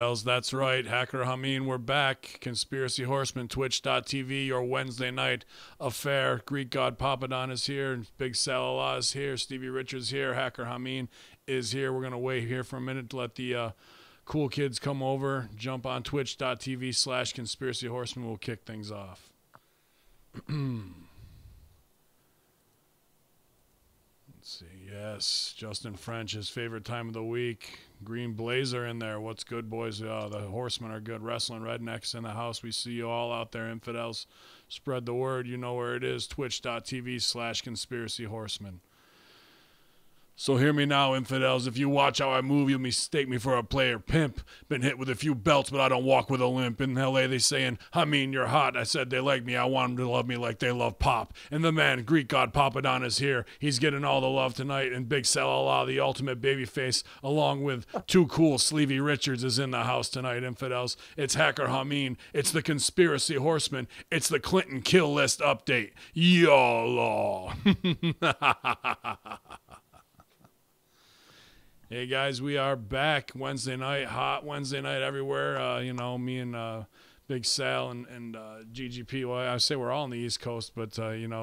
That's right. Hacker Hameen, we're back. Conspiracy Horsemen, Twitch.tv, your Wednesday night affair. Greek God Papadon is here. Big Salallah is here. Stevie Richards here. Hacker Hameen is here. We're going to wait here for a minute to let the cool kids come over. Jump on Twitch.tv/Conspiracy Horsemen. We'll kick things off. Let's see. Yes, Justin French, his favorite time of the week. Green Blazer in there. What's good, boys? The Horsemen are good. Wrestling Rednecks in the house. We see you all out there, infidels. Spread the word. You know where it is. Twitch.tv/Conspiracy Horsemen. So hear me now, infidels. If you watch how I move, you'll mistake me for a player pimp. Been hit with a few belts, but I don't walk with a limp. In L.A. they saying, I mean, you're hot. I said they like me. I want them to love me like they love pop. And the man, Greek God Papadon, is here. He's getting all the love tonight. And Big Salallah, the ultimate babyface, along with Too Cool, Stevie Richards, is in the house tonight, infidels. It's Hacker Hameen. It's the Conspiracy Horseman. It's the Clinton kill list update. YOLO. Hey guys, we are back Wednesday night, hot Wednesday night everywhere. Me and Big Sal and GGP. Well, I say we're all on the East Coast, but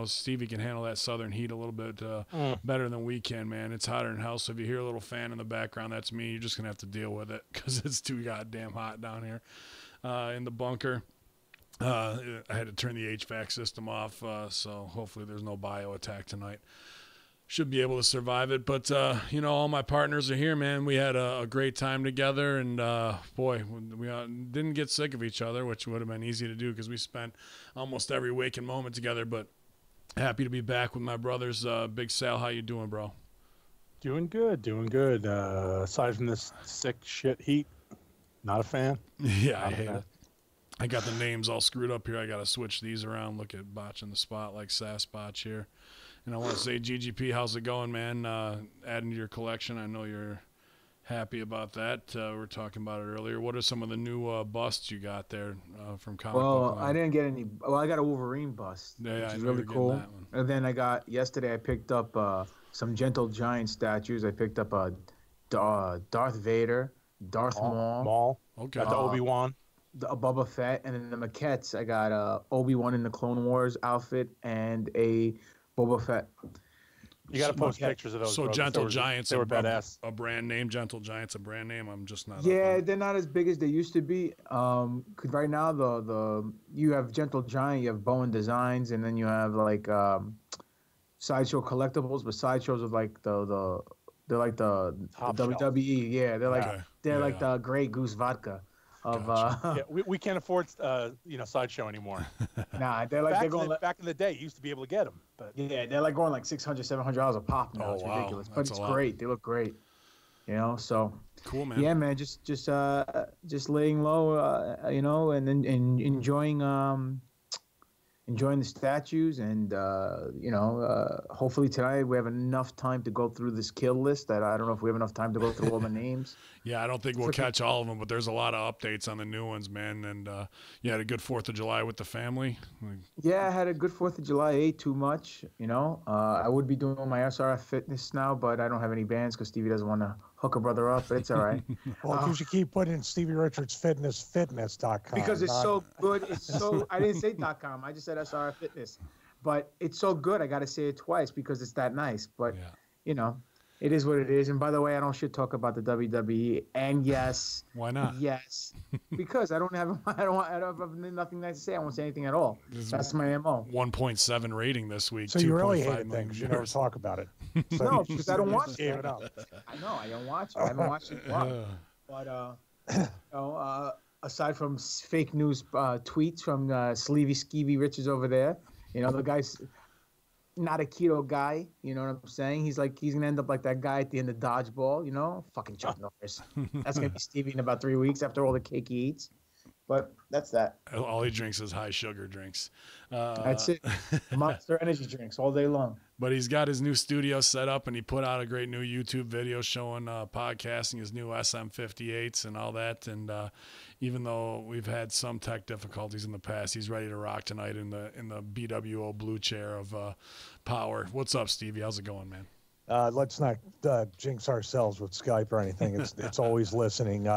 Stevie can handle that southern heat a little bit better than we can, man. It's hotter than hell. So if you hear a little fan in the background, that's me. You're just gonna have to deal with it because it's too goddamn hot down here in the bunker. I had to turn the HVAC system off, so hopefully there's no bio attack tonight. Should be able to survive it, but all my partners are here, man. We had a great time together, and boy, we didn't get sick of each other, which would have been easy to do because we spent almost every waking moment together. But happy to be back with my brothers. Big Sal, how you doing, bro? Doing good. Aside from this sick shit heat, not a fan. Yeah, I hate it. I got the names all screwed up here. I got to switch these around. Look at Botch in the spot like Sasquatch here. And I want to say, GGP, how's it going, man? Adding to your collection. I know you're happy about that. We were talking about it earlier. What are some of the new busts you got there from Comic Book Well, Line? I didn't get any. Well, I got a Wolverine bust, Yeah, which I is know really you're getting cool. that one. And then yesterday I picked up some Gentle Giant statues. I picked up a Darth Vader, Darth Maul. Okay. Got the Obi-Wan. A Boba Fett, and then the maquettes. I got Obi-Wan in the Clone Wars outfit and a Boba Fett. You got to post pictures of those. So bro. Gentle Giants, they were badass. A brand name, Gentle Giants, a brand name. I'm just not. Yeah, they're not as big as they used to be. 'Cause right now you have Gentle Giant, you have Bowen Designs, and then you have like Sideshow collectibles, but Sideshows are like they're like the WWE. Yeah, they're like like the Grey Goose vodka. Yeah, we can't afford Sideshow anymore. Nah, they're like back in the day, you used to be able to get them, but yeah, they're like going like $600-$700 a pop now. It's ridiculous, but it's great. They look great, so cool, man. Yeah, man, just laying low, and then enjoying the statues, and hopefully tonight we have enough time to go through this kill list. That I don't know if we have enough time to go through all the names. Yeah, I don't think we'll catch all of them, but there's a lot of updates on the new ones, man. And you had a good 4th of July with the family. Yeah, I had a good 4th of July. Ate too much, I would be doing my SRF fitness now, but I don't have any bands because Stevie doesn't want to hook a brother up, but it's all right. Well, you should keep putting Stevie Richards fitness.com. Because it's so good. I didn't say .com. I just said SRF Fitness. But it's so good, I got to say it twice because it's that nice. But, it is what it is. And by the way, I don't shit talk about the WWE. And yes. Why not? Yes. Because I don't have nothing nice to say. I won't say anything at all. That's my MO. 1.7 rating this week. So you really hated things. You never talk about it. So no, because I don't watch it. Gave it up. I know. I don't watch it. I haven't watched it in a while. But, aside from fake news tweets from Sleevey Skeevy Richards over there, the guy's not a keto guy. You know what I'm saying? He's going to end up like that guy at the end of Dodgeball, fucking Chuck Norris. That's going to be Stevie in about 3 weeks after all the cake he eats. But that's that. All he drinks is high sugar drinks. That's it. Monster energy drinks all day long. But he's got his new studio set up, and he put out a great new YouTube video showing podcasting, his new SM58s and all that. And even though we've had some tech difficulties in the past, he's ready to rock tonight in the BWO blue chair of power. What's up, Stevie? How's it going, man? Let's not jinx ourselves with Skype or anything. It's always listening.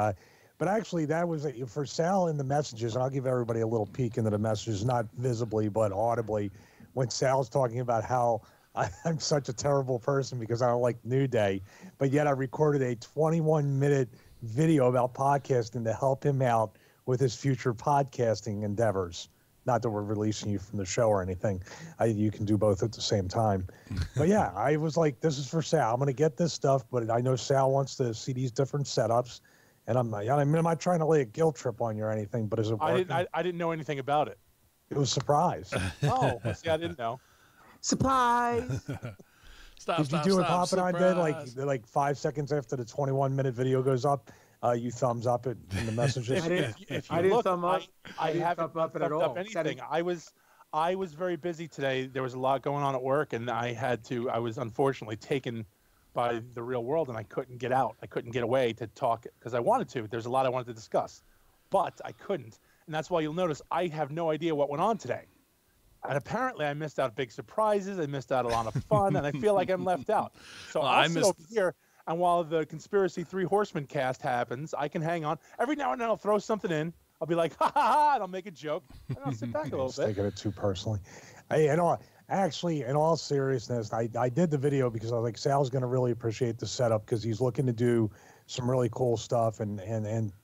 But actually, that was for Sal in the messages. And I'll give everybody a little peek into the messages, not visibly but audibly. When Sal's talking about how I'm such a terrible person because I don't like New Day, but yet I recorded a 21-minute video about podcasting to help him out with his future podcasting endeavors. Not that we're releasing you from the show or anything. You can do both at the same time. But yeah, I was like, this is for Sal. I'm going to get this stuff, but I know Sal wants to see these different setups. And I'm not trying to lay a guilt trip on you or anything, but is it working? I didn't know anything about it. It was a surprise. Oh, see, I didn't know. Surprise! Did you do what Papa and I did? Like 5 seconds after the 21-minute video goes up, you thumbs up it in the messages. I didn't thumb up. I thumb haven't up it at all. anything. I was very busy today. There was a lot going on at work, and I was unfortunately taken by the real world, and I couldn't get out. I couldn't get away to talk because I wanted to. There's a lot I wanted to discuss, but I couldn't. And that's why you'll notice I have no idea what went on today. And apparently I missed out big surprises. I missed out a lot of fun, and I feel like I'm left out. So I'll sit over here, and while the Conspiracy 3 Horsemen cast happens, I can hang on. Every now and then I'll throw something in. I'll be like, ha, ha, ha, and I'll make a joke, and I'll sit back a little bit. Taking it too personally. Actually, in all seriousness, I did the video because I was like, Sal's going to really appreciate the setup because he's looking to do some really cool stuff and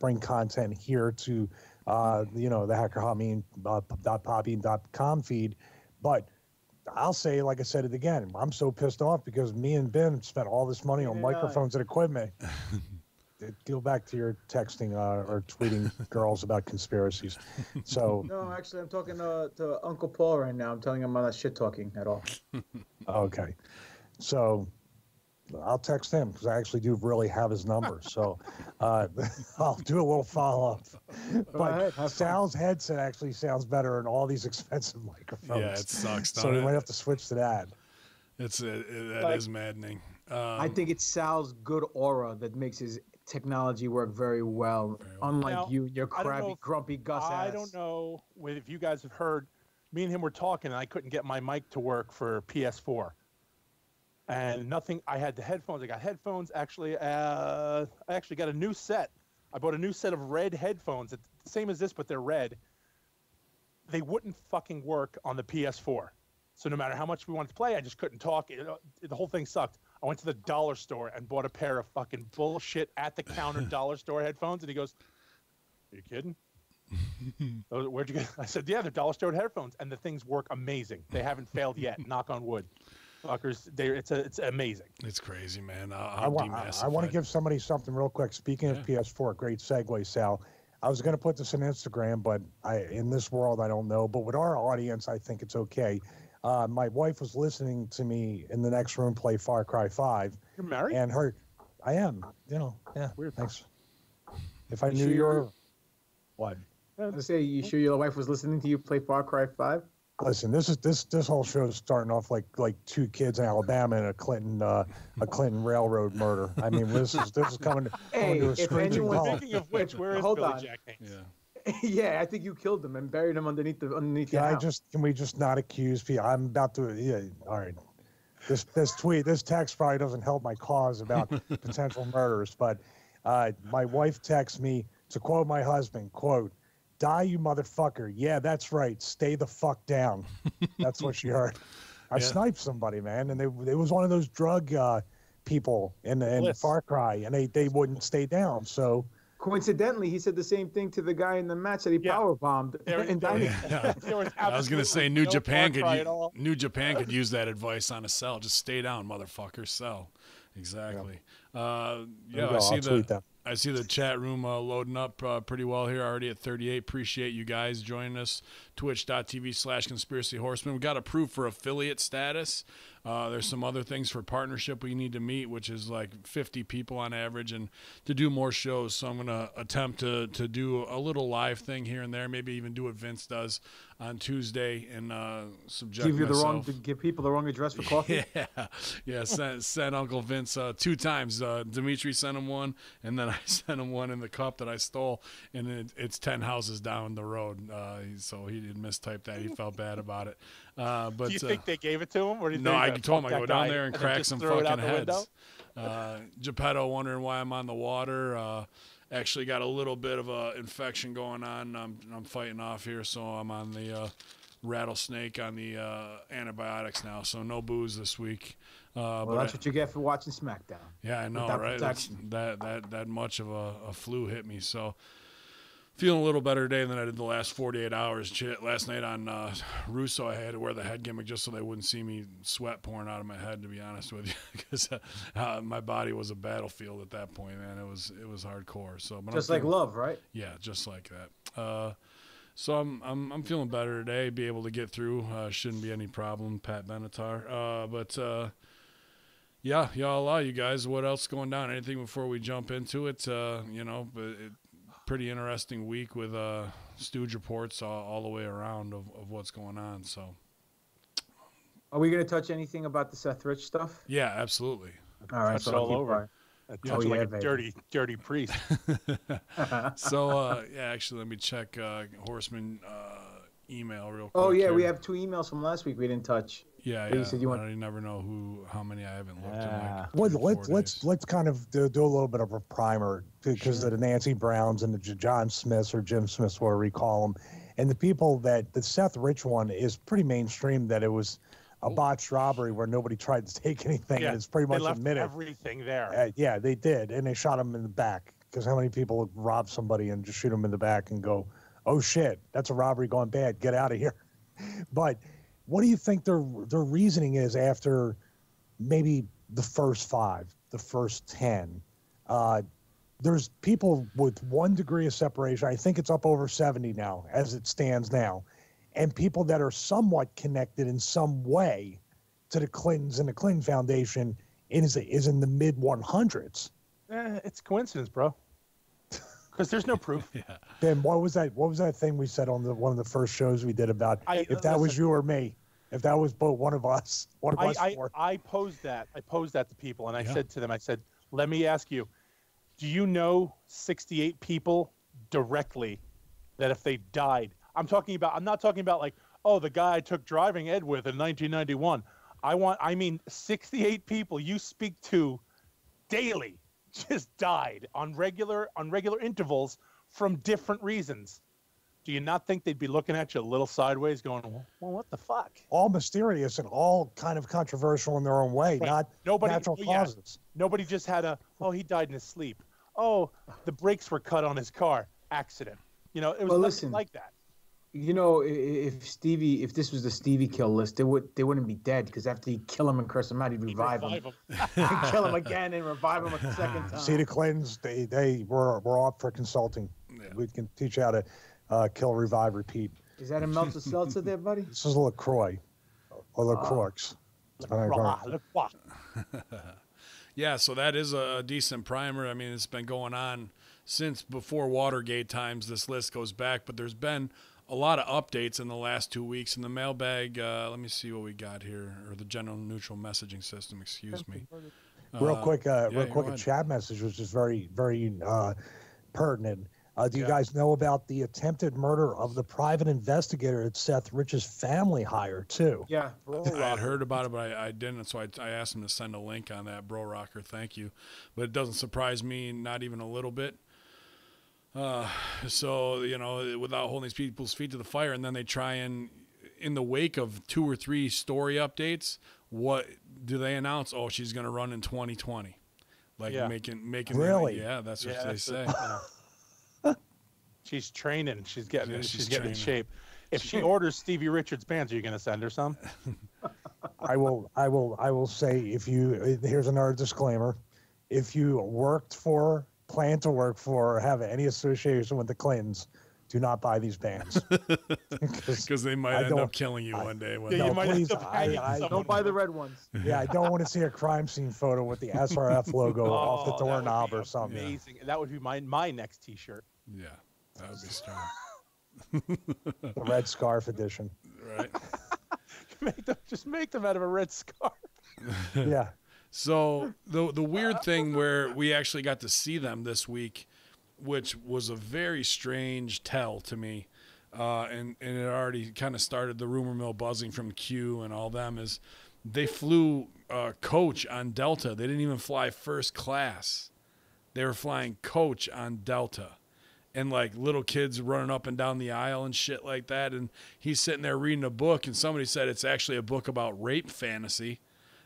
bring content here to the hackerhotmean.poppy.com feed. But I'll say, like I said it again, I'm so pissed off because me and Ben spent all this money on microphones and equipment. Go back to your texting or tweeting girls about conspiracies. So No, actually, I'm talking to Uncle Paul right now. I'm telling him I'm not shit talking at all. okay, so I'll text him because I actually do really have his number. So I'll do a little follow up. But Sal's headset actually sounds better in all these expensive microphones. Yeah, it sucks. So we might have to switch to that. That is maddening. I think it's Sal's good aura that makes his technology work very well. Unlike Now, your crabby, grumpy Gus ass. I don't know if you guys have heard. Me and him were talking, and I couldn't get my mic to work for PS4. And nothing. I had the headphones. I got headphones. Actually, I actually got a new set. I bought a new set of red headphones. It's the same as this, but they're red. They wouldn't fucking work on the PS4. So no matter how much we wanted to play, I just couldn't talk. The whole thing sucked. I went to the dollar store and bought a pair of fucking bullshit at the counter dollar store headphones. And he goes, "Are you kidding? Where'd you get?" I said, "Yeah, they're dollar store headphones, and the things work amazing. They haven't failed yet. Knock on wood." Fuckers, it's amazing. It's crazy, man. I want to give somebody something real quick. Speaking of PS4, great segue, Sal. I was going to put this on Instagram, but in this world, I don't know. But with our audience, I think it's okay. My wife was listening to me in the next room play Far Cry 5. You're married? And I am. Yeah. Weird. Thanks. If I knew you were, what? I was gonna say, you sure your wife was listening to you play Far Cry 5? Listen, this whole show is starting off like two kids in Alabama and a Clinton railroad murder. I mean, this is coming to a screeching halt. Speaking of which, where is Hold Billy on. Jack Haynes? Yeah. Yeah, I think you killed him and buried him underneath your house. Can we just not accuse people? I'm about to. Yeah, all right. This text probably doesn't help my cause about potential murders, but my wife texts me to quote my husband, quote, "Die, you motherfucker." Yeah, that's right. Stay the fuck down. That's what she heard. I sniped somebody, man, and it was one of those drug people in Far Cry, and they wouldn't stay down. So coincidentally, he said the same thing to the guy in the match that he power bombed. I was gonna say New Japan could use that advice on a cell. Just stay down, motherfucker. Cell. Exactly. I see the chat room loading up pretty well here, already at 38. Appreciate you guys joining us. Twitch.tv/Conspiracy Horsemen. We got approved for affiliate status. There's some other things for partnership we need to meet, which is like 50 people on average, and to do more shows. So I'm going to attempt to do a little live thing here and there, maybe even do what Vince does on Tuesday and subject myself. Give people the wrong address for coffee. Yeah. Sent Uncle Vince 2 times. Dimitri sent him one, and then I sent him one in the cup that I stole, and it's 10 houses down the road. So he didn't mistype that. He felt bad about it. But do you think they gave it to him? Or do you no, think I told him I go down there and crack some fucking heads. Window? Geppetto wondering why I'm on the water. actually got a little bit of a infection going on. I'm fighting off here, so I'm on the rattlesnake on the antibiotics now. So no booze this week. Well, that's what you get for watching SmackDown. Yeah, I know, Without right? protection. That much of a flu hit me. So feeling a little better today than I did the last 48 hours. Last night on Russo, I had to wear the head gimmick just so they wouldn't see me sweat pouring out of my head, to be honest with you, because my body was a battlefield at that point, man. It was hardcore. So, but Just like love, right? Yeah, just like that. So I'm feeling better today. Be able to get through. Shouldn't be any problem. Pat Benatar. But yeah, y'all, you guys. What else going down? Anything before we jump into it? Pretty interesting week with stooge reports all the way around of what's going on. So, are we going to touch anything about the Seth Rich stuff? yeah, absolutely. All right, Touch it all over. Touch like a baby. dirty priest. So, yeah, actually, let me check Horseman email real quick. Oh yeah, here. we have 2 emails from last week we didn't touch. Yeah, You yeah. said you want- I never know how many I haven't looked Yeah. at. Like Let's kind of do a little bit of a primer because of the Nancy Browns and the John Smiths or Jim Smiths, whatever we call them, and the people that the Seth Rich one is pretty mainstream. That it was a botched robbery where nobody tried to take anything, Yeah, and it's pretty they much left admitted. everything there. Yeah, they did, and they shot him in the back. Because how many people rob somebody and just shoot them in the back and go, "Oh shit, that's a robbery gone bad. Get out of here." But what do you think their reasoning is after maybe the first 5, the first 10? There's people with 1 degree of separation. I think it's up over 70 now, as it stands now, and people that are somewhat connected in some way to the Clintons and the Clinton Foundation is in the mid 100s. It's coincidence, bro. Because there's no proof. Yeah. Ben, what was that thing we said on one of the first shows we did about if that was you or me, if that was both one of us, four? I posed that. I posed that to people, and I Yeah. said to them, I said, let me ask you, do you know 68 people directly that if they died, I'm not talking about like, oh, the guy I took driving ed with in 1991. I mean 68 people you speak to daily just died on regular intervals from different reasons. Do you not think they'd be looking at you a little sideways going, well, what the fuck? All mysterious and all kind of controversial in their own way, Right. not natural causes. Nobody just had he died in his sleep. Oh, the brakes were cut on his car. Accident. It was Well, nothing listen. like that. If this was the Stevie kill list, they wouldn't be dead because after he kill him and curse him out, he'd revive him. He'd kill him again and revive him a second time. See the Clintons, they were off for consulting. Yeah. We can teach you how to kill, revive, repeat. Is that a Meltzer Seltzer there, buddy? This is LaCroix or LaCroix. Yeah, so that is a decent primer. I mean, it's been going on since before Watergate times. This list goes back, but there's been a lot of updates in the last 2 weeks. In the mailbag, let me see what we got here, or the general neutral messaging system, excuse me. Real quick, yeah, a go ahead. chat message was just very, very pertinent. Do you guys know about the attempted murder of the private investigator that Seth Rich's family hired too? Yeah. I had heard about it, but I didn't, so I asked him to send a link on that, Bro Rocker. Thank you. But it doesn't surprise me, not even a little bit. So, without holding these people's feet to the fire, and then they try and, in the wake of 2 or 3 story updates, what do they announce? Oh, she's going to run in 2020. Like making Really? Yeah, that's what they say. She's training. She's getting she's getting in shape. If she orders Stevie Richards bands, are you going to send her some? I will say here's another disclaimer. If you plan to work for, or have any association with the Clintons, do not buy these bands. Because they might end up killing you one day. Yeah, No, you might please, end up hanging someone. Don't buy the red ones. Yeah, I don't want to see a crime scene photo with the SRF logo off the that would doorknob be or something. Amazing. That would be my next T-shirt. Yeah, that would be strong. The Red Scarf edition. Right. Just make them out of a red scarf. Yeah. So the weird thing where we actually got to see them this week, which was a very strange tell to me, and it already kind of started the rumor mill buzzing from Q and all them, is they flew coach on Delta. They didn't even fly first class. they were flying coach on Delta. And like little kids running up and down the aisle and shit like that. And he's sitting there reading a book, and somebody said it's actually a book about rape fantasy.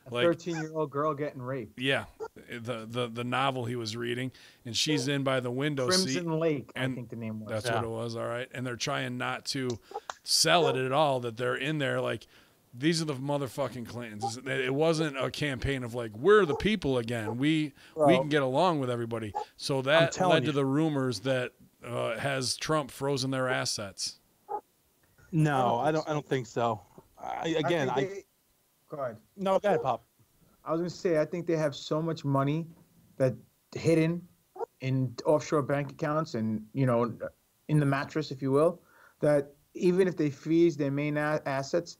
A 13-year-old girl getting raped. Yeah, the novel he was reading, and she's in by the window seat. Crimson Lake, and I think the name was. That's what it was, all right. And they're trying not to sell it at all, that they're in there like, these are the motherfucking Clintons. It wasn't a campaign of like, we're the people again. We can get along with everybody. So that led to the rumors that has Trump frozen their assets. No, I don't think so. Go ahead. No, go ahead, Pop. I was going to say, I think they have so much money that hidden in offshore bank accounts and, in the mattress, if you will, that even if they freeze their main assets,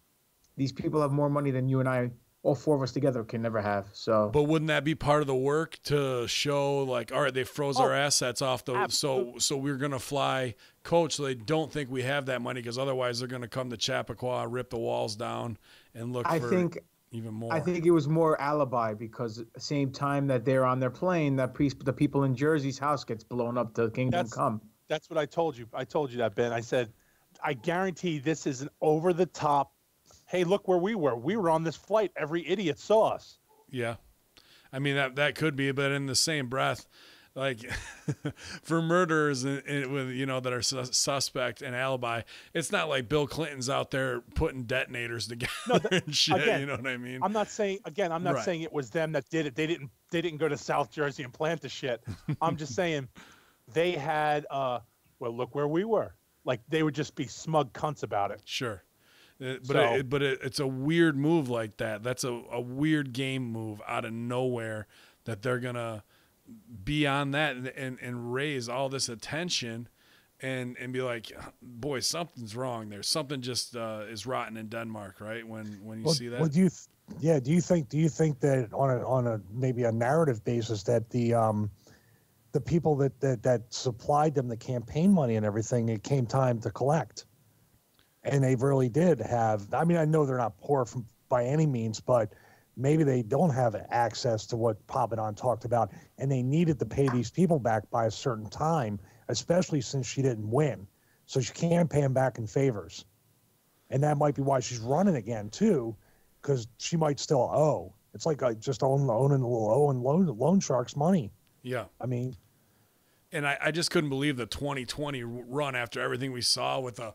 these people have more money than you and I, all four of us together, can never have. So, but wouldn't that be part of the work to show like, all right, they froze our assets off so we're gonna fly coach, so they don't think we have that money, because otherwise they're gonna come to Chappaqua, rip the walls down, and look for even more. I think it was more alibi, because at the same time that they're on their plane, the people in Jersey's house gets blown up to Kingdom Come. That's what I told you. I told you that, Ben. I said, I guarantee this is an over-the-top, hey, look where we were. We were on this flight. Every idiot saw us. Yeah. I mean, that could be, but in the same breath, like for murderers with, that are suspect and alibi, it's not like Bill Clinton's out there putting detonators together and shit. Again, you know what I mean? I'm not saying saying it was them that did it. They didn't go to South Jersey and plant the shit. I'm just saying they had, well, look where we were. Like, they would just be smug cunts about it. Sure. But it's a weird move like that. That's a weird game move out of nowhere, that they're going to be on that and raise all this attention and be like, boy, something's wrong there. Something just is rotten in Denmark, right? When you see that. Do you think that on a maybe a narrative basis that the people that supplied them the campaign money and everything, it came time to collect? And they really did have, I mean, I know they're not poor by any means, but maybe they don't have access to what Papadon talked about, and they needed to pay these people back by a certain time, especially since she didn't win. So she can pay them back in favors. And that might be why she's running again, too, because she might still owe. It's like just owning the loan sharks money. Yeah. I mean. And I just couldn't believe the 2020 run after everything we saw with the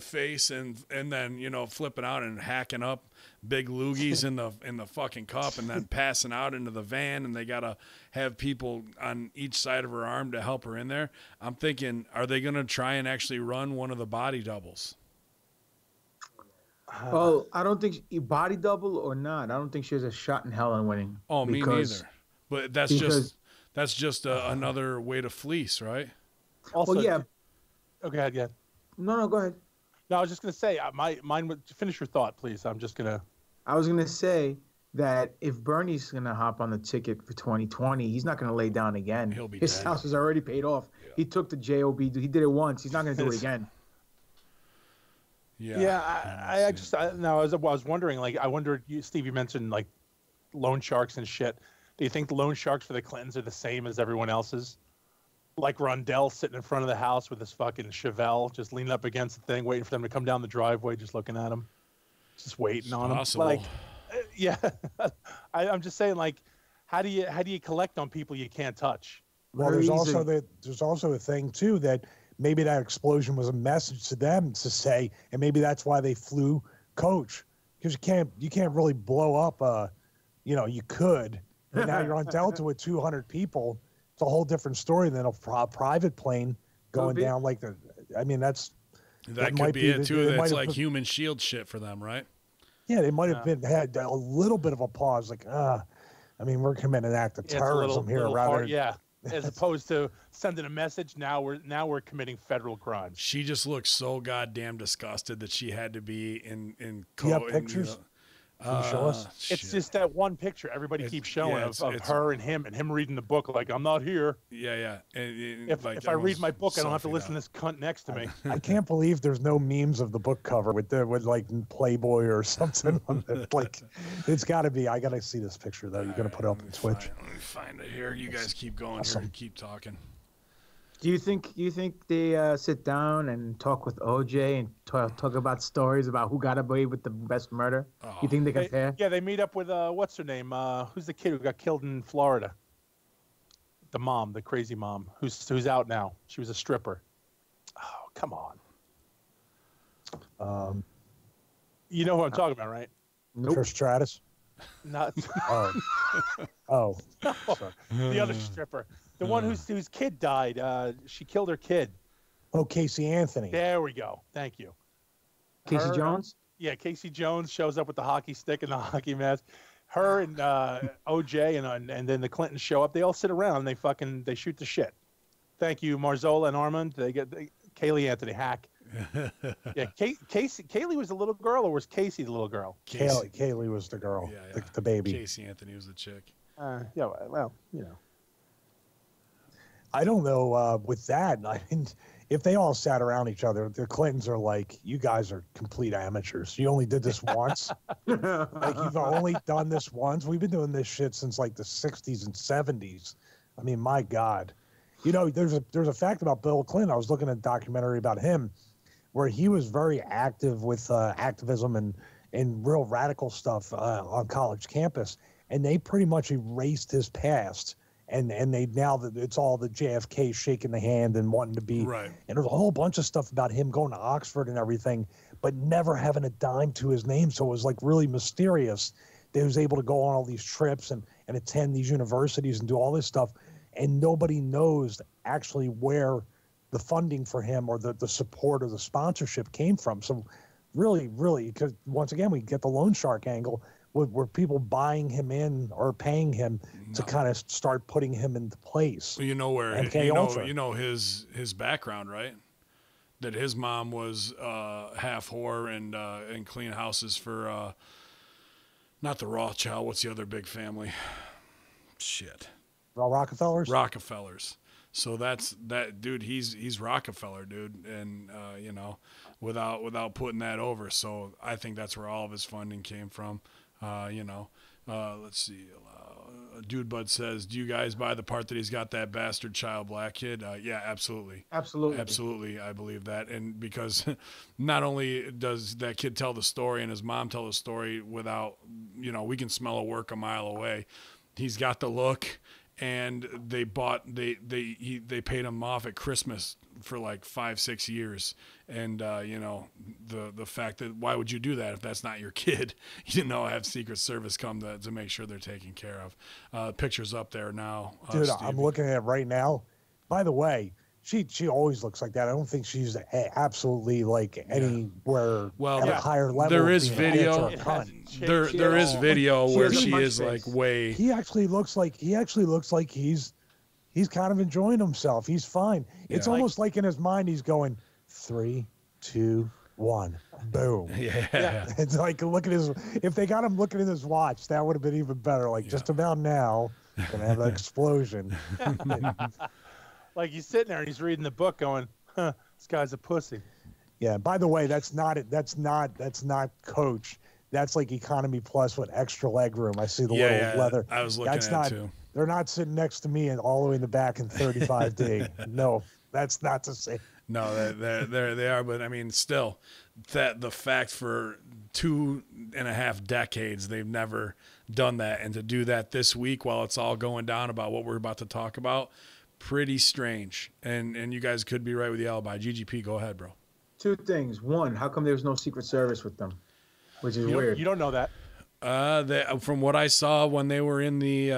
face and then flipping out and hacking up big loogies in the fucking cup and then passing out into the van, and they gotta have people on each side of her arm to help her in there. I'm thinking, are they gonna try and actually run one of the body doubles? Well, I don't think body double or not. I don't think she has a shot in hell on winning. Oh, me neither. But that's just another way to fleece, right? Also, well, yeah. Okay, ahead, yeah. No, go ahead. No, I was just gonna say, mine would finish your thought, please. I was gonna say that if Bernie's gonna hop on the ticket for 2020, he's not gonna lay down again. He'll be His dead. house is already paid off. Yeah. He took the job. He did it once. He's not gonna do it again. Yeah. Yeah. I was wondering. Like, I wondered. Steve, you mentioned like loan sharks and shit. Do you think the loan sharks for the Clintons are the same as everyone else's? Like Rondell sitting in front of the house with his fucking Chevelle, just leaning up against the thing, waiting for them to come down the driveway, just looking at him, just waiting on him. Like, yeah, I'm just saying, like, how do you collect on people you can't touch? Well, there's also a thing too that maybe that explosion was a message to them to say, and maybe that's why they flew coach, because you can't really blow up. You could, but now you're on Delta with 200 people. It's a whole different story than a private plane going down like the. I mean, that could be it too. That's like human shield shit for them, right? Yeah, they might have had a little bit of a pause, like, I mean, we're committing an act of terrorism here, rather. As opposed to sending a message. Now we're committing federal crimes. She just looked so goddamn disgusted that she had to be in Do you have pictures? Can you show us? It's just that one picture everybody keeps showing of her and him reading the book like, I'm not here. Yeah. If I read my book, I don't have to listen to this cunt next to me. I can't believe there's no memes of the book cover with like Playboy or something on it. Like, it's got to be. I got to see this picture though. You're gonna put it up on Twitch. Let me find it here. You guys keep going Awesome. here and keep talking. Do you think they sit down and talk with OJ and talk about stories about who got away with the best murder? You think they compare? They meet up with what's her name? Who's the kid who got killed in Florida? The mom, the crazy mom, who's out now. She was a stripper. Oh, come on. You know who I'm talking about, right? Nope. Trish Stratus. Not Oh. no, the other stripper. The one whose kid died. She killed her kid. Oh, Casey Anthony. There we go. Thank you. Casey Jones? Yeah, Casey Jones shows up with the hockey stick and the hockey mask. Her and OJ and then the Clintons show up. They all sit around and they shoot the shit. Thank you, Marzola and Armand. Kaylee Anthony hack. Yeah, Kaylee was the little girl, or was Casey the little girl? Kaylee was the girl, the baby. Casey Anthony was the chick. Yeah, well, you know. I don't know with that. I mean, if they all sat around each other, the Clintons are like, you guys are complete amateurs. You only did this once. Like, you've only done this once. We've been doing this shit since like the 60s and 70s. I mean, my God. You know, there's a fact about Bill Clinton. I was looking at a documentary about him where he was very active with activism and real radical stuff on college campus. And they pretty much erased his past. And they now that it's all the JFK shaking the hand and wanting to be right. And there's a whole bunch of stuff about him going to Oxford and everything, but never having a dime to his name. So it was like really mysterious that he was able to go on all these trips and attend these universities and do all this stuff. And nobody knows actually where the funding for him or the support or the sponsorship came from. So really, because once again, we get the loan shark angle. Were people buying him in or paying him to kind of start putting him into place? Well, you know where MK you know his background, right? That his mom was half whore and clean houses for not the Rothschild. What's the other big family? Shit. Rockefellers. Rockefellers. So that's that dude. He's Rockefeller, dude, and you know, without putting that over. So I think that's where all of his funding came from. You know, let's see. Dude Bud says, do you guys buy the part that he's got that bastard child black kid? Yeah, absolutely. Absolutely. I believe that. And because not only does that kid tell the story and his mom tell the story without, you know, we can smell a work a mile away. He's got the look, and they paid him off at Christmas for like 5-6 years. And, you know, the fact that why would you do that if that's not your kid? You didn't know, have Secret Service come to make sure they're taken care of. Pictures up there now. Dude, Stevie. I'm looking at it right now. By the way, she always looks like that. I don't think she's absolutely like anywhere at a higher level. There is video. There is video where she is like way. He actually looks like he's kind of enjoying himself. He's fine. It's almost like in his mind he's going 3, 2, 1, boom. Yeah. It's like look at his. If they got him looking at his watch, that would have been even better. Like just about now, gonna have an explosion. Like he's sitting there and he's reading the book, going, "Huh, this guy's a pussy." Yeah. By the way, that's not it. That's not Coach. That's like Economy Plus with extra leg room. I see the little leather. I was looking at it too. They're not sitting next to me and all the way in the back in 35D. No, that's not to say. No, they are, but I mean, still, that the fact for 2.5 decades they've never done that, and to do that this week while it's all going down about what we're about to talk about, pretty strange. And you guys could be right with the alibi. GGP, go ahead, bro. 2 things. One, how come there was no Secret Service with them? Which is weird. You don't know that. From what I saw when they were in the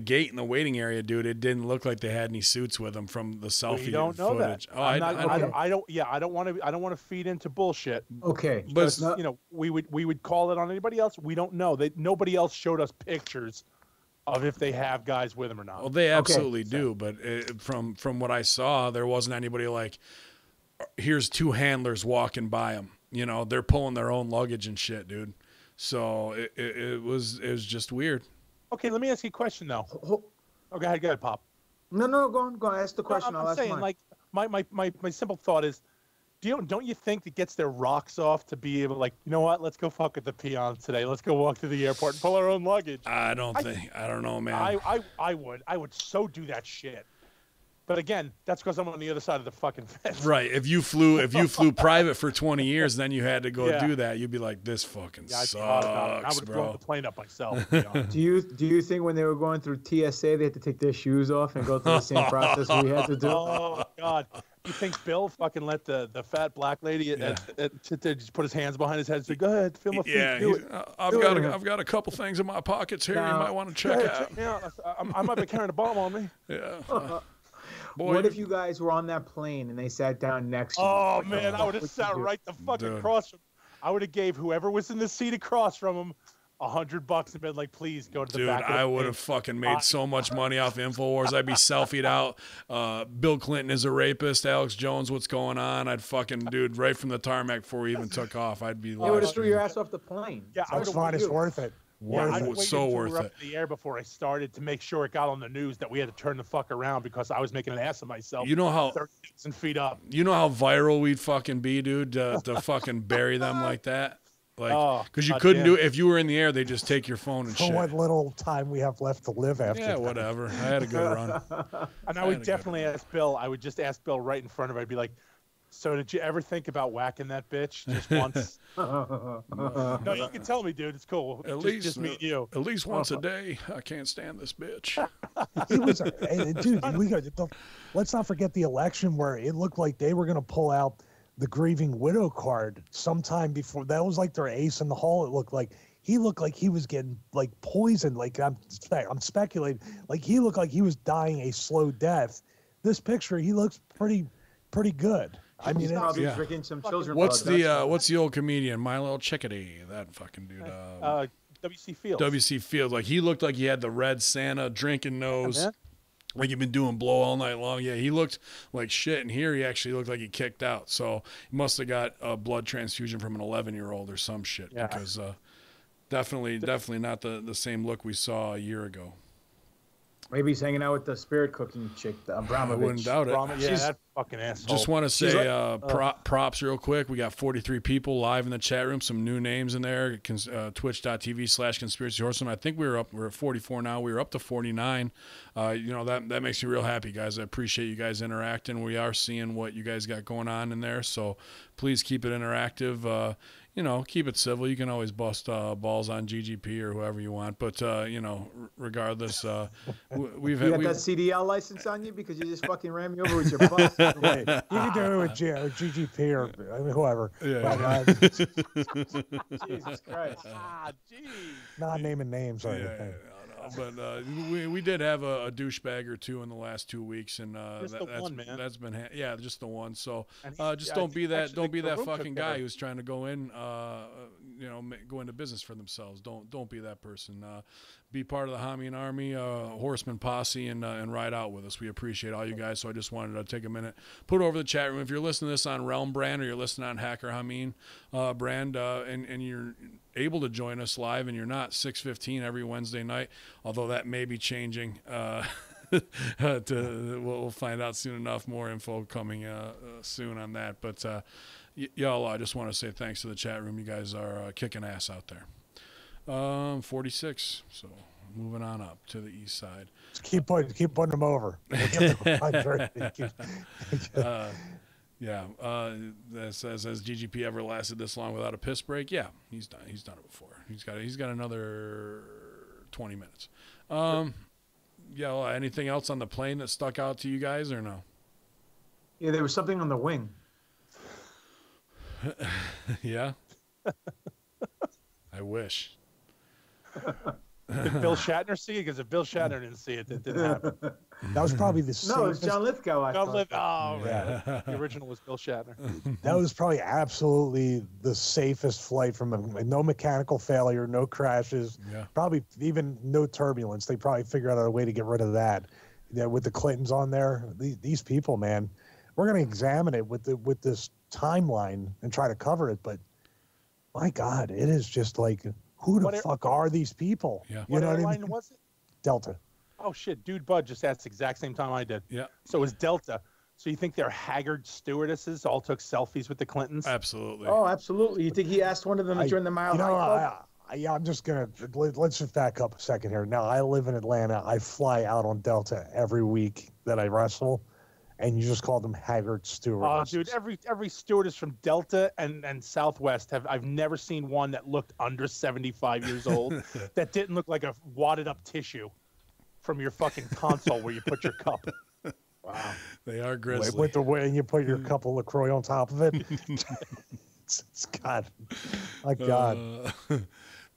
gate in the waiting area, dude, it didn't look like they had any suits with them from the selfie You don't know footage. that. I don't want to feed into bullshit. Okay, but you know, we would call it on anybody else. We don't know. Nobody else showed us pictures of if they have guys with them or not. Well, they absolutely do, but from what I saw, there wasn't anybody like, here's 2 handlers walking by them. You know, they're pulling their own luggage and shit, dude. So it was just weird. Okay, let me ask you a question though. Oh, go ahead, Pop. No, go on. Ask the question. I'm I'll ask saying, mine. like, my simple thought is, don't you think it gets their rocks off to be able, like, you know what? Let's go fuck with the peons today. Let's go walk to the airport and pull our own luggage. I don't know, man. I would so do that shit. But again, that's because I'm on the other side of the fucking fence. Right. If you flew private for 20 years, then you had to go do that. You'd be like, this fucking sucks, I would have bro. blown the plane up myself. To be honest. Do you think when they were going through TSA, they had to take their shoes off and go through the same process we had to do? Oh God! You think Bill fucking let the fat black lady sit there, just put his hands behind his head and say, "Go ahead, feel my feet." Yeah, do it. I've got a couple things in my pockets here. Now- you might want to check out. Check me out. I might be carrying a bomb on me. Yeah. Boy, What if you guys were on that plane and they sat down next to you? Oh man, I would have What'd sat you do? right the fucking Dude. across from. I would have gave whoever was in the seat across from him $100 and been like, "Please go to the Dude, back." Of the I would plane." have fucking made so much money off Infowars. I'd be selfied out. Bill Clinton is a rapist. Alex Jones, what's going on? I'd fucking, dude, right from the tarmac before we even took off, I'd be They would have lost. threw your ass off the plane. Yeah, I That's would've fine. It's you. worth it. Yeah, Worth I it. waited So until worth we were it. up in the air before I started to make sure it got on the news that we had to turn the fuck around because I was making an ass of myself. You know how 30,000 feet up. viral we'd fucking be, dude, to fucking bury them like that? Like, Oh, because you God couldn't damn. do it. If you were in the air, they just take your phone and For shit. what little time we have left to live after. Yeah, that. whatever. I had a good run. And I I would had a good definitely ask Bill. I would just ask Bill right in front of her. I'd be like, "So did you ever think about whacking that bitch just once?" No, you can tell me, dude. It's cool. Just me and you. At least once a day. I can't stand this bitch. He was, dude. Let's not forget the election where it looked like they were going to pull out the grieving widow card sometime before. That was like their ace in the hole. It looked like he was getting like poisoned. Like I'm speculating. Like he looked like he was dying a slow death. This picture, he looks pretty good. I mean, He's probably yeah. drinking some children's What's blood. what's the old comedian? My Little Chickadee. That fucking dude. W.C. Fields. W.C. Fields. Like he looked like he had the red Santa drinking nose. man. Like he'd been doing blow all night long. Yeah, he looked like shit. And here he actually looked like he kicked out. So he must have got a blood transfusion from an 11-year-old or some shit. Yeah. Because definitely not the same look we saw a year ago. Maybe he's hanging out with the spirit cooking chick, the I Abramovich. wouldn't doubt it. Yeah, She's- that fucking asshole. Just want to She's say props real quick. We got 43 people live in the chat room. Some new names in there. Twitch.tv/Conspiracy Horsemen. I think we're at 44 now. We were up to 49. That makes me real happy, guys. I appreciate you guys interacting. We are seeing what you guys got going on in there. So please keep it interactive. Keep it civil. You can always bust balls on GGP or whoever you want. But, regardless, we've You got had. that CDL license on you because you just fucking ran me over with your bus. right. You can do it with GGP or whoever. Yeah. Jesus Christ. Geez. Not naming names or anything. But we did have a douchebag or two in the last 2 weeks, and Just the one, man. that's been just the one. So And just don't be that actually the room fucking took guy care. who's trying to go in, go into business for themselves. Don't be that person. Be part of the Hamian Army, Horseman Posse, and ride out with us. We appreciate all you guys. So I just wanted to take a minute, put it over the chat room. If you're listening to this on Realm Brand or you're listening on Hacker Hameen Brand, and you're able to join us live and you're not 6:15 every Wednesday night, although that may be changing. We'll find out soon enough. More info coming soon on that. But y'all, I just want to say thanks to the chat room. You guys are kicking ass out there. 46. So moving on up to the east side. Just keep putting them over. Yeah. That says, has GGP ever lasted this long without a piss break? Yeah, he's done it before. He's got another 20 minutes. Anything else on the plane that stuck out to you guys or no? Yeah, there was something on the wing. Yeah. I wish. Did Bill Shatner see it? Because if Bill Shatner didn't see it, it didn't happen. That was probably the No, it was safest. John Lithgow. I thought. Oh, Yeah. right. The original was Bill Shatner. That was probably absolutely the safest flight from no mechanical failure, no crashes, Yeah. probably even no turbulence. They probably figured out a way to get rid of that. Yeah, with the Clintons on there, these people, man, we're going to examine it with this timeline and try to cover it. But my God, it is just like who the What air- fuck are these people? Yeah. You What know what I airline mean? was it? Delta. Oh shit, dude, Bud just asked the exact same time I did. Yeah. So it was Delta. So you think they're haggard stewardesses all took selfies with the Clintons? Absolutely. Oh, absolutely. You think he asked one of them to join the Mile High Club? I'm just gonna let's just back up a second here. Now I live in Atlanta. I fly out on Delta every week that I wrestle, and you just call them haggard Oh, stewardesses. dude, every stewardess from Delta and Southwest I've never seen one that looked under 75 years old that didn't look like a wadded up tissue from your fucking console where you put your cup. Wow. They are grizzly. With the way, and you put your cup of LaCroix on top of it. It's God, my God.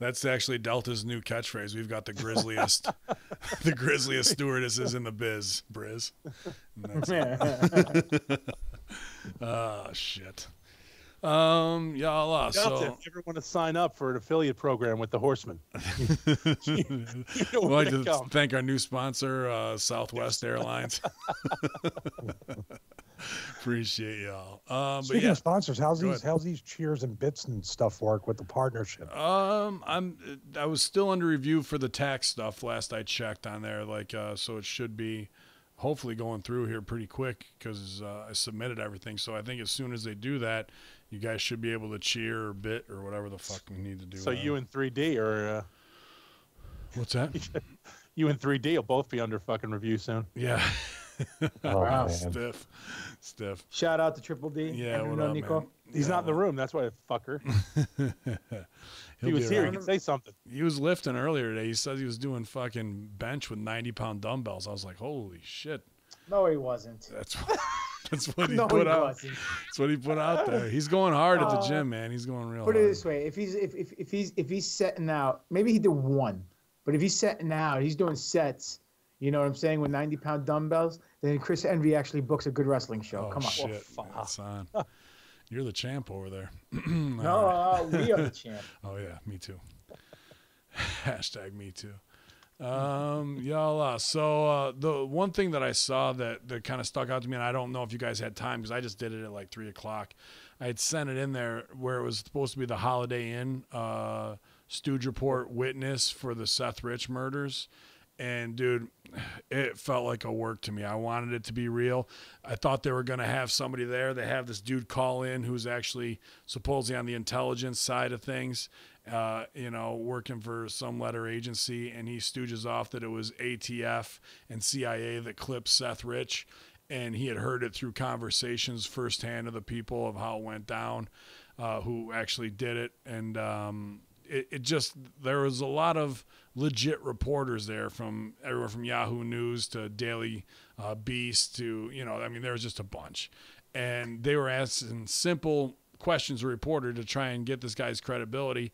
That's actually Delta's new catchphrase. We've got the grisliest, the grisliest stewardesses in the biz, Briz. Oh shit. Y'all. Delta, if you ever want to sign up for an affiliate program with the Horsemen, you know We'd where like to to come. thank our new sponsor, Southwest Airlines. Appreciate y'all. But Speaking yeah, of sponsors, how's Go these cheers and bits and stuff work with the partnership? I was still under review for the tax stuff last I checked on there, so it should be hopefully going through here pretty quick because I submitted everything. So I think as soon as they do that, you guys should be able to cheer or bit or whatever the fuck we need to do. So you and 3D or what's that? you and 3D will both be under fucking review soon. Yeah. Oh, Wow. man. Stiff. Shout out to Triple D. Yeah, And what know up, Nico. man? He's Yeah, not in the room. That's why, fucker. If He'll he was be here, he around. could say something. He was lifting earlier today. He says he was doing fucking bench with 90-pound dumbbells. I was like, holy shit. No, he wasn't. That's what he No, put he out. wasn't. That's what he put out there. He's going hard at the gym, man. He's going real Put hard. it this way: if he's setting out, maybe he did one, but if he's setting out, he's doing sets. You know what I'm saying? With 90-pound dumbbells, then Chris Envy actually books a good wrestling show. Oh, Come on. shit. That's on. You're the champ over there. No, we are the champ. Oh, yeah. Me too. Hashtag me too. Y'all. So the one thing that I saw that kind of stuck out to me, and I don't know if you guys had time because I just did it at like 3 o'clock. I had sent it in there where it was supposed to be the Holiday Inn Stooge Report witness for the Seth Rich murders. And dude, it felt like a work to me. I wanted it to be real. I thought they were going to have somebody there. They have this dude call in who's actually supposedly on the intelligence side of things, working for some letter agency. And he stooges off that it was ATF and CIA that clipped Seth Rich. And he had heard it through conversations firsthand of the people of how it went down, who actually did it. And there was a lot of legit reporters there from everywhere from Yahoo News to Daily Beast to, there was just a bunch. And they were asking simple questions to a reporter to try and get this guy's credibility.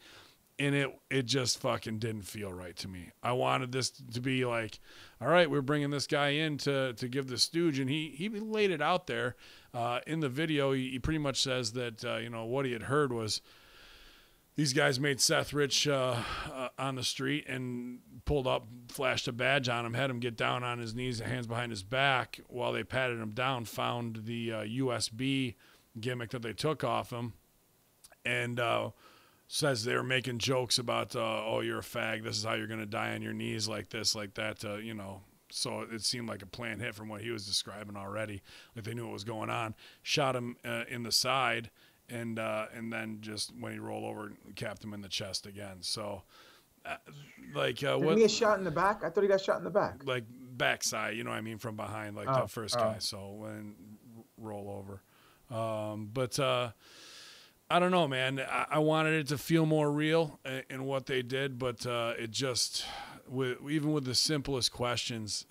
And it just fucking didn't feel right to me. I wanted this to be like, all right, we're bringing this guy in to give the stooge. And he laid it out there in the video. He pretty much says that, what he had heard was, these guys made Seth Rich on the street and pulled up, flashed a badge on him, had him get down on his knees and hands behind his back while they patted him down, found the USB gimmick that they took off him, and says they were making jokes about, oh, you're a fag, this is how you're going to die on your knees like this, like that, So it seemed like a planned hit from what he was describing already. Like they knew what was going on. Shot him in the side. And then just when he rolled over, capped him in the chest again. So, Didn't he get shot in the back? I thought he got shot in the back. Like backside, you know what I mean, from behind, like the first guy. So when roll over, but I don't know, man. I wanted it to feel more real in what they did, but it just, even with the simplest questions.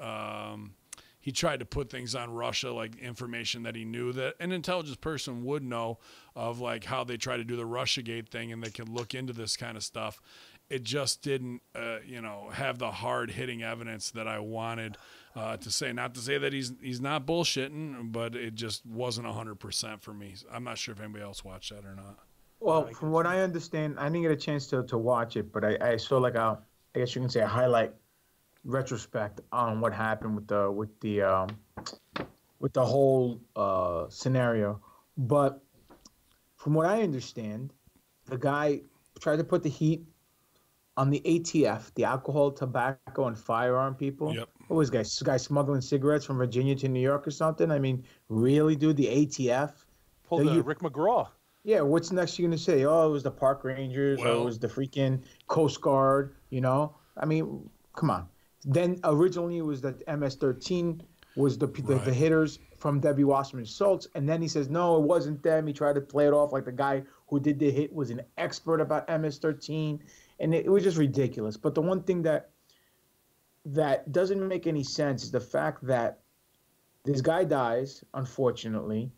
He tried to put things on Russia, like information that he knew that an intelligence person would know of, like how they try to do the Russiagate thing and they could look into this kind of stuff. It just didn't, have the hard hitting evidence that I wanted to say. Not to say that he's not bullshitting, but it just wasn't 100% for me. I'm not sure if anybody else watched that or not. Well, from what I understand, I didn't get a chance to watch it, but I saw like I guess you can say a highlight retrospect on what happened with the whole scenario. But from what I understand, the guy tried to put the heat on the ATF, the alcohol, tobacco, and firearm people. Yep. What was this guy smuggling cigarettes from Virginia to New York or something? I mean, really, dude? The ATF? Pulled the Rick McGraw. Yeah, what's next you're going to say? Oh, it was the park rangers, or it was the freaking Coast Guard, you know? I mean, come on. Then originally it was that MS-13 was the hitters from Debbie Wasserman Schultz, and then he says, no, it wasn't them. He tried to play it off like the guy who did the hit was an expert about MS-13, and it was just ridiculous. But the one thing that doesn't make any sense is the fact that this guy dies, unfortunately.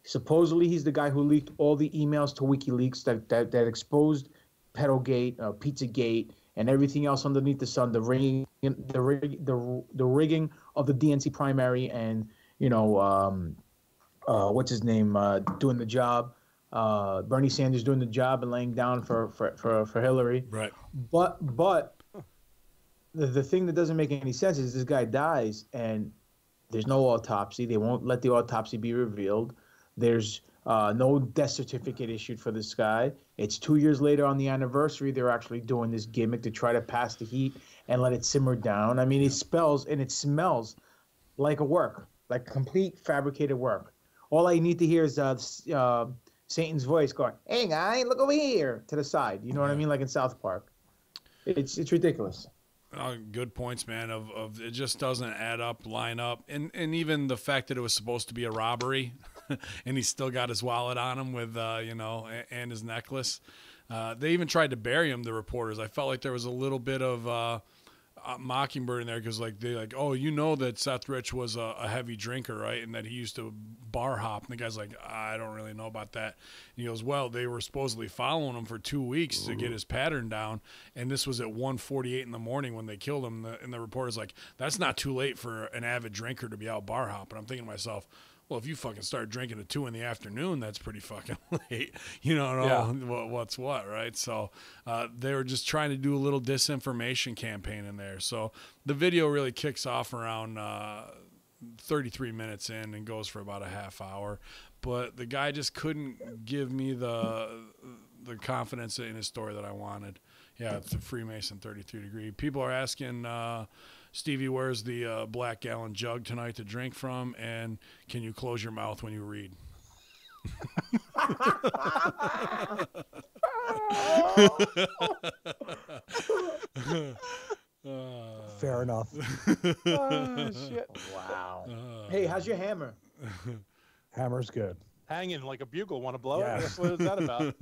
Supposedly, he's the guy who leaked all the emails to WikiLeaks that exposed Pedalgate, Pizzagate, and everything else underneath the sun, the rigging of the DNC primary, and what's his name doing the job, Bernie Sanders doing the job and laying down for Hillary. Right. But the thing that doesn't make any sense is this guy dies and there's no autopsy. They won't let the autopsy be revealed. There's no death certificate issued for this guy. It's 2 years later on the anniversary. They're actually doing this gimmick to try to pass the heat and let it simmer down. I mean, it spells and it smells like a work, like complete fabricated work. All I need to hear is Satan's voice going, "Hey, guy, look over here," to the side. You know what I mean? Like in South Park. It's ridiculous. Good points, man. Of it just doesn't add up, line up, and even the fact that it was supposed to be a robbery, and he still got his wallet on him with and his necklace. They even tried to bury him. The reporters. I felt like there was a little bit of Mockingbird in there because oh, you know that Seth Rich was a heavy drinker, right? And that he used to bar hop. And the guy's like, I don't really know about that. And he goes, well, they were supposedly following him for 2 weeks to get his pattern down. And this was at 1:48 in the morning when they killed him. And the reporter's like, that's not too late for an avid drinker to be out bar hopping. I'm thinking to myself, well, if you fucking start drinking at 2 p.m, that's pretty fucking late. You don't know what's what, right? So they were just trying to do a little disinformation campaign in there. So the video really kicks off around 33 minutes in and goes for about a half hour. But the guy just couldn't give me the confidence in his story that I wanted. Yeah, it's a Freemason 33 degree. People are asking... Stevie, where's the black gallon jug tonight to drink from? And can you close your mouth when you read? Fair enough. Oh, shit. Wow. Hey, how's your hammer? Hammer's good. Hanging like a bugle. Want to blow Yes. it? What is that about?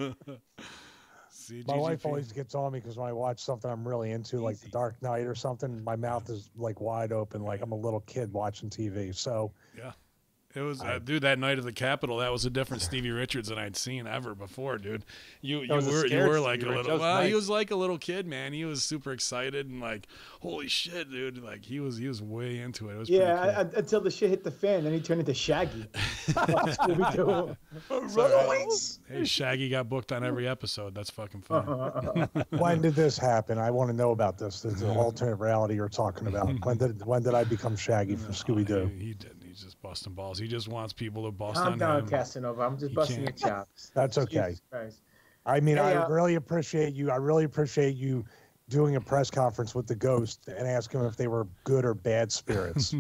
My wife always gets on me because when I watch something I'm really into, like The Dark Knight or something, my mouth is like wide open, like I'm a little kid watching TV. So yeah, it was dude. That night of the Capitol, that was a different Stevie Richards than I'd seen ever before, dude. You were like a little. Well, he was like a little kid, man. He was super excited and like, holy shit, dude! Like he was way into it. It was pretty cool. Until the shit hit the fan, then he turned into Shaggy. Hey, Shaggy got booked on every episode. That's fucking fun. When did this happen? I want to know about this. The alternate reality you're talking about. When did I become Shaggy from Scooby Doo? He didn't. He's just busting balls. He just wants people to bust Calm on down, him. Casanova. I'm just busting your chops. That's okay. I mean, I really appreciate you. I really appreciate you doing a press conference with the ghost and asking them if they were good or bad spirits.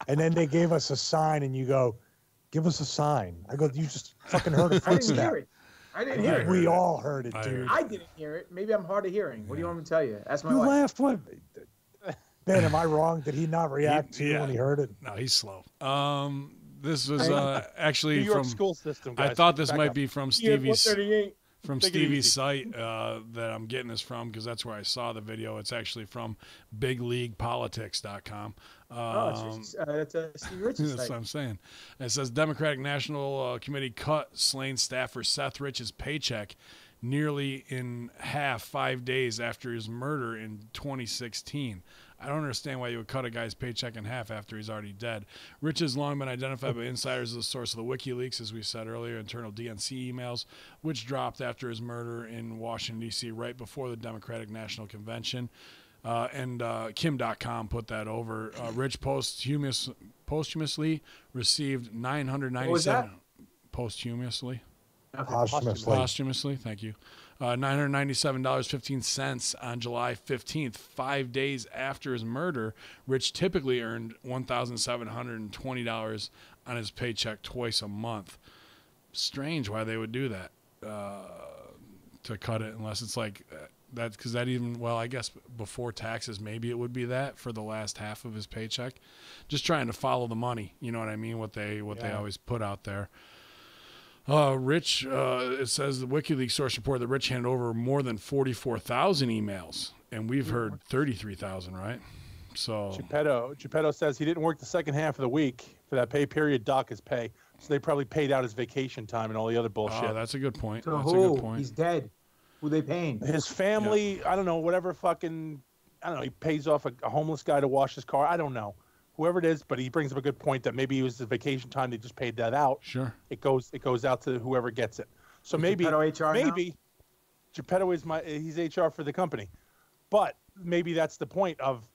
And then they gave us a sign, and you go, "Give us a sign." I go, "You just fucking heard a footstep." I didn't hear it. We all heard it, dude. I didn't hear it. Maybe I'm hard of hearing. What do you want me to tell you? Ask my wife. wife. Laughed. What? Ben, am I wrong? Did he not react to you when he heard it? No, he's slow. This was actually New York from school system. Guys. I thought this might be from Stevie's Take Stevie's site that I'm getting this from because that's where I saw the video. It's actually from BigLeaguePolitics.com. That's a Steve Richards That's site. what I'm saying. And it says Democratic National Committee cut slain staffer Seth Rich's paycheck nearly in half 5 days after his murder in 2016. I don't understand why you would cut a guy's paycheck in half after he's already dead. Rich has long been identified by insiders as the source of the WikiLeaks, as we said earlier, internal DNC emails, which dropped after his murder in Washington, D.C., right before the Democratic National Convention. And Kim.com put that over. Rich posthumously received $997. What was that? Posthumously. Posthumously. Posthumously, thank you. $997.15 on July 15th, 5 days after his murder. Rich typically earned $1,720 on his paycheck twice a month. Strange why they would do that, to cut it, unless it's like that, because that even, well, I guess before taxes, maybe it would be that for the last half of his paycheck. Just trying to follow the money, you know what I mean? What they always put out there. Rich, it says the WikiLeaks source report that Rich handed over more than 44,000 emails, and we've heard 33,000, right? So Geppetto says he didn't work the second half of the week for that pay period. Doc his pay, so they probably paid out his vacation time and all the other bullshit. Oh, that's a good point. So that's who? a good point. He's dead. Who they paying? His family, I don't know, whatever fucking, I don't know, he pays off a homeless guy to wash his car. I don't know. Whoever it is, but he brings up a good point that maybe it was the vacation time. They just paid that out. Sure. It goes out to whoever gets it. So maybe Geppetto is he's HR for the company. But maybe that's the point of,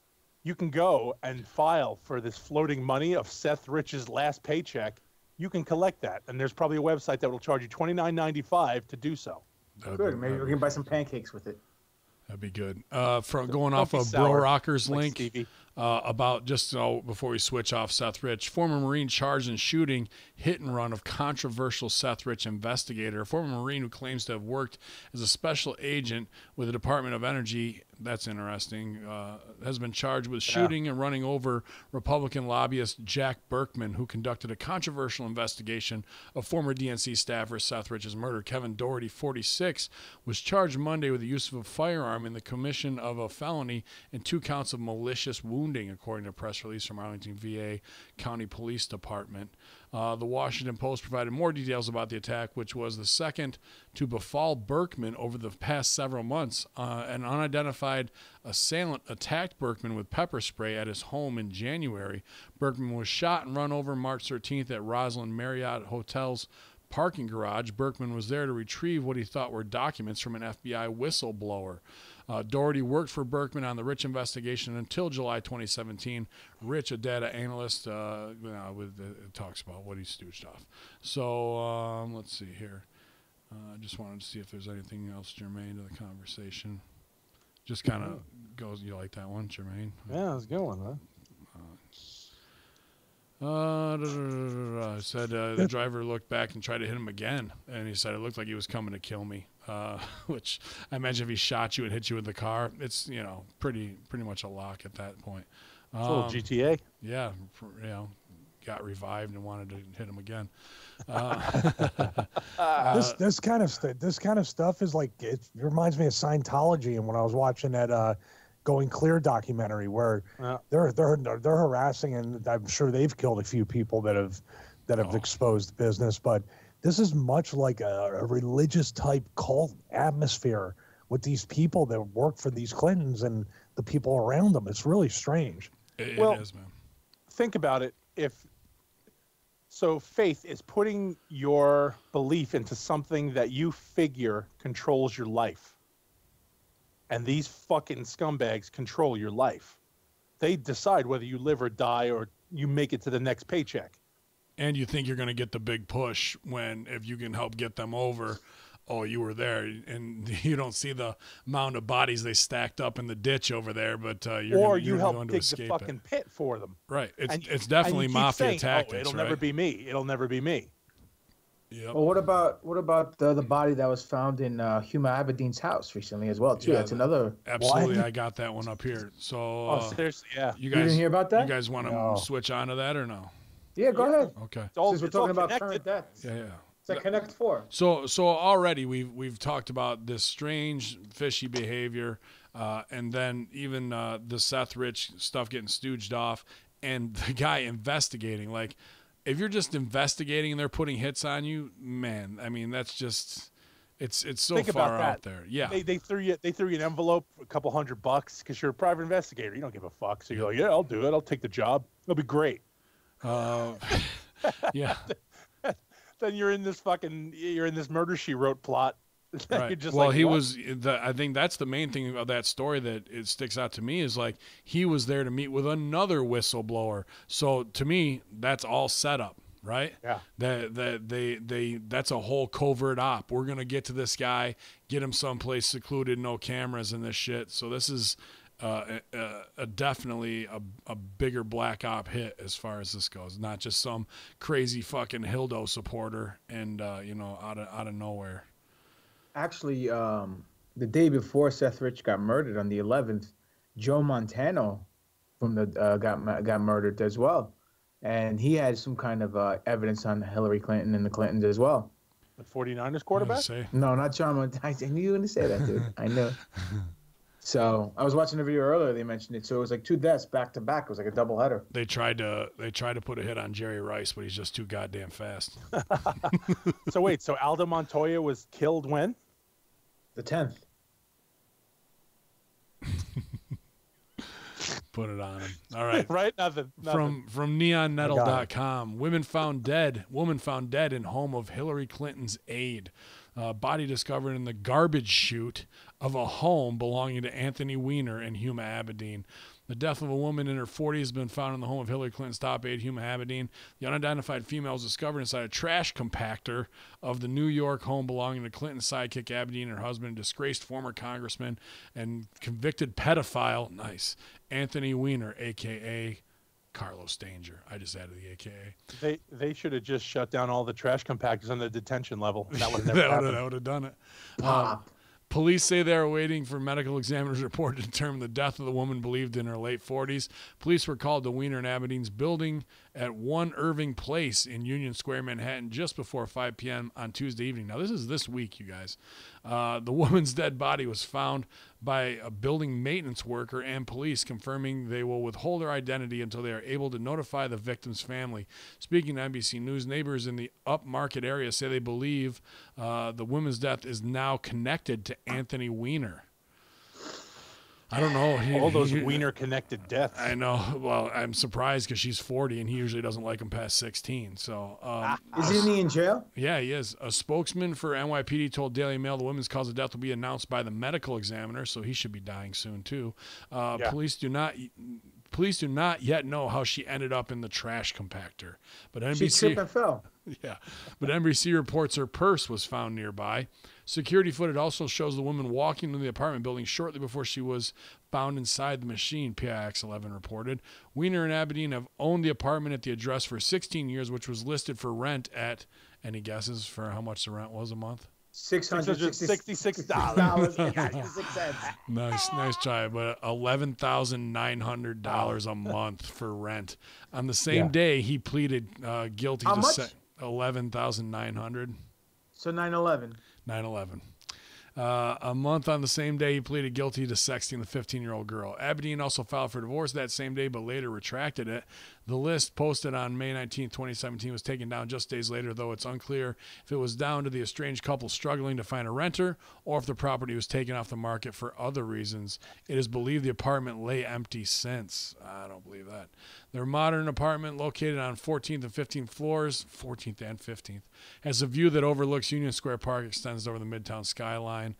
you can go and file for this floating money of Seth Rich's last paycheck. You can collect that. And there's probably a website that will charge you $29.95 to do so. Good. Maybe we can buy some pancakes with it. That'd be good. From going Don't off be of sour, Bro Rocker's like link, Stevie. about just before we switch off Seth Rich, former Marine charged in shooting hit and run of controversial Seth Rich investigator, a former Marine who claims to have worked as a special agent with the Department of Energy. That's interesting. Has been charged with shooting and running over Republican lobbyist Jack Berkman, who conducted a controversial investigation of former DNC staffer Seth Rich's murder. Kevin Doherty, 46, was charged Monday with the use of a firearm in the commission of a felony and 2 counts of malicious wounding, according to a press release from Arlington VA County Police Department. The Washington Post provided more details about the attack, which was the second to befall Berkman over the past several months. An unidentified assailant attacked Berkman with pepper spray at his home in January. Berkman was shot and run over March 13th at Roslyn Marriott Hotel's parking garage. Berkman was there to retrieve what he thought were documents from an FBI whistleblower. Doherty worked for Berkman on the Rich investigation until July 2017. Rich, a data analyst, talks about what he stooged off. So let's see here. I just wanted to see if there's anything else germane to the conversation. Just kind of goes, you like that one, Jermaine? Yeah, that's a good one, huh? Said the driver looked back and tried to hit him again, and he said it looked like he was coming to kill me. Which I imagine if he shot you and hit you with the car, it's pretty much a lock at that point. It's a little GTA. Yeah, got revived and wanted to hit him again. This kind of stuff is like, it reminds me of Scientology, and when I was watching that Going Clear documentary, where they're harassing, and I'm sure they've killed a few people that have exposed the business, but this is much like a religious type cult atmosphere with these people that work for these Clintons and the people around them. It's really strange. It is, man. Think about it. So faith is putting your belief into something that you figure controls your life. And these fucking scumbags control your life. They decide whether you live or die or you make it to the next paycheck. And you think you're going to get the big push if you can help get them over, oh, you were there, and you don't see the amount of bodies they stacked up in the ditch over there, but you help dig the fucking pit for them. Right. It's definitely mafia tactics. It'll never be me. It'll never be me. Yep. Well, what about the body that was found in Huma Abedin's house recently as well too? Yeah, that's another. Absolutely, I got that one up here. So, seriously, yeah. You guys didn't hear about that? You guys want to switch on to that or no? Yeah, go ahead. Okay. Since we're talking about current deaths. Yeah. It's like Connect 4. So already we've talked about this strange, fishy behavior, and then even the Seth Rich stuff getting stooged off, and the guy investigating. Like, if you're just investigating and they're putting hits on you, man, I mean, that's just it's so Think far about that. out there. Yeah. They threw you an envelope, a couple $100 because you're a private investigator. You don't give a fuck. So you're like, yeah, I'll do it. I'll take the job. It'll be great. Yeah. Then you're in this Murder She Wrote plot. Right. You're just well, like, he what? was. I think that's the main thing of that story that it sticks out to me is like he was there to meet with another whistleblower. So to me, that's all set up, right? Yeah. That's a whole covert op. We're gonna get to this guy, get him someplace secluded, no cameras and this shit. So this is definitely a bigger black op hit as far as this goes. Not just some crazy fucking Hildo supporter and out of nowhere. Actually, the day before Seth Rich got murdered on the 11th, Joe Montano from the got murdered as well, and he had some kind of evidence on Hillary Clinton and the Clintons as well. The 49ers quarterback? No, not John Montano. I knew you were going to say that, dude. I know. So I was watching a video earlier. They mentioned it. So it was like 2 deaths back to back. It was like a doubleheader. They tried to put a hit on Jerry Rice, but he's just too goddamn fast. So wait, so Aldo Montoya was killed when? The 10th. Put it on him. All right. Right? Nothing. From neonmetal.com. Woman found dead in home of Hillary Clinton's aide. Body discovered in the garbage chute of a home belonging to Anthony Weiner and Huma Abedin. The death of a woman in her 40s has been found in the home of Hillary Clinton's top aide, Huma Abedin. The unidentified female was discovered inside a trash compactor of the New York home belonging to Clinton's sidekick Abedin and her husband, disgraced former congressman and convicted pedophile, Anthony Weiner, a.k.a. Carlos Danger. I just added the AKA. They should have just shut down all the trash compactors on the detention level. That would have never happened. That would have done it. Police say they are waiting for medical examiner's report to determine the death of the woman believed in her late 40s. Police were called to Weiner and Abedin's building at 1 Irving Place in Union Square, Manhattan, just before 5 p.m. on Tuesday evening. Now, this is this week, you guys. The woman's dead body was found by a building maintenance worker and police, confirming they will withhold her identity until they are able to notify the victim's family. Speaking to NBC News, neighbors in the upmarket area say they believe the woman's death is now connected to Anthony Weiner. I don't know. All those Weiner-connected deaths. I know. Well, I'm surprised because she's 40 and he usually doesn't like them past 16. So, Isn't he in jail? Yeah, he is. A spokesman for NYPD told Daily Mail the woman's cause of death will be announced by the medical examiner, so he should be dying soon too. Yeah. Police do not yet know how she ended up in the trash compactor, but She tripped and fell. Yeah, but NBC reports her purse was found nearby. Security footage also shows the woman walking into the apartment building shortly before she was found inside the machine, PIX11 reported. Weiner and Abedin have owned the apartment at the address for 16 years, which was listed for rent at, any guesses for how much the rent was a month? $666. Nice try, but $11,900 a month for rent. On the same day, he pleaded guilty How to much? $11,900. So 9/11. 9/11. A month on the same day, he pleaded guilty to sexting the 15-year-old girl. Abedin also filed for divorce that same day, but later retracted it. The list posted on May 19, 2017 was taken down just days later, though it's unclear if it was down to the estranged couple struggling to find a renter or if the property was taken off the market for other reasons. It is believed the apartment lay empty since. I don't believe that. Their modern apartment, located on 14th and 15th floors, 14th and 15th, has a view that overlooks Union Square Park, extends over the Midtown skyline.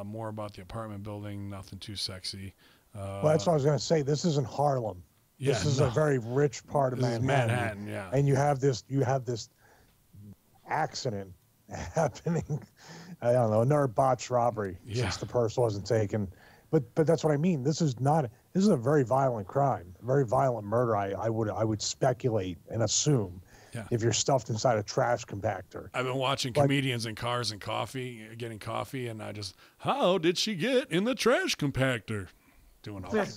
More about the apartment building, nothing too sexy. Well, that's what I was going to say. This isn't Harlem. This is a very rich part of Manhattan. Yeah. And you have this accident happening. I don't know, another botched robbery since the purse wasn't taken. But that's what I mean. This is a very violent crime, a very violent murder. I would speculate and assume. Yeah. If you're stuffed inside a trash compactor. I've been watching comedians in cars and getting coffee, and how did she get in the trash compactor? Doing all this.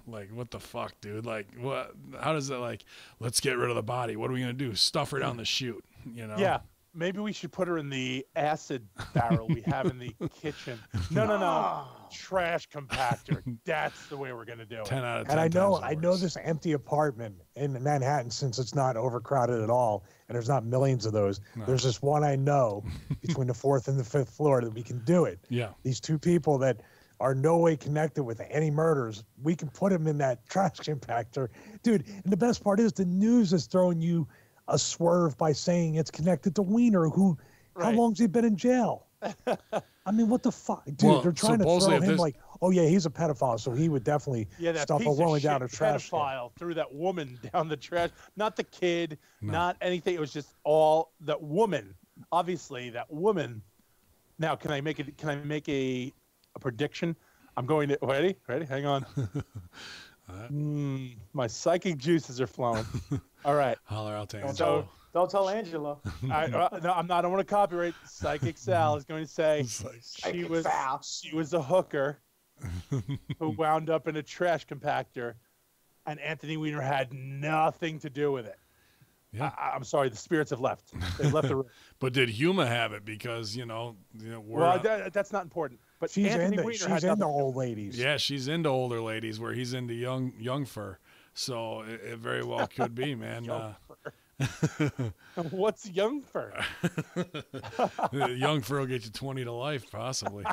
Like, what the fuck, dude? Like, what? How does that, let's get rid of the body. What are we going to do? Stuff her down the chute, Yeah. Maybe we should put her in the acid barrel we have in the kitchen. No. Trash compactor. That's the way we're going to do it. 10 out of 10 And I know this empty apartment in Manhattan, since it's not overcrowded at all, and there's not millions of those. No. There's this one I know between the 4th and the 5th floor that we can do it. Yeah. These two people that are no way connected with any murders, we can put them in that trash compactor. Dude, and the best part is the news is throwing you a swerve by saying it's connected to Weiner, who, how long's he been in jail? I mean, what the fuck, dude? Well, they're trying to supposedly throw if him this- like, oh yeah, he's a pedophile, so he would definitely Yeah, that stuff piece a of woman shit down a trash can. pedophile threw that woman down the trash. Not the kid, No. not anything. It was just all that woman. Obviously, that woman. Now, can I make it? Can I make a prediction? I'm going to ready. Hang on. My psychic juices are flowing. All right. Holler out to Don't Angelo. tell, don't tell Angela. No, I'm not. I don't want to copyright. Psychic Sal is going to say It's like, she was a hooker who wound up in a trash compactor, and Anthony Weiner had nothing to do with it. yeah. I'm sorry, the spirits have left. They've left the room. But did Huma have it? Because we're Well, that's not important. But She's Anthony into Weiner she's had into nothing. old ladies. yeah, she's into older ladies, where he's into young fur. So it very well could be, man. What's young for? Young fur will get you 20 to life, possibly.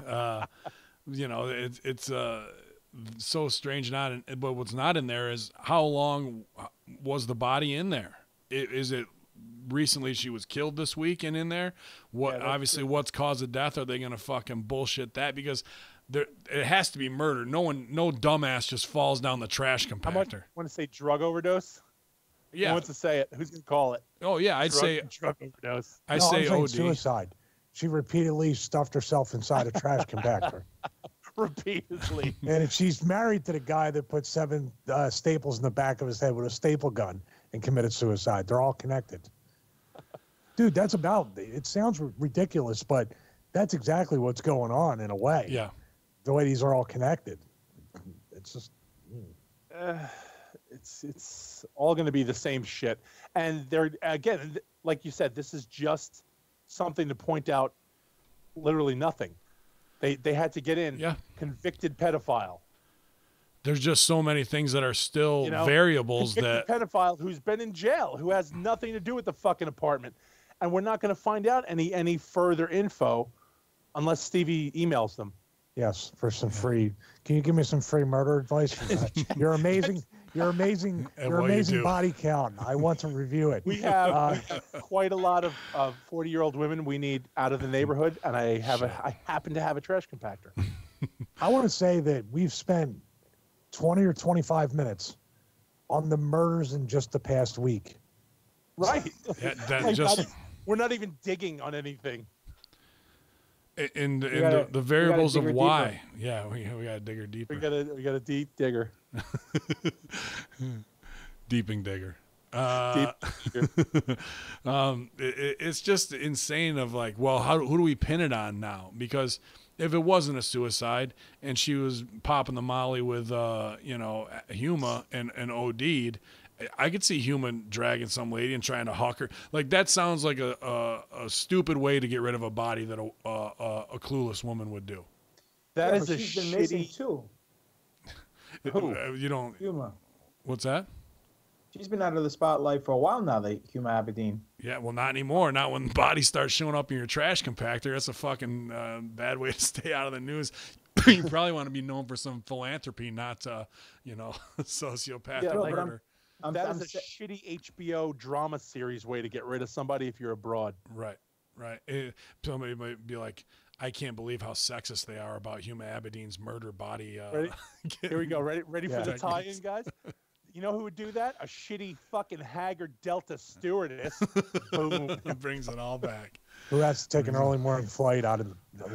It's so strange. But what's not in there is how long was the body in there? Is it recently she was killed this week and in there? What that's obviously what's cause of death? Are they gonna fucking bullshit that? Because it has to be murder. No dumbass just falls down the trash How much? compactor. Want to say drug overdose? Who Yeah. wants to say it? Who's gonna call it? Oh yeah. I'd say drug overdose. I No, say I'm saying OD. suicide. She repeatedly stuffed herself inside a trash compactor. Repeatedly. And she's married to the guy that put 7 staples in the back of his head with a staple gun and committed suicide. They're all connected. Dude, that's about it. Sounds ridiculous, but that's exactly what's going on in a way. Yeah. The way these are all connected. It's just It's all going to be the same shit. And they're again, like you said, this is just something to point out. Literally nothing. They had to get in. Yeah. Convicted pedophile. There's just so many things that are still variables Convicted that pedophile who's been in jail, who has nothing to do with the fucking apartment, and we're not going to find out any further info unless Stevie emails them. yes, for some free. Can you give me some free murder advice? You're amazing. You're amazing. And Your what you amazing do. body count. I want to review it. We have quite a lot of 40-year-old women we need out of the neighborhood, and I happen to have a trash compactor. I want to say that we've spent 20 or 25 minutes on the murders in just the past week. Right. Yeah, that Like, just we're not even digging on anything. in gotta- the variables dig of her why. Yeah, we gotta dig her deeper. We got a deep digger. Deeping digger. Deep digger. It's just insane of like, well, who do we pin it on now? Because if it wasn't a suicide and she was popping the molly with Huma and OD'd, I could see Huma dragging some lady and trying to huck her. Like that sounds like a stupid way to get rid of a body that a clueless woman would do. That Yeah, is but a she's been missing shitty. too. You don't. Huma. What's that? She's been out of the spotlight for a while now, the Huma Abedin. Yeah, well, not anymore. Not when bodies start showing up in your trash compactor. That's a fucking bad way to stay out of the news. You probably want to be known for some philanthropy, not sociopathic Yeah, like, murder. That is a shitty HBO drama series way to get rid of somebody if you're abroad. Right. Somebody might be like, I can't believe how sexist they are about Huma Abedin's murder body. Ready? Here we go. Ready for the Yeah. tie-in, guys? You know who would do that? A shitty fucking haggard Delta stewardess. Boom. It brings it all back. Who has to take an early morning flight out of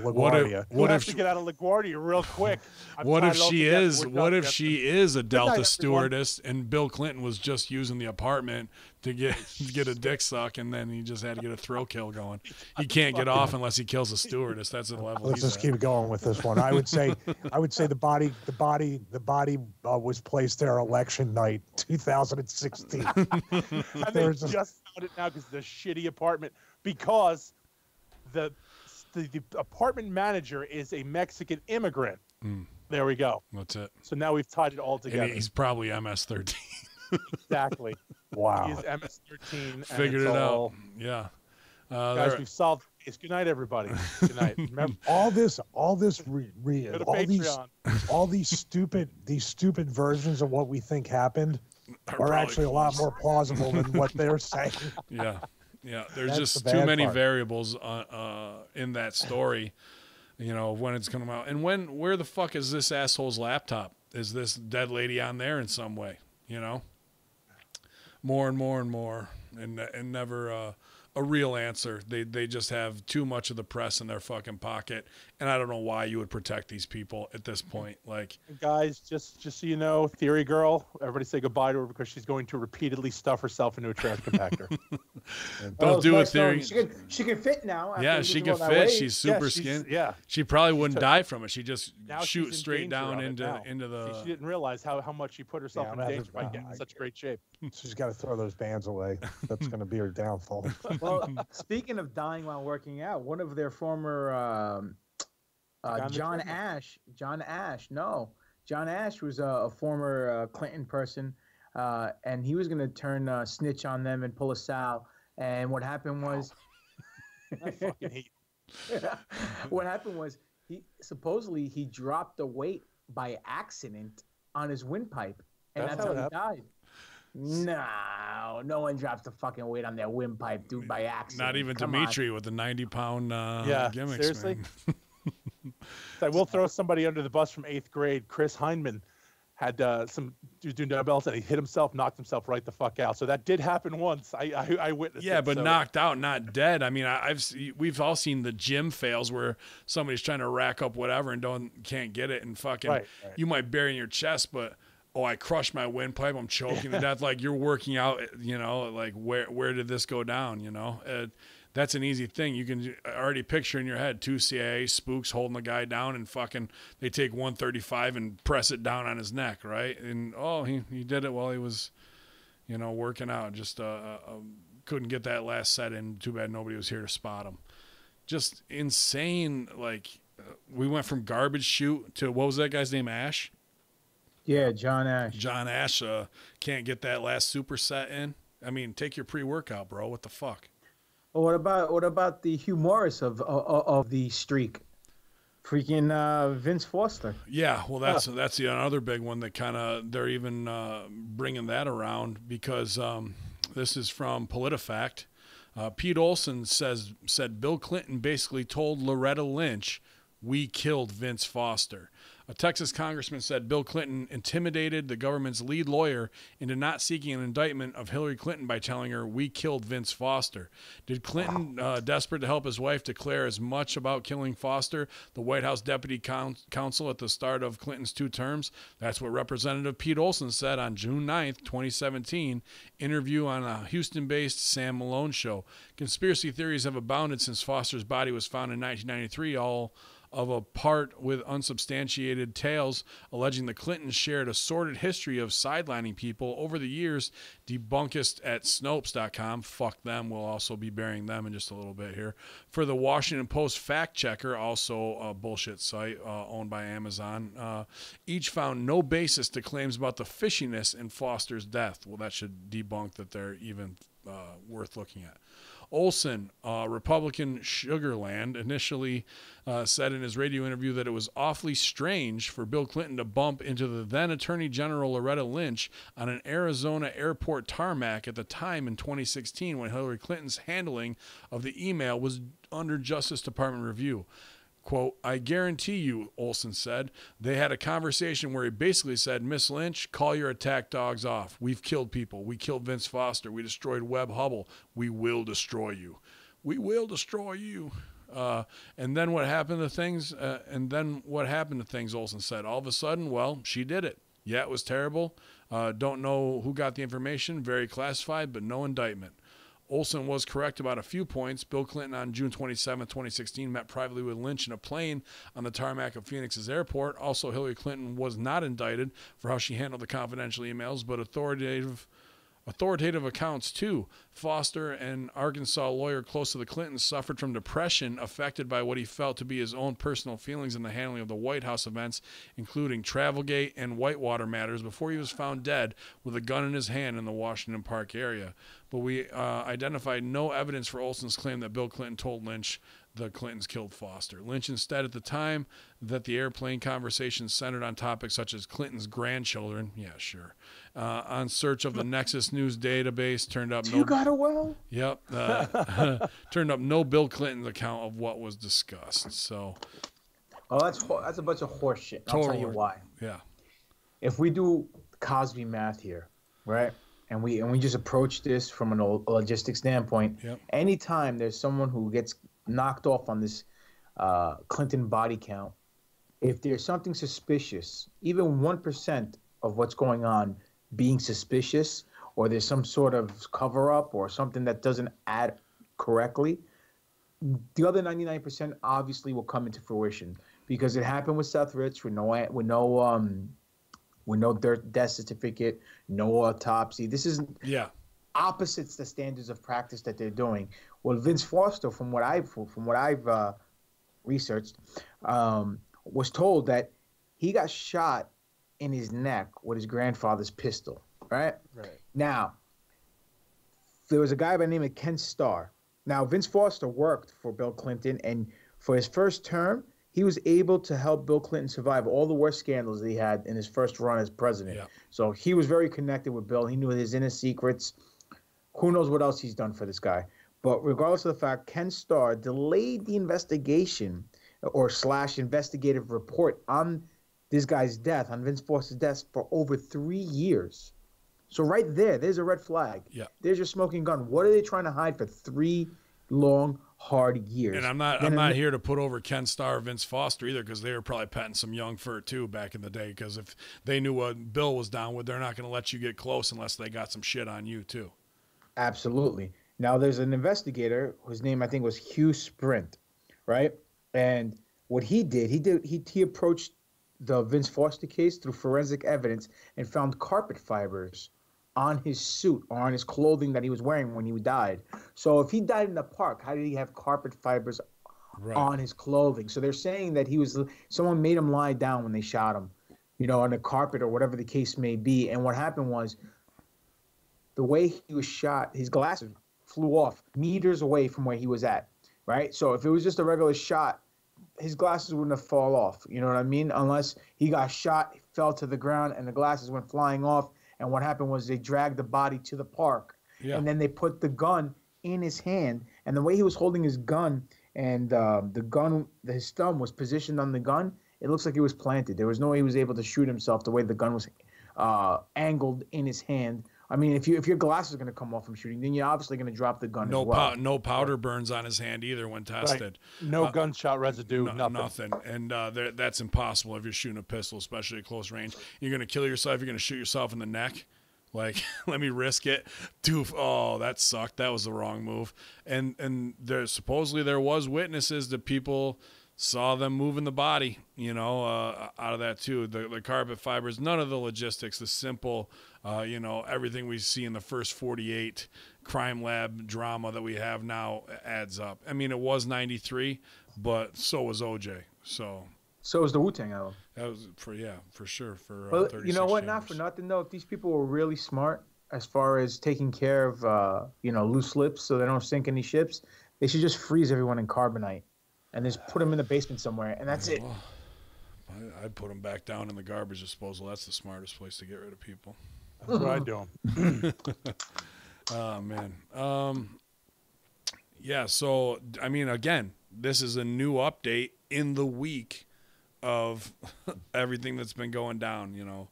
What LaGuardia? Who has to get out of LaGuardia real quick? What if she is? We're What done, if Jeff. she is a Delta everyone. stewardess and Bill Clinton was just using the apartment to get a dick suck, and then he just had to get a throw kill going. He can't get off unless he kills a stewardess. That's the level. Let's he's just at. keep going with this one. I would say the body was placed there election night 2016. And they There's a- just found it now because the shitty apartment, because the apartment manager is a Mexican immigrant. There we go. That's it. So now we've tied it all And together. he's probably MS-13. Exactly. Wow. He is MS-13. and Figured it's it all- out. Yeah. Guys, we've solved the case. Good night, everybody. Good night. Remember, all this go to Patreon. all these stupid versions of what we think happened are probably actually a lot more plausible than what they're saying. Yeah. Yeah, there's That's just the too bad many part. variables in that story, when it's coming out. And where the fuck is this asshole's laptop? Is this dead lady on there in some way? More and more and more, and never a real answer. They just have too much of the press in their fucking pocket, and I don't know why you would protect these people at this point. Like, Guys, just so you know, Theory Girl, everybody say goodbye to her because she's going to repeatedly stuff herself into a trash compactor. don't do it, Theory. She can fit now. after Yeah, losing she all could that fit. weight. She's super she's- skin. yeah. She probably wouldn't took- die from it. She just Now shoot she's in straight danger down of it into now. into the. She didn't realize how much she put herself Yeah, in I'm danger by having- getting in such great shape. She's got to throw those bands away. That's going to be her downfall. Well, speaking of dying while working out, one of their former John Ash was a former Clinton person, and he was going to turn snitch on them and pull a Sal. And what happened was, I fucking hate. what happened was he dropped the weight by accident on his windpipe, and That's that's how how it he died. No one drops the fucking weight on their windpipe, dude, by accident. Not even Come on. Dimitri with the 90-pound Yeah, gimmicks. seriously? Man. So I will throw somebody under the bus from 8th grade. Chris Heinman had some dude doing dumbbells and he hit himself, knocked himself right the fuck out. So that did happen once. I witnessed it. Yeah, but so. knocked out, not dead. I mean, we've all seen the gym fails where somebody's trying to rack up whatever and can't get it, and fucking Right. you might bury in your chest, but I crushed my windpipe, I'm choking to death. Like, you're working out, like where did this go down? That's an easy thing. You can already picture in your head 2 CIA spooks holding the guy down and fucking they take 135 and press it down on his neck, right? And he did it while he was working out. Just couldn't get that last set in. Too bad nobody was here to spot him. Just insane. Like, we went from garbage chute to, what was that guy's name? Ash? Yeah, John Ash. John Ash can't get that last superset in. I mean, take your pre-workout, bro. What the fuck? Well, what about the Hugh Morris of the streak? Freaking Vince Foster. Yeah, well, that's the another big one that kind of they're even bringing that around because this is from PolitiFact. Pete Olson said Bill Clinton basically told Loretta Lynch, "We killed Vince Foster." A Texas congressman said Bill Clinton intimidated the government's lead lawyer into not seeking an indictment of Hillary Clinton by telling her, "We killed Vince Foster." Did Clinton, desperate to help his wife, declare as much about killing Foster, the White House deputy counsel at the start of Clinton's 2 terms? That's what Representative Pete Olson said on June 9th, 2017, interview on a Houston-based Sam Malone show. Conspiracy theories have abounded since Foster's body was found in 1993, all of a part with unsubstantiated tales alleging the Clintons shared a sordid history of sidelining people over the years. Debunkist at Snopes.com, fuck them, we'll also be burying them in just a little bit here. For the Washington Post Fact Checker, also a bullshit site owned by Amazon, each found no basis to claims about the fishiness in Foster's death. Well, that should debunk that they're even worth looking at. Olson, Republican Sugarland, initially said in his radio interview that it was awfully strange for Bill Clinton to bump into the then Attorney General Loretta Lynch on an Arizona airport tarmac at the time in 2016 when Hillary Clinton's handling of the email was under Justice Department review. Quote, "I guarantee you," Olson said, "they had a conversation where he basically said, 'Miss Lynch, call your attack dogs off. We've killed people. We killed Vince Foster. We destroyed Webb Hubble. We will destroy you. We will destroy you.'" And then what happened to things? Olson said. All of a sudden, well, she did it. Yeah, it was terrible. Don't know who got the information. Very classified, but no indictment. Olson was correct about a few points. Bill Clinton on June 27, 2016, met privately with Lynch in a plane on the tarmac of Phoenix's airport. Also, Hillary Clinton was not indicted for how she handled the confidential emails, but authoritative accounts too. Foster, an Arkansas lawyer close to the Clintons, suffered from depression affected by what he felt to be his own personal feelings in the handling of the White House events, including Travelgate and Whitewater matters, before he was found dead with a gun in his hand in the Washington Park area. but we identified no evidence for Olson's claim that Bill Clinton told Lynch the Clintons killed Foster. Lynch instead, at the time that the airplane conversation centered on topics such as Clinton's grandchildren, yeah, sure, on search of the Nexus News database, turned up You got a well? Yep. Turned up no Bill Clinton's account of what was discussed. So. Oh, that's a bunch of horse shit. I'll tell you why. Yeah. If we do Cosby math here, right, and we just approach this from a logistic standpoint, yep. Anytime there's someone who gets knocked off on this Clinton body count, if there's something suspicious, even 1% of what's going on being suspicious, or there's some sort of cover-up or something that doesn't add correctly, the other 99% obviously will come into fruition, because it happened with Seth Rich with no death certificate, no autopsy. This is opposites the standards of practice that they're doing. Well, Vince Foster, from what I've researched, was told that he got shot in his neck with his grandfather's pistol. Right. Now, there was a guy by the name of Ken Starr. Now, Vince Foster worked for Bill Clinton, and for his first term, he was able to help Bill Clinton survive all the worst scandals that he had in his first run as president. Yeah. So he was very connected with Bill. He knew his inner secrets. Who knows what else he's done for this guy? But regardless of the fact, Ken Starr delayed the investigation or / investigative report on this guy's death, on Vince Foster's death, for over 3 years. So right there's a red flag. Yeah. There's your smoking gun. What are they trying to hide for 3 long, hard years? And I'm not here to put over Ken Starr or Vince Foster either, because they were probably petting some young fur too back in the day. Because if they knew what Bill was down with, they're not going to let you get close unless they got some shit on you too. Absolutely. Now there's an investigator whose name I think was Hugh Sprint, right? And what he did, he approached the Vince Foster case through forensic evidence and found carpet fibers on his suit or on his clothing that he was wearing when he died. So if he died in the park, how did he have carpet fibers on his clothing? So they're saying that someone made him lie down when they shot him, on the carpet or whatever the case may be. And what happened was, the way he was shot, his glasses flew off meters away from where he was at, right? So if it was just a regular shot, his glasses wouldn't have fall off, you know what I mean? Unless he got shot, fell to the ground, and the glasses went flying off. And what happened was they dragged the body to the park, and then they put the gun in his hand. And the way he was holding his gun, and his thumb was positioned on the gun, it looks like it was planted. There was no way he was able to shoot himself the way the gun was angled in his hand. I mean, if your glasses are going to come off from shooting, then you're obviously going to drop the gun as well. No powder burns on his hand either when tested. Right. No gunshot residue, nothing. And that's impossible if you're shooting a pistol, especially at close range. You're going to kill yourself. You're going to shoot yourself in the neck. Like, let me risk it. Doof. Oh, that sucked. That was the wrong move. And supposedly there was witnesses that people saw them moving the body, out of that too. The carpet fibers, none of the logistics, the simple, everything we see in the first 48 crime lab drama that we have now adds up. I mean, it was 93, but so was OJ. So was the Wu-Tang album. That was for sure. For well, 36 you know what? chambers. Not for nothing though. If these people were really smart as far as taking care of loose lips so they don't sink any ships, they should just freeze everyone in carbonite and just put them in the basement somewhere, and that's it. Well, I'd put them back down in the garbage disposal. That's the smartest place to get rid of people. That's what I do. Oh, man. Yeah, so, I mean, again, this is a new update in the week of everything that's been going down,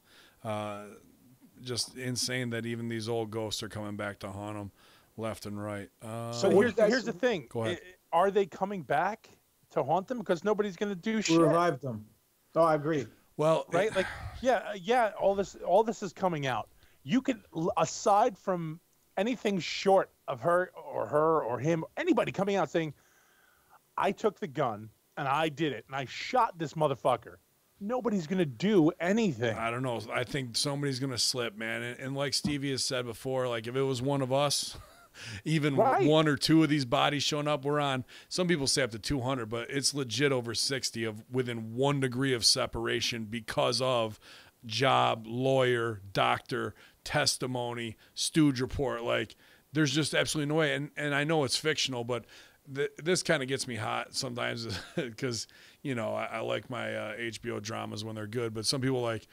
just insane that even these old ghosts are coming back to haunt them left and right. So here's the thing. Go ahead. Are they coming back to haunt them? Because nobody's going to do shit. We revived them. Oh, I agree. Well, right? Like, yeah. All this is coming out. You could, aside from anything short of her or him, anybody coming out saying, I took the gun and I did it and I shot this motherfucker. Nobody's going to do anything. I don't know. I think somebody's going to slip, man. And like Stevie has said before, like if it was one of us, even one or two of these bodies showing up, we're on, some people say up to 200, but it's legit over 60 of within 1 degree of separation because of job, lawyer, doctor, testimony, stooge report. Like there's just absolutely no way. And I know it's fictional, but this kind of gets me hot sometimes because, you know, I like my HBO dramas when they're good, but some people like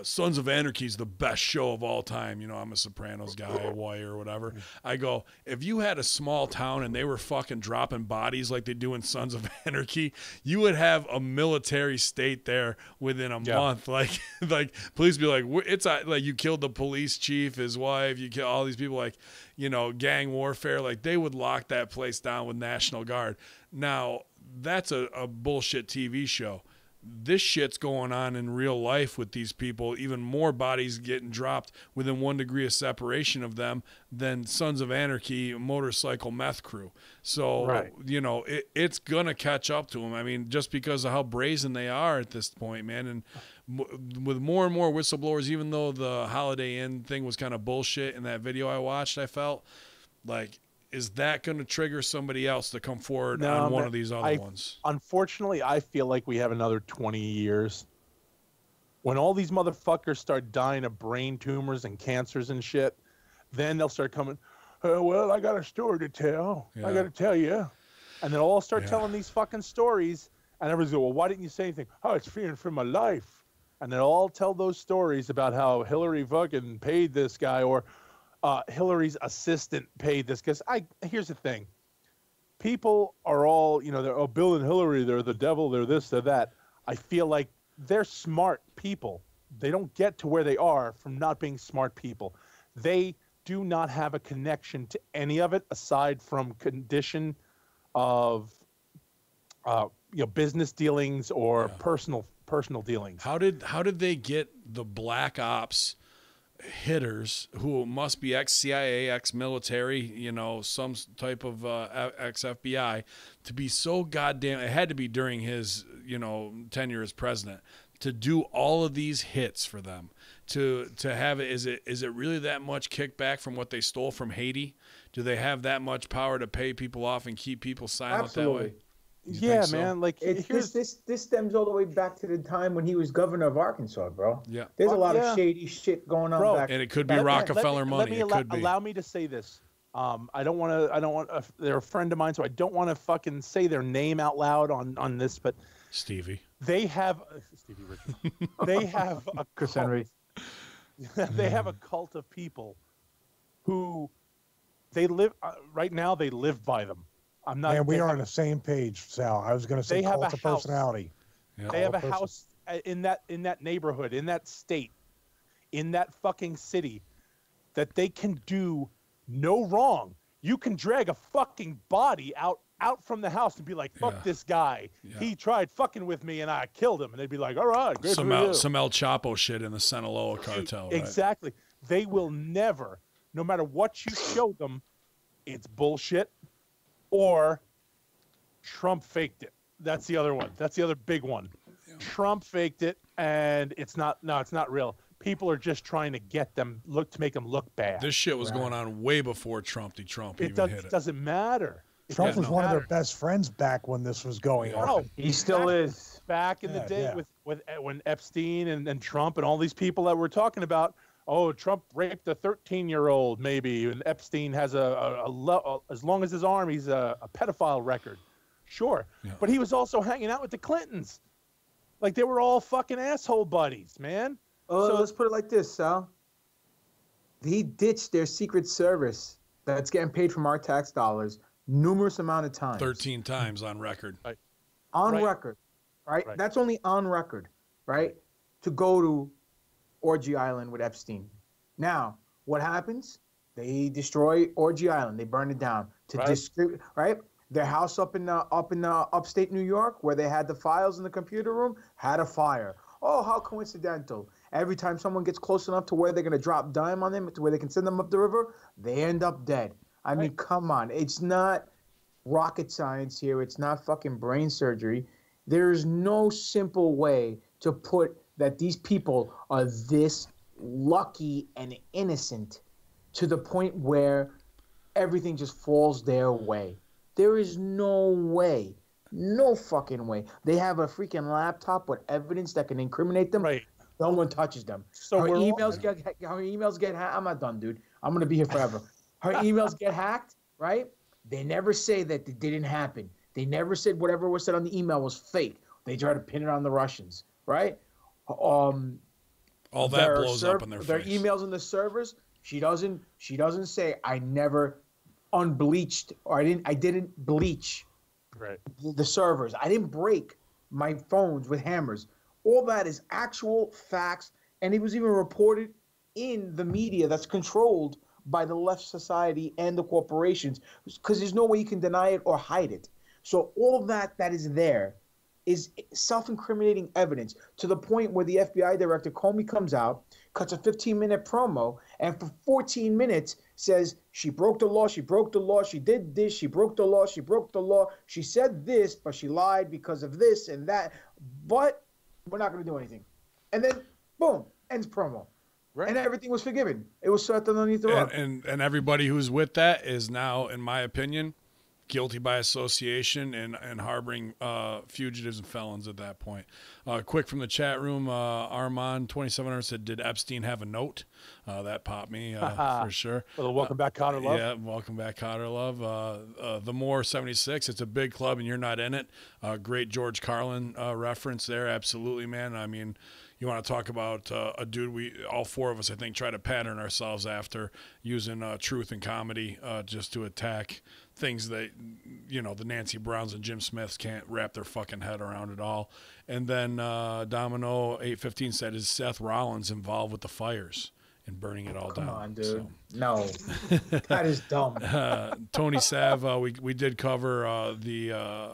Sons of Anarchy is the best show of all time. You know, I'm a Sopranos guy, a Wire or whatever. I go, if you had a small town and they were fucking dropping bodies like they do in Sons of Anarchy, you would have a military state there within a month. Like police be like, it's like you killed the police chief, his wife, you kill all these people, like, you know, gang warfare. Like they would lock that place down with National Guard. Now, that's a bullshit TV show. This shit's going on in real life with these people. Even more bodies getting dropped within 1 degree of separation of them than Sons of Anarchy motorcycle meth crew. So, you know, it's going to catch up to them. I mean, just because of how brazen they are at this point, man. And with more and more whistleblowers, even though the Holiday Inn thing was kind of bullshit in that video I watched, I felt like, is that going to trigger somebody else to come forward on one of these other ones? Unfortunately, I feel like we have another 20 years. When all these motherfuckers start dying of brain tumors and cancers and shit, then they'll start coming, well, I got a story to tell. Yeah. I got to tell you. And then all start telling these fucking stories. And everybody's go, well, why didn't you say anything? Oh, it's fearing for my life. And they'll all tell those stories about how Hillary fucking paid this guy, or Hillary's assistant paid this. Because here's the thing. People are all, you know, they're, Bill and Hillary, they're the devil, they're this, they're that. I feel like they're smart people. They don't get to where they are from not being smart people. They do not have a connection to any of it aside from condition of, you know, business dealings or personal dealings. How did they get the black ops hitters who must be ex-CIA, ex-military, you know, some type of ex-FBI, to be so goddamn, it had to be during his, you know, tenure as president, to do all of these hits for them, to have it, is it really that much kickback from what they stole from Haiti? Do they have that much power to pay people off and keep people silent that way? Yeah, man. Like, this stems all the way back to the time when he was governor of Arkansas, bro. Yeah, there's a lot of shady shit going on, bro, back. And it could be Rockefeller money. Allow me to say this. I don't want. They're a friend of mine, so I don't want to fucking say their name out loud on this. But Stevie, they have Stevie Richards. They have a Chris Henry. They have a cult of people who they live right now. They live by them. I'm not. Man, we are on the same page, Sal. I was going to say cult of personality. Yeah. They have a house in that neighborhood, in that state, in that fucking city, that they can do no wrong. You can drag a fucking body out from the house and be like, fuck this guy. Yeah. He tried fucking with me and I killed him. And they'd be like, all right, good some El Chapo shit in the Sinaloa cartel. Right? Exactly. They will never, no matter what you show them, it's bullshit. Or Trump faked it. That's the other one. That's the other big one. Yeah. Trump faked it, and it's not real. People are just trying to get them to make them look bad. This shit was going on way before Trump even hit it. It doesn't matter. Trump was one of their best friends back when this was going on. Oh, he still is. Back in the day with when Epstein and Trump and all these people that we're talking about. Oh, Trump raped a 13-year-old, maybe, and Epstein has as long as his arm, he's a pedophile record. Sure. Yeah. But he was also hanging out with the Clintons. Like, they were all fucking asshole buddies, man. So let's put it like this, Sal. He ditched their Secret Service that's getting paid from our tax dollars numerous amount of times. 13 times on record. Right. On record, right? That's only on record, right? To go to Orgy Island with Epstein. Now, what happens? They destroy Orgy Island. They burn it down to distribute. Right? Their house up in upstate New York, where they had the files in the computer room, had a fire. Oh, how coincidental! Every time someone gets close enough to where they're gonna drop dime on them, to where they can send them up the river, they end up dead. I mean, come on! It's not rocket science here. It's not fucking brain surgery. There is no simple way to put that these people are this lucky and innocent to the point where everything just falls their way. There is no way, no fucking way. They have a freaking laptop with evidence that can incriminate them. Right. No one touches them. So our emails get hacked. I'm not done, dude. I'm going to be here forever. Her emails get hacked, right? They never say that it didn't happen. They never said whatever was said on the email was fake. They try to pin it on the Russians, right? All that blows up in their face. Their emails in the servers, she doesn't say I never unbleached or I didn't bleach the servers. I didn't break my phones with hammers. All that is actual facts, and it was even reported in the media that's controlled by the left society and the corporations, because there's no way you can deny it or hide it. So all that is there is self-incriminating evidence, to the point where the FBI director Comey comes out, cuts a 15-minute promo, and for 14 minutes says she broke the law, she did this, she broke the law, she said this, but she lied because of this and that, but we're not going to do anything. And then, boom, ends promo. Right. And everything was forgiven. It was swept underneath the rug. And everybody who's with that is now, in my opinion, guilty by association and harboring fugitives and felons at that point. Quick from the chat room, Armand 2700 said, "Did Epstein have a note?" That popped me for sure. Well, welcome back, Cotter Love. Yeah, welcome back, Cotter Love. The Moore 76. It's a big club and you're not in it. Great George Carlin reference there. Absolutely, man. I mean, you want to talk about a dude all four of us, I think, try to pattern ourselves after, using truth and comedy just to attack things that, the Nancy Browns and Jim Smiths can't wrap their fucking head around at all. And then Domino 815 said, "Is Seth Rollins involved with the fires and burning it all down?" Come on, dude. So. No, that is dumb. Tony Sav, we did cover the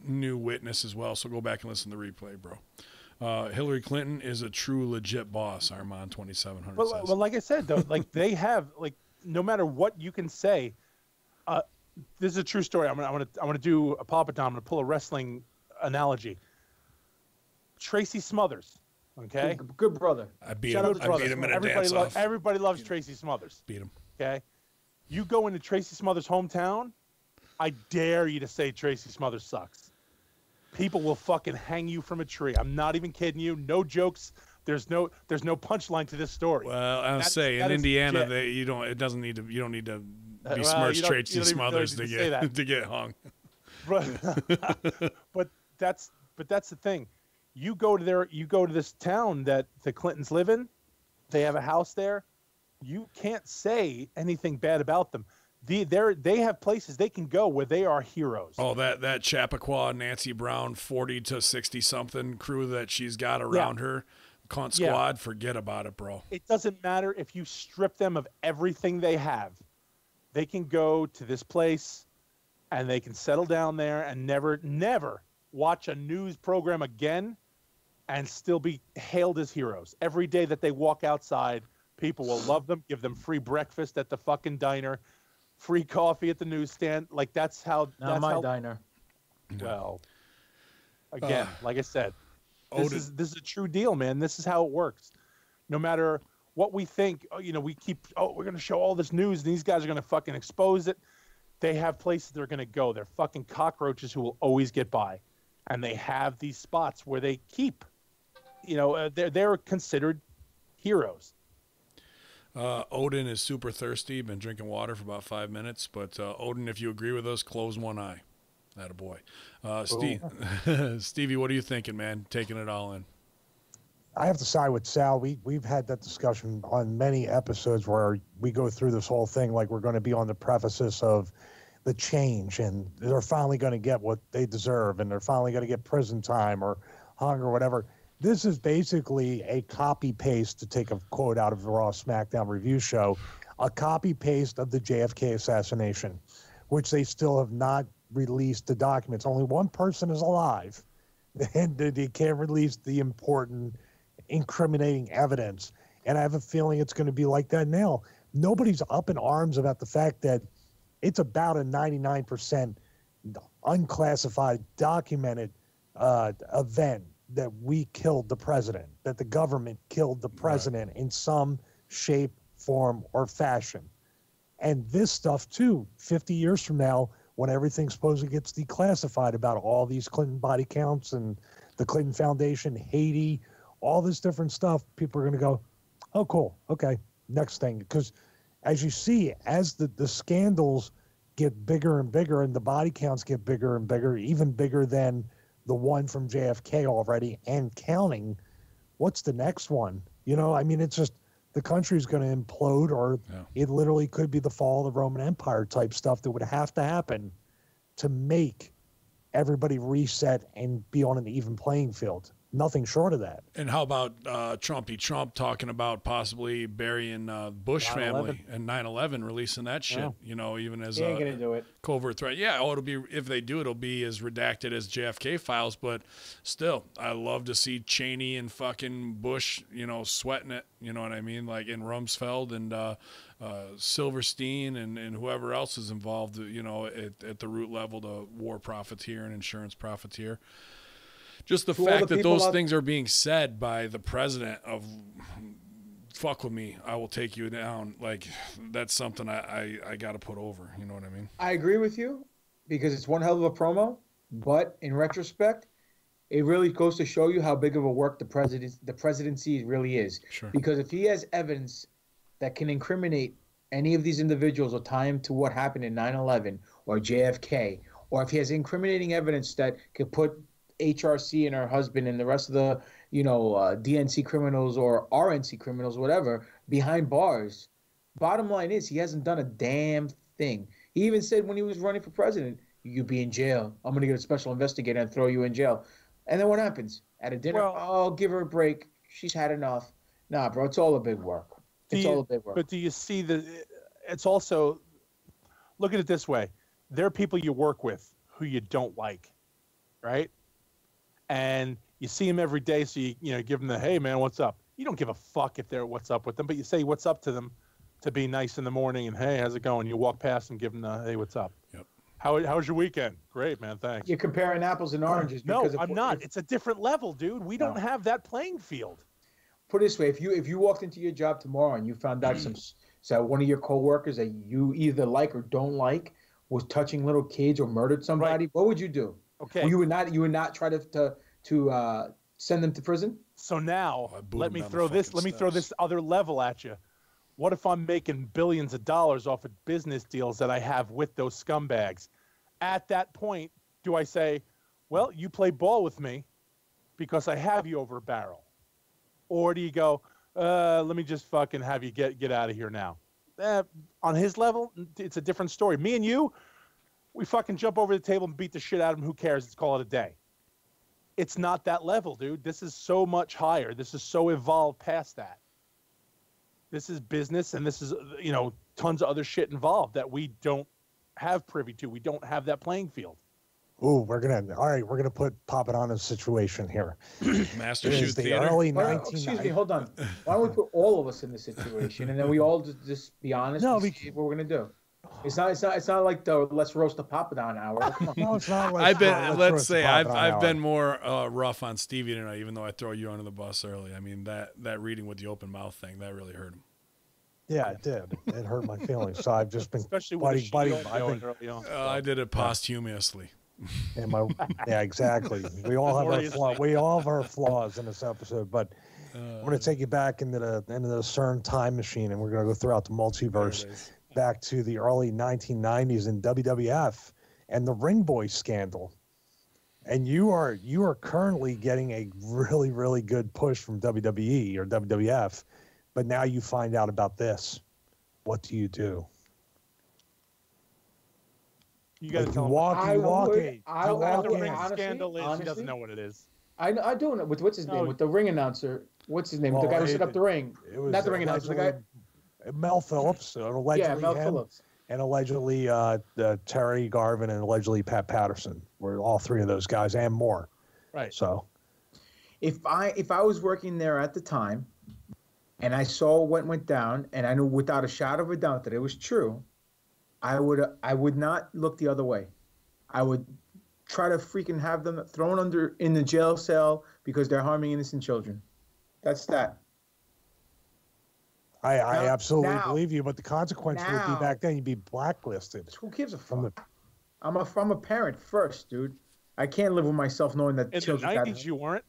new witness as well, so go back and listen to the replay, bro. Hillary Clinton is a true legit boss, Armand 2700 says. Well, like I said, though, like they have, like, no matter what you can say, this is a true story. I'm gonna do a Papa Dom. I'm gonna pull a wrestling analogy. Tracy Smothers, okay, good brother. I beat him in a dance-off. Everybody loves Tracy Smothers. Beat him. Okay, you go into Tracy Smothers' hometown, I dare you to say Tracy Smothers sucks. People will fucking hang you from a tree. I'm not even kidding you. No jokes. There's no punchline to this story. Well, I'll say in Indiana, you don't need to besmirch Tracy Smothers to get hung. But that's the thing. You go to this town that the Clintons live in. They have a house there. You can't say anything bad about them. They have places they can go where they are heroes. Oh, that Chappaqua Nancy Brown 40 to 60 something crew that she's got around her, Cunt Squad, forget about it, bro. It doesn't matter if you strip them of everything they have. They can go to this place and they can settle down there and never watch a news program again and still be hailed as heroes. Every day that they walk outside, people will love them, give them free breakfast at the fucking diner, free coffee at the newsstand. Like, that's how... Not my diner. Well, again, like I said, this is a true deal, man. This is how it works. No matter what we think, we keep, we're going to show all this news, and these guys are going to fucking expose it. They have places they're going to go. They're fucking cockroaches who will always get by. And they have these spots where they keep, they're considered heroes. Odin is super thirsty. Been drinking water for about 5 minutes. But Odin, if you agree with us, close one eye. Attaboy. Stevie, what are you thinking, man? Taking it all in. I have to side with Sal. We've had that discussion on many episodes where we go through this whole thing like we're going to be on the prefaces of the change, and they're finally going to get what they deserve, and they're finally going to get prison time or hung or whatever. This is basically a copy-paste, to take a quote out of the Raw SmackDown review show, a copy-paste of the JFK assassination, which they still have not released the documents. Only one person is alive, and they can't release the important incriminating evidence. And I have a feeling it's going to be like that now. Nobody's up in arms about the fact that it's about a 99% unclassified, documented event that we killed the president, that the government killed the president in some shape, form, or fashion. And this stuff, too, 50 years from now, when everything supposedly gets declassified about all these Clinton body counts and the Clinton Foundation, Haiti, all this different stuff, people are going to go, oh, cool, okay, next thing. Because as you see, as the scandals get bigger and bigger and the body counts get bigger and bigger, even bigger than the one from JFK already and counting, what's the next one? You know, I mean, it's just the country's going to implode, or it literally could be the fall of the Roman Empire type stuff that would have to happen to make everybody reset and be on an even playing field. Nothing short of that. And how about Trumpy Trump talking about possibly burying Bush 9/11. family and 9/11, releasing that shit, Yeah. you know, even as He ain't gonna do it. covert threat. Yeah, oh, it'll be, if they do, it'll be as redacted as JFK files, but still, I love to see Cheney and fucking Bush, you know, sweating it, you know what I mean? Like in Rumsfeld and Silverstein and whoever else is involved, you know, at the root level, the war profiteer and insurance profiteer. Just the fact that those things are being said by the president of fuck with me, I will take you down. Like, that's something I got to put over. You know what I mean? I agree with you because it's one hell of a promo, but in retrospect, it really goes to show you how big of a work the presidency really is. Sure. Because if he has evidence that can incriminate any of these individuals or tie him to what happened in 9/11 or JFK, or if he has incriminating evidence that could put HRC and her husband and the rest of the, DNC criminals or RNC criminals, whatever, behind bars. Bottom line is he hasn't done a damn thing. He even said when he was running for president, "You'd be in jail. I'm going to get a special investigator and throw you in jail." And then what happens? At a dinner, give her a break. She's had enough. Nah, bro, it's all a big work. It's all a big work. But do you see it's also, look at it this way. There are people you work with who you don't like, right? And you see them every day, so you give them the, "Hey man, what's up?" You don't give a fuck if they're what's up with them, but you say what's up to them to be nice in the morning and, "Hey, how's it going?" You walk past and give them the, "Hey, what's up?" Yep. How's your weekend? Great, man, thanks. You're comparing apples and oranges. No, because I'm not. It's a different level, dude. We don't have that playing field. Put it this way: if you walked into your job tomorrow and you found out so one of your coworkers that you either like or don't like was touching little kids or murdered somebody, what would you do? Okay. Well, you would not try to send them to prison. So now let me throw this steps. other level at you. What if I'm making billions of dollars off of business deals that I have with those scumbags? At that point, do I say, "Well, you play ball with me because I have you over a barrel," or do you go, "Let me just fucking have you get out of here now"? On his level, it's a different story. Me and you, we fucking jump over the table and beat the shit out of him. Who cares? Let's call it a day. It's not that level, dude. This is so much higher. This is so evolved past that. This is business, and this is, tons of other shit involved that we don't have privy to. We don't have that playing field. Ooh, we're gonna pop it on a situation here. Master It Shoot is the Theater. early Well, 1990s. excuse me, hold on. Why don't we put all of us in this situation and then we all just be honest and see what we're gonna do? It's not like the let's roast the Papadon hour. Come on. No, it's not. I've been more rough on Stevie tonight, even though I throw you under the bus early. I mean, that reading with the open mouth thing, that really hurt him. Yeah, it did. It hurt my feelings. So I've just been Especially with biting. early on. I did it posthumously. Yeah, exactly. We all have our flaws. We all have our flaws in this episode, but I'm going to take you back into the CERN time machine, and we're going to go throughout the multiverse, back to the early 1990s in WWF and the Ring Boy scandal. And you are currently getting a really, really good push from WWE or WWF, but now you find out about this. What do you do? You got to tell him Honestly, scandal is. He doesn't know what it is. I do know. What's his name? With the ring announcer. What's his name? Well, the guy who set up the ring. It was Not the ring announcer. The guy. Mel Phillips, allegedly Mel him, Phillips. and allegedly Terry Garvin and allegedly Pat Patterson were all three of those guys and more. Right. So, If I was working there at the time, and I saw what went down, and I knew without a shadow of a doubt that it was true, I would not look the other way. I would try to freaking have them thrown in the jail cell because they're harming innocent children. That's that. I absolutely believe you, but the consequence would be back then you'd be blacklisted. Who gives a fuck? I'm a parent first, dude. I can't live with myself knowing that In children. the 90s, you weren't.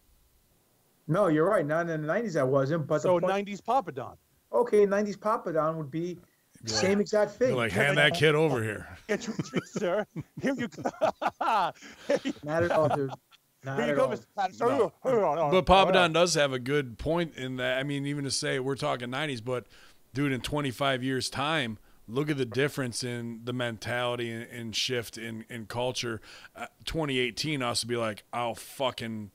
No, you're right. Not in the 90s, I wasn't. But so 90s Papadon. Okay, 90s Papadon would be Same exact You're thing. like, hand that kid over here. Get your treat, sir. Here you go. Not at all, dude. Not Here you at go, all. Mr. Patterson. No. Oh, But Papa yeah. Don does have a good point in that. I mean, even to say we're talking 90s, but dude, in 25 years' time, look at the difference in the mentality and shift in culture. 2018 us to be like, I'll fucking,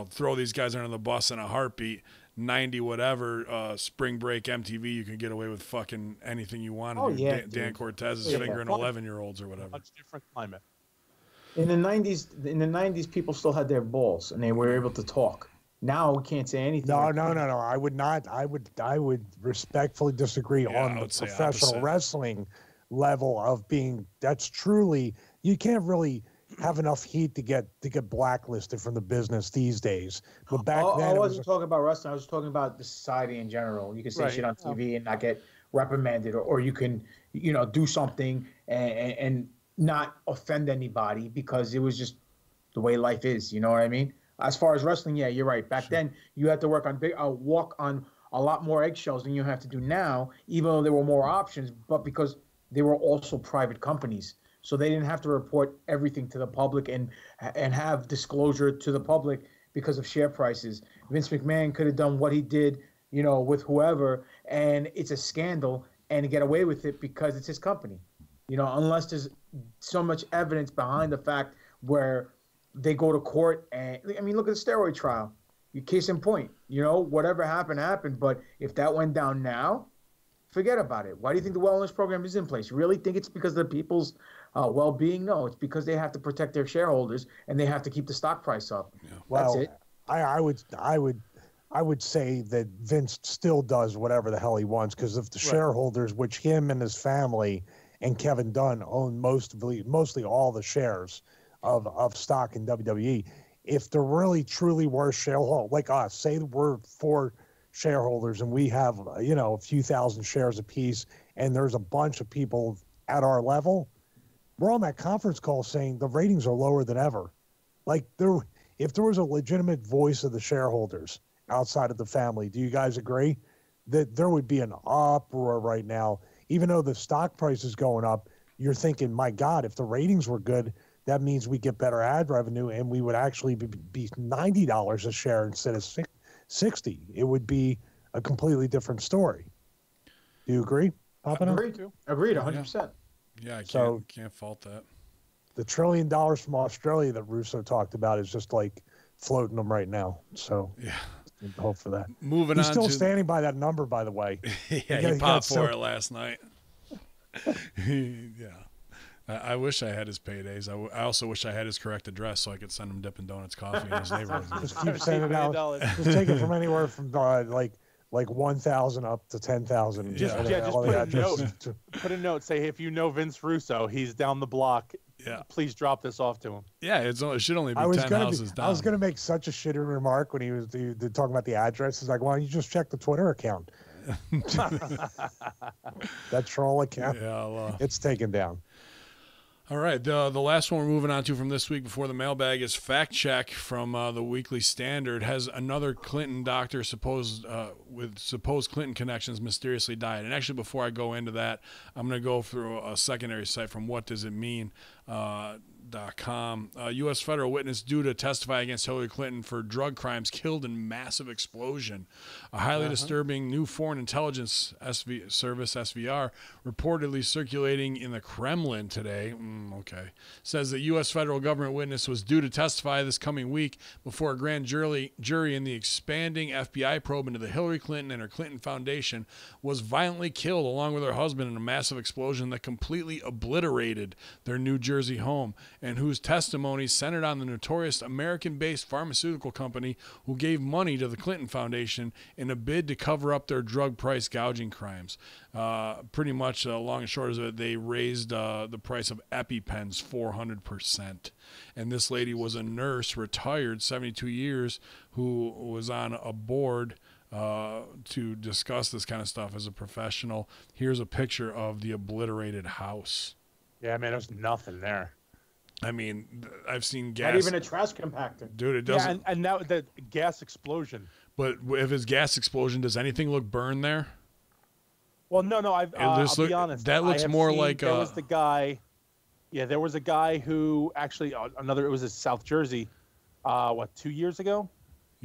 throw these guys under the bus in a heartbeat. 90 whatever, spring break MTV, you can get away with fucking anything you want. Oh, yeah, Dan dude. Cortez's Yeah. fingering 11-year-olds or whatever. Much different climate. In the 90s, people still had their balls and they were able to talk. Now we can't say anything. No. I would not. I would respectfully disagree Yeah, on I the would say professional opposite. wrestling level of being. That's truly, you can't really have enough heat to get blacklisted from the business these days. But back I then, wasn't talking about wrestling. I was talking about the society in general. You can say Right. shit on TV and not get reprimanded, or you can, do something and not offend anybody because it was just the way life is. You know what I mean? As far as wrestling, yeah, you're right. Back then, you had to walk on a lot more eggshells than you have to do now, even though there were more options, but because they were also private companies. So they didn't have to report everything to the public and have disclosure to the public because of share prices. Vince McMahon could have done what he did, with whoever, and it's a scandal and get away with it because it's his company. Unless there's so much evidence behind the fact where they go to court and, I mean, look at the steroid trial. Case in point, whatever happened. But if that went down now, forget about it. Why do you think the wellness program is in place? You really think it's because of the people's well-being? No, it's because they have to protect their shareholders and they have to keep the stock price up. Yeah. well, That's it. I would say that Vince still does whatever the hell he wants because of the shareholders, which him and his family and Kevin Dunn own mostly all the shares of stock in WWE. If there really truly were shareholders like us, say we're 4 shareholders and we have a few thousand shares apiece, and there's a bunch of people at our level, we're on that conference call saying the ratings are lower than ever. Like if there was a legitimate voice of the shareholders outside of the family, do you guys agree that there would be an uproar right now? Even though the stock price is going up, you're thinking, my God, if the ratings were good, that means we get better ad revenue and we would actually be $90 a share instead of 60. It would be a completely different story. Do you agree, Papa? Agreed, 100%. Yeah, I can't fault that. The $1 trillion from Australia that Russo talked about is just like floating them right now. So yeah, hope for that. Moving He's on. still standing by that number, by the way. Yeah, he popped for it last night. Yeah. I wish I had his paydays. I also wish I had his correct address so I could send him Dippin' Donuts coffee in his neighborhood. Just keep sending it out. Just take it from anywhere from like 1,000 up to 10,000. Just put a note. Say, if you know Vince Russo, he's down the block. Yeah. Please drop this off to him. Yeah, it should only be 10 houses down. I was going to make such a shitty remark when he was talking about the address. He's like, why don't you just check the Twitter account? That troll account. Yeah, it's taken down. All right, the last one we're moving on to from this week before the mailbag is Fact Check from the Weekly Standard. Has another Clinton doctor with supposed Clinton connections mysteriously died. And actually, before I go into that, I'm going to go through a secondary site from whatdoesitmean.com. U.S. federal witness due to testify against Hillary Clinton for drug crimes killed in massive explosion. A highly disturbing new foreign intelligence service, SVR, reportedly circulating in the Kremlin today, says that U.S. federal government witness was due to testify this coming week before a grand jury in the expanding FBI probe into the Hillary Clinton and her Clinton Foundation was violently killed along with her husband in a massive explosion that completely obliterated their New Jersey home, and whose testimony centered on the notorious American-based pharmaceutical company who gave money to the Clinton Foundation in a bid to cover up their drug price gouging crimes. Pretty much, long and short of it, they raised the price of EpiPens 400%. And this lady was a nurse, retired, 72 years, who was on a board to discuss this kind of stuff as a professional. Here's a picture of the obliterated house. Yeah, man, there's nothing there. I mean, I've seen gas. Not even a trash compactor. Dude, it doesn't. Yeah, and now the gas explosion. But if it's gas explosion, does anything look burned there? Well, no. I'll be honest. That looks I have more seen, like there was the guy. Yeah, there was a guy who actually another. It was in South Jersey. 2 years ago,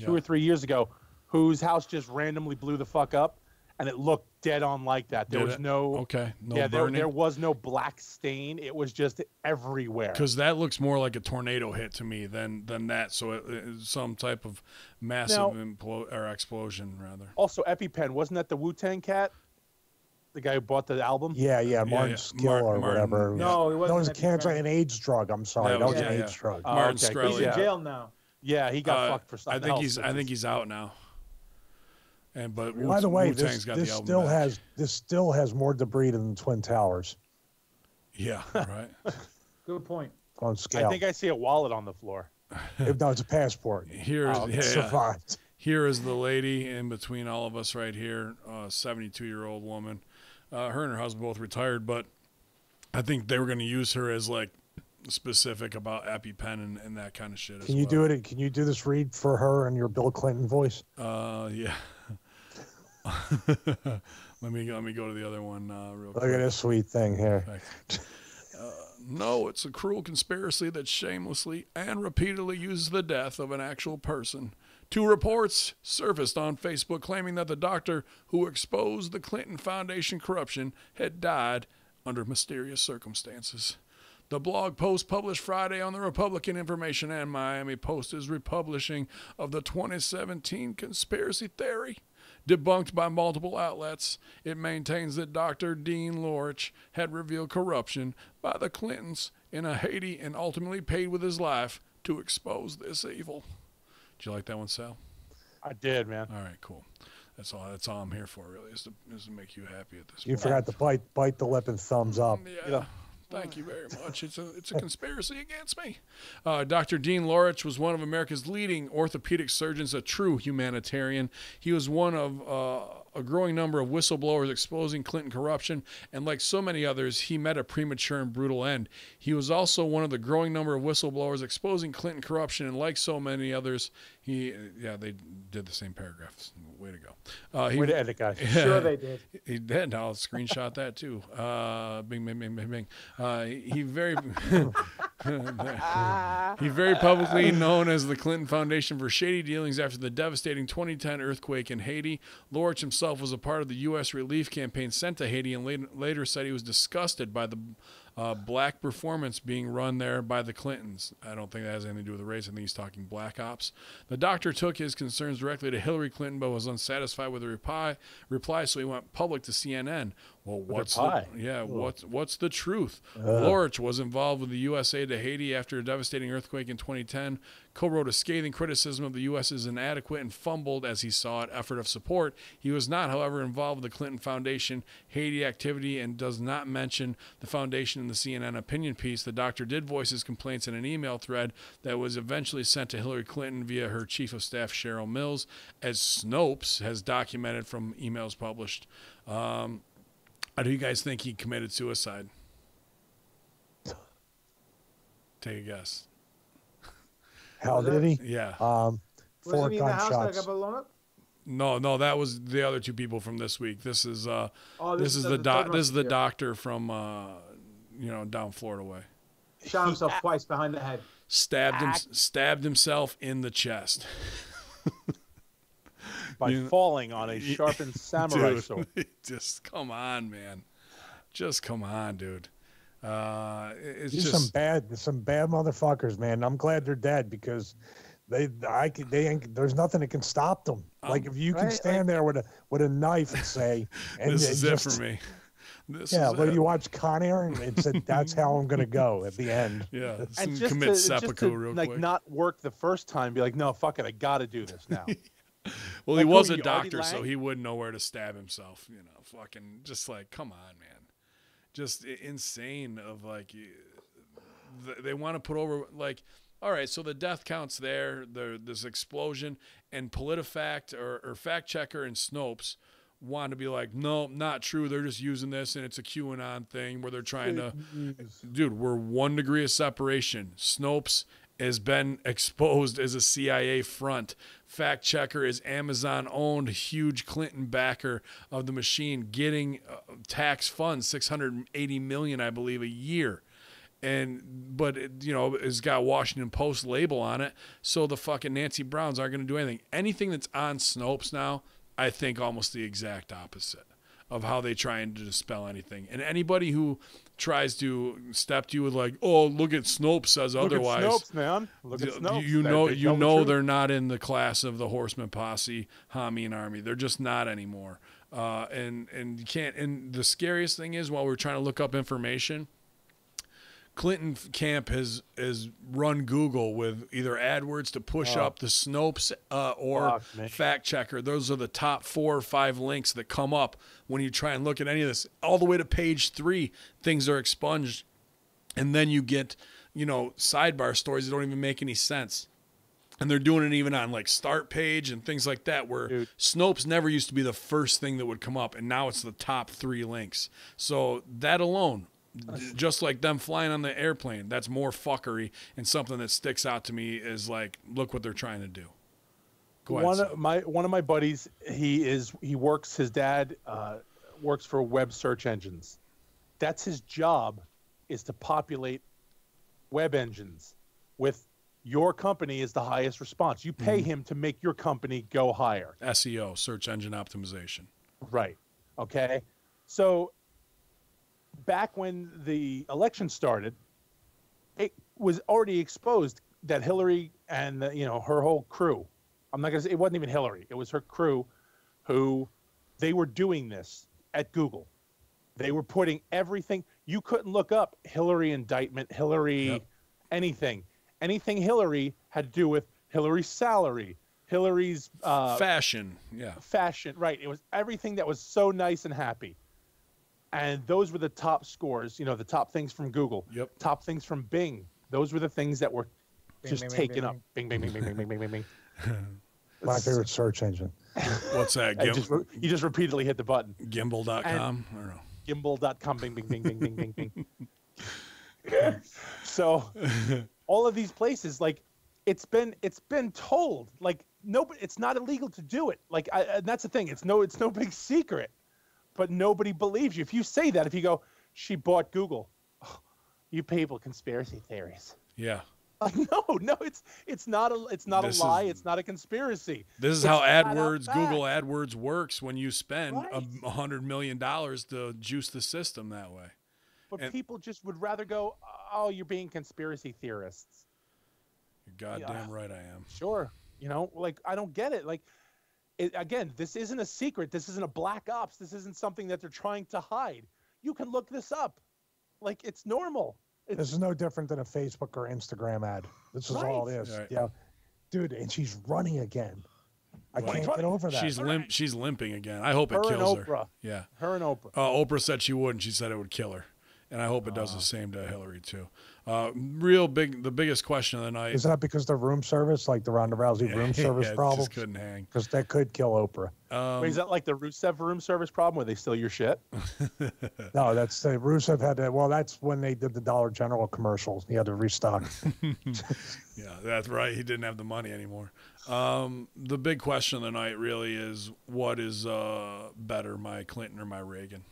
2 or 3 years ago, whose house just randomly blew the fuck up, and it looked dead on like that. There was no burning. there was no black stain. It was just everywhere. Because that looks more like a tornado hit to me than that. So it's some type of massive explosion, rather. Also, EpiPen, wasn't that the Wu-Tang cat? The guy who bought the album? Yeah, Martin Skill or whatever. No, it wasn't. That was a cancer, an AIDS drug. I'm sorry, that was an AIDS drug. Martin okay. Shkreli. He's in jail now. Yeah, he got fucked for something. I think he's out now. But by the way, Wu-Tang's got the album this still has more debris than the Twin Towers. Yeah, right. Good point. On scale. I think I see a wallet on the floor. No, it's a passport. Survived. Here is the lady in between all of us right here, a 72-year-old woman. Her and her husband both retired, but I think they were going to use her as like specific about EpiPen and that kind of shit. Can you do it? Can you do this read for her in your Bill Clinton voice? Yeah. let me go to the other one real quick. Look at this sweet thing here. No, it's a cruel conspiracy that shamelessly and repeatedly uses the death of an actual person. 2 reports surfaced on Facebook claiming that the doctor who exposed the Clinton Foundation corruption had died under mysterious circumstances. The blog post published Friday on the Republican Information and Miami Post is republishing of the 2017 conspiracy theory. Debunked by multiple outlets, it maintains that Dr. Dean Lorich had revealed corruption by the Clintons in Haiti and ultimately paid with his life to expose this evil. Did you like that one, Sal? I did, man. All right, cool. That's all I'm here for, really, is to make you happy at this point. You forgot to bite the lip and thumbs up. Yeah. Thank you very much. It's a conspiracy against me. Dr. Dean Lorich was one of America's leading orthopedic surgeons, a true humanitarian. He was one of a growing number of whistleblowers exposing Clinton corruption, and like so many others, he met a premature and brutal end. He was also one of the growing number of whistleblowers exposing Clinton corruption, and like so many others, they did the same paragraphs. Way to go. Way to end it, guys. Sure they did. He did. I'll screenshot that too. Bing, bing, bing, bing, bing. He very publicly known as the Clinton Foundation for shady dealings after the devastating 2010 earthquake in Haiti. Lorich himself was a part of the U.S. relief campaign sent to Haiti and later said he was disgusted by the black performance being run there by the Clintons. I don't think that has anything to do with the race. I think he's talking black ops. The doctor took his concerns directly to Hillary Clinton, but was unsatisfied with the reply, so he went public to CNN. Well, what's the truth? Lorich was involved with the U.S. aid to Haiti after a devastating earthquake in 2010, co-wrote a scathing criticism of the U.S.'s inadequate and fumbled, as he saw it, effort of support. He was not, however, involved with the Clinton Foundation Haiti activity and does not mention the foundation in the CNN opinion piece. The doctor did voice his complaints in an email thread that was eventually sent to Hillary Clinton via her chief of staff, Cheryl Mills, as Snopes has documented from emails published. How do you guys think he committed suicide? Take a guess. How did he? Yeah. 4 gunshots. He in the house that got blown up? No, that was the other 2 people from this week. This is the doctor from down Florida way. Shot himself twice behind the head. Stabbed himself in the chest. By falling on a sharpened samurai sword. Just come on, man. Just come on, dude. It's These just some bad motherfuckers, man. I'm glad they're dead because there's nothing that can stop them. Like if you can stand there with a knife and say, and this is it for me. You watch Con Air and it said that's how I'm gonna go at the end. Yeah, and just commit seppuku to, real quick. Like not work the first time. Be like, no, fuck it, I got to do this now. Well, like, he was a Artie doctor, Lang? so he wouldn't know where to stab himself. Fucking just like, come on, man. Just insane of like, they want to put over like, all right, so the death count's there, this explosion, and PolitiFact or Fact Checker and Snopes want to be like, no, not true. They're just using this, and it's a QAnon thing where they're trying to, dude, we're 1 degree of separation. Snopes has been exposed as a CIA front. Fact checker is Amazon-owned, huge Clinton backer of the machine, getting tax funds, $680 million, I believe, a year. But it's got a Washington Post label on it, so the fucking Nancy Browns aren't going to do anything. Anything that's on Snopes now, I think almost the exact opposite of how they try and dispel anything. And anybody who tries to step to you with like, oh, look at Snopes says otherwise. Look at Snopes, man. Look at Snopes. You know they're not in the class of the Horseman Posse, Hami and Army. They're just not anymore. And you can't. And the scariest thing is, while we're trying to look up information, Clinton camp has run Google with either AdWords to push up the Snopes or Fact Checker. Those are the top 4 or 5 links that come up when you try and look at any of this. All the way to page 3, things are expunged. And then you get, sidebar stories that don't even make any sense. And they're doing it even on like Start Page and things like that, where Snopes never used to be the first thing that would come up. And now it's the top 3 links. So that alone, just like them flying on the airplane, that's more fuckery, and something that sticks out to me is like, look what they're trying to do. Go ahead. One of my buddies, his dad works for web search engines. That's his job, is to populate web engines with your company is the highest response. You pay him to make your company go higher. SEO, search engine optimization. Right. Okay. So back when the election started, it was already exposed that Hillary and her whole crew, I'm not going to say it wasn't even Hillary, it was her crew, who they were doing this at Google. They were putting everything. You couldn't look up Hillary indictment, Hillary anything Hillary had to do with Hillary's salary, Hillary's fashion. Fashion. Right. It was everything that was so nice and happy. And those were the top scores, the top things from Google, top things from Bing. Those were the things that were just taken up. Bing, bing, bing, bing, bing, bing, bing, bing, bing. My favorite search engine. What's that? You just repeatedly hit the button. Gimbal.com? I don't know. Gimbal.com, bing, bing, bing, bing, bing, bing, bing. So all of these places, like, it's been told, like, nobody, it's not illegal to do it. Like, and that's the thing. It's no big secret. But nobody believes you. If you say that, if you go, she bought Google, you people, conspiracy theories. Yeah. No, it's not a lie. It's not a conspiracy. This is how AdWords, Google AdWords works when you spend $100 million to juice the system that way. But people just would rather go, oh, you're being conspiracy theorists. You're goddamn right I am. Sure. Like, I don't get it. Like, again, this isn't a secret. This isn't a black ops. This isn't something that they're trying to hide. You can look this up. Like, it's normal. This is no different than a Facebook or Instagram ad. This is all it is. Right. Yeah. Dude, and she's running again. I can't get over that. She's limping again. I hope it kills her. Yeah. Her and Oprah. Oprah said she wouldn't. She said it would kill her. And I hope it does the same to Hillary, too. The biggest question of the night. Is that because the room service, like the Ronda Rousey room service problem? Just couldn't hang. Because that could kill Oprah. Wait, is that like the Rusev room service problem where they steal your shit? No, that's Rusev had that. Well, that's when they did the Dollar General commercials. He had to restock. Yeah, that's right. He didn't have the money anymore. The big question of the night really is, what is better, my Clinton or my Reagan?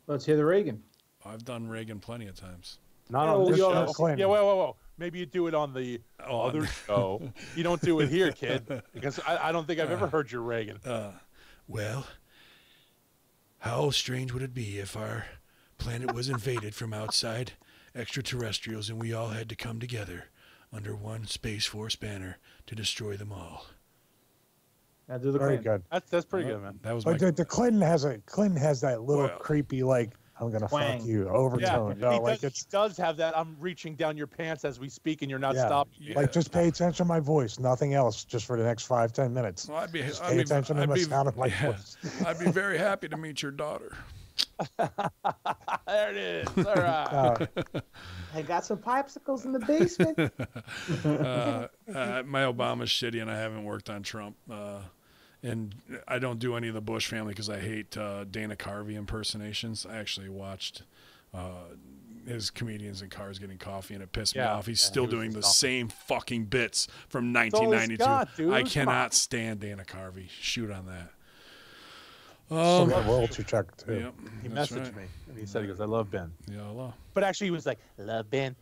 Let's hear the Reagan. I've done Reagan plenty of times. Not on this show. Yeah, whoa. Maybe you do it on the other show. You don't do it here, kid, because I don't think I've ever heard your Reagan. Well, how strange would it be if our planet was invaded from outside extraterrestrials and we all had to come together under one Space Force banner to destroy them all? Very good. That's pretty good, man. That was the Clinton has that little creepy, like, I'm gonna fuck you overtone. Yeah, he does have that. I'm reaching down your pants as we speak, and you're not stopping. Yeah. Like, just pay attention to my voice, nothing else, just for the next 5-10 minutes. Well, pay attention to the sound of my voice. I'd be very happy to meet your daughter. There it is. All right. I got some popsicles in the basement. My Obama's shitty, and I haven't worked on Trump. And I don't do any of the Bush family because I hate Dana Carvey impersonations. I actually watched his comedians in cars getting coffee, and it pissed me Yeah, off. He's yeah, still he was doing the just awful. same fucking bits from all he's 1992. got, dude. I Come cannot stand Dana Carvey. Shoot on that. Still got a royalty check too. Yep, He that's messaged right. me and he said, he goes, I love Ben. Yeah, Allah. But actually, he was like, love Ben.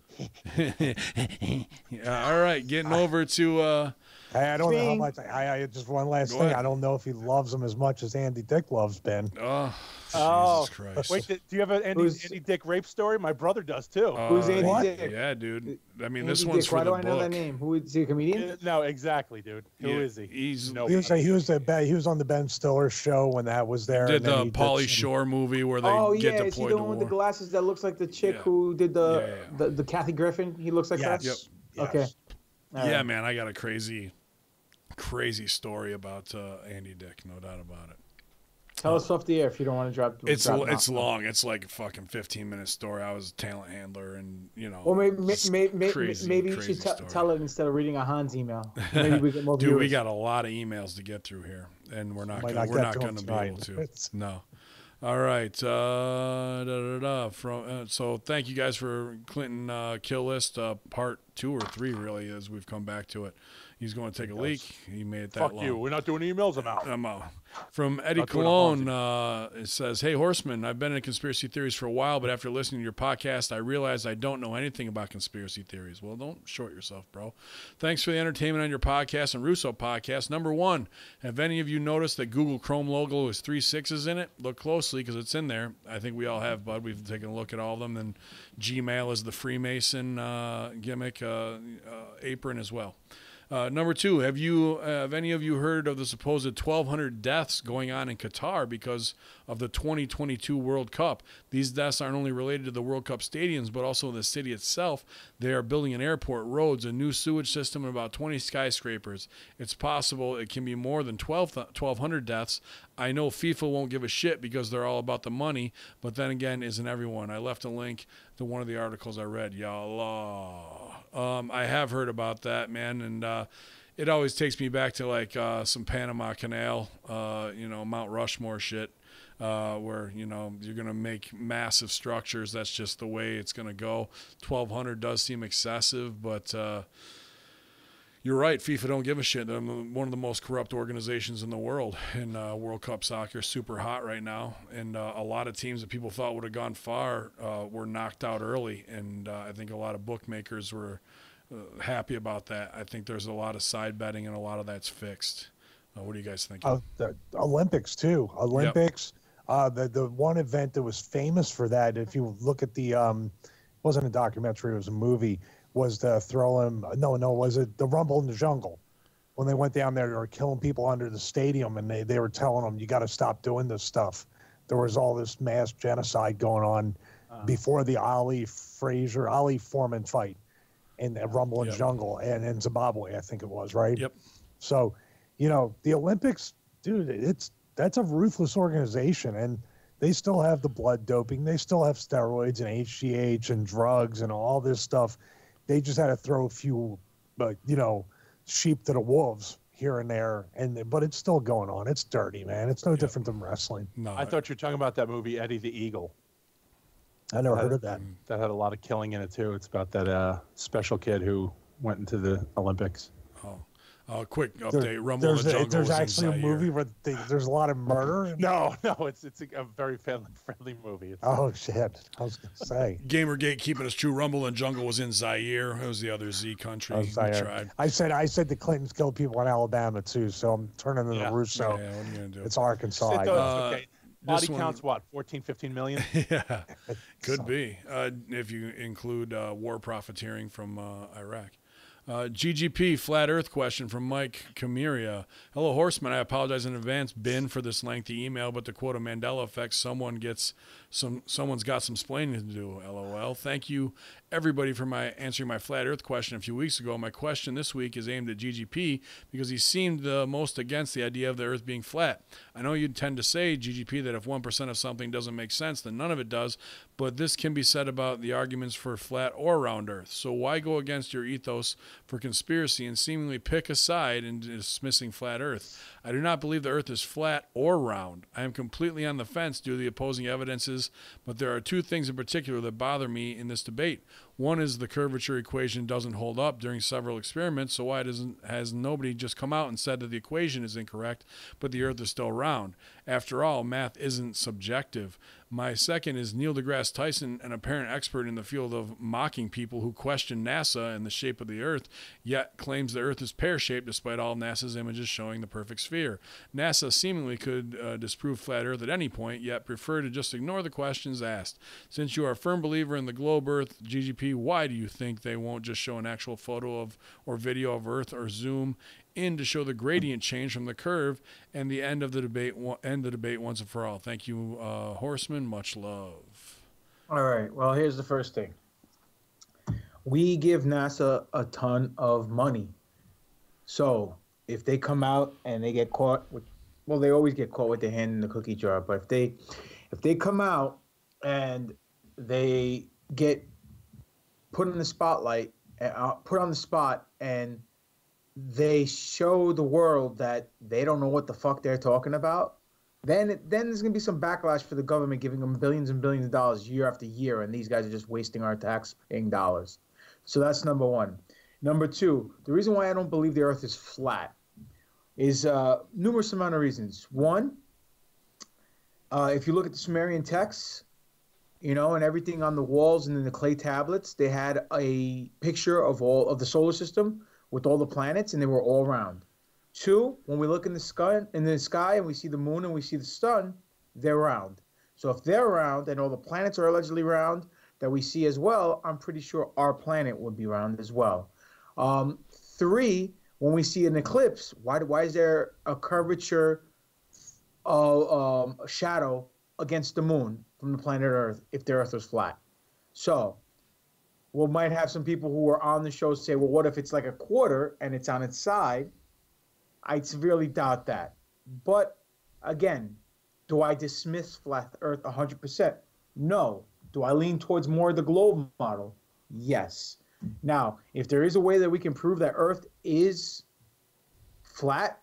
Yeah, all right, getting over to I don't know how Thing. much. I just one last Go thing. ahead. I don't know if he loves him as much as Andy Dick loves Ben. oh, Oh, Jesus Christ. wait, do you have an Andy Dick rape story? My brother does too. Who's Andy What? Dick? Yeah, dude. I mean, Andy this one's Dick. for Why the do I know that book. name? Who is he? A comedian? No, exactly, dude. Who is Yeah, he? he's- no. He was on the Ben Stiller show when that was there. Did and then the he Pauly some- Shore movie where they Oh get yeah, is he deployed the to one with the war? glasses that looks like the chick Yeah. who did Yeah, yeah. the Kathy Griffin? He looks like Yes. her. Yes. Okay. All Yeah, right. man, I got a crazy story about Andy Dick, no doubt about it. Tell us off the air if you don't want to drop. It's drop it's off. long. It's like a fucking 15-minute story. I was a talent handler, and Well, maybe crazy, maybe you crazy should story. tell it instead of reading a Hans email. Maybe we get more Dude, viewers. we got a lot of emails to get through here, and we're not Might gonna, not we're get not to going them to be able tonight. to. It's- No. All right. So thank you guys for Clinton Kill List part 2 or 3, really, as we've come back to it. He's going to take a leak. He made it that Fuck long. you. We're not doing emails. I'm out. I'm out. From Eddie Not doing a Cologne, it says, "Hey, Horseman, I've been in conspiracy theories for a while, but after listening to your podcast, I realized I don't know anything about conspiracy theories." Well, don't short yourself, bro. Thanks for the entertainment on your podcast and Russo podcast. Number 1, have any of you noticed that Google Chrome logo has 3 6s in it? Look closely because it's in there. I think we all have, bud. We've taken a look at all of them. And Gmail is the Freemason gimmick apron as well. Number 2, have any of you heard of the supposed 1,200 deaths going on in Qatar because of the 2022 World Cup? These deaths aren't only related to the World Cup stadiums, but also the city itself. They are building an airport, roads, a new sewage system, and about 20 skyscrapers. It's possible it can be more than 1,200 deaths. I know FIFA won't give a shit because they're all about the money, but then again, isn't everyone? I left a link to one of the articles I read. Ya Allah. I have heard about that, man, and it always takes me back to like some Panama Canal, Mount Rushmore shit, where you're gonna make massive structures. That's just the way it's gonna go. 1,200 does seem excessive, but you're right. FIFA don't give a shit. They're one of the most corrupt organizations in the world. And World Cup soccer, super hot right now. And a lot of teams that people thought would have gone far were knocked out early. And I think a lot of bookmakers were happy about that. I think there's a lot of side betting, and a lot of that's fixed. What do you guys think? The Olympics too. Olympics. The one event that was famous for that, if you look at the it wasn't a documentary, it was a movie, was the was it the Rumble in the Jungle? When they went down there, they were killing people under the stadium, and they were telling them, you got to stop doing this stuff. There was all this mass genocide going on before the Ali Foreman fight in the Rumble in the Jungle and in Zimbabwe, I think it was, right? Yep. So, the Olympics, dude, that's a ruthless organization, and they still have the blood doping. They still have steroids and HGH and drugs and all this stuff. They just had to throw a few, sheep to the wolves here and there, but it's still going on. It's dirty, man. It's no different than wrestling. No, I thought you were talking about that movie, Eddie the Eagle. I never heard of that. That had a lot of killing in it too. It's about that special kid who went into the Olympics. quick update. Rumble in the Jungle There's was in actually a Zaire. movie where there's a lot of murder. No, it's a very friendly movie. Oh shit! I was gonna say. Gamergate keeping us true. Rumble in Jungle was in Zaire. It was the other Z country. We tried. I said the Clintons killed people in Alabama too, so I'm turning to the Russo. Yeah, what are you gonna do? It's Arkansas. It's okay. this Body one- counts what? 14, 15 million? Yeah, could be. If you include war profiteering from Iraq. GGP flat Earth question from Mike Camiria. Hello, Horseman. I apologize in advance, Ben, for this lengthy email, but to quote a Mandela effect, someone's got some splaining to do. LOL. Thank you, everybody, for answering my flat Earth question a few weeks ago. My question this week is aimed at GGP because he seemed the most against the idea of the Earth being flat. I know you'd tend to say, GGP, that if 1% of something doesn't make sense, then none of it does. But this can be said about the arguments for flat or round Earth. So why go against your ethos for conspiracy and seemingly pick a side in dismissing flat Earth? I do not believe the Earth is flat or round. I am completely on the fence due to the opposing evidences is, but there are two things in particular that bother me in this debate. One is the curvature equation doesn't hold up during several experiments, so why has nobody just come out and said that the equation is incorrect, but the Earth is still round? After all, math isn't subjective. My second is Neil deGrasse Tyson, an apparent expert in the field of mocking people who question NASA and the shape of the Earth, yet claims the Earth is pear-shaped despite all NASA's images showing the perfect sphere. NASA seemingly could disprove flat Earth at any point, yet prefer to just ignore the questions asked. Since you are a firm believer in the globe Earth, GGP, why do you think they won't just show an actual photo of or video of Earth or zoom in to show the gradient change from the curve and the end of the debate once and for all? Thank you, Horsemen. Much love. All right. Well, here's the first thing. We give NASA a ton of money. So if they come out and they get caught with, well, they always get caught with their hand in the cookie jar. But if they come out and they get put in the spotlight, put on the spot, and they show the world that they don't know what the fuck they're talking about, then there's going to be some backlash for the government giving them billions and billions of dollars year after year, and these guys are just wasting our tax-paying dollars. So that's number one. Number two, the reason why I don't believe the Earth is flat is numerous amount of reasons. One, if you look at the Sumerian texts, you know, and everything on the walls and in the clay tablets, they had a picture of all of the solar system with all the planets, and they were all round. Two, when we look in the sky and we see the moon and we see the sun, they're round. So if they're round and all the planets are allegedly round that we see as well, I'm pretty sure our planet would be round as well. Three, when we see an eclipse, why is there a curvature shadow against the moon from the planet Earth if the Earth was flat? So we might have some people who are on the show say, well, what if it's like a quarter and it's on its side? I severely doubt that. But again, do I dismiss flat Earth 100%? No. Do I lean towards more of the globe model? Yes. Now, if there is a way that we can prove that Earth is flat,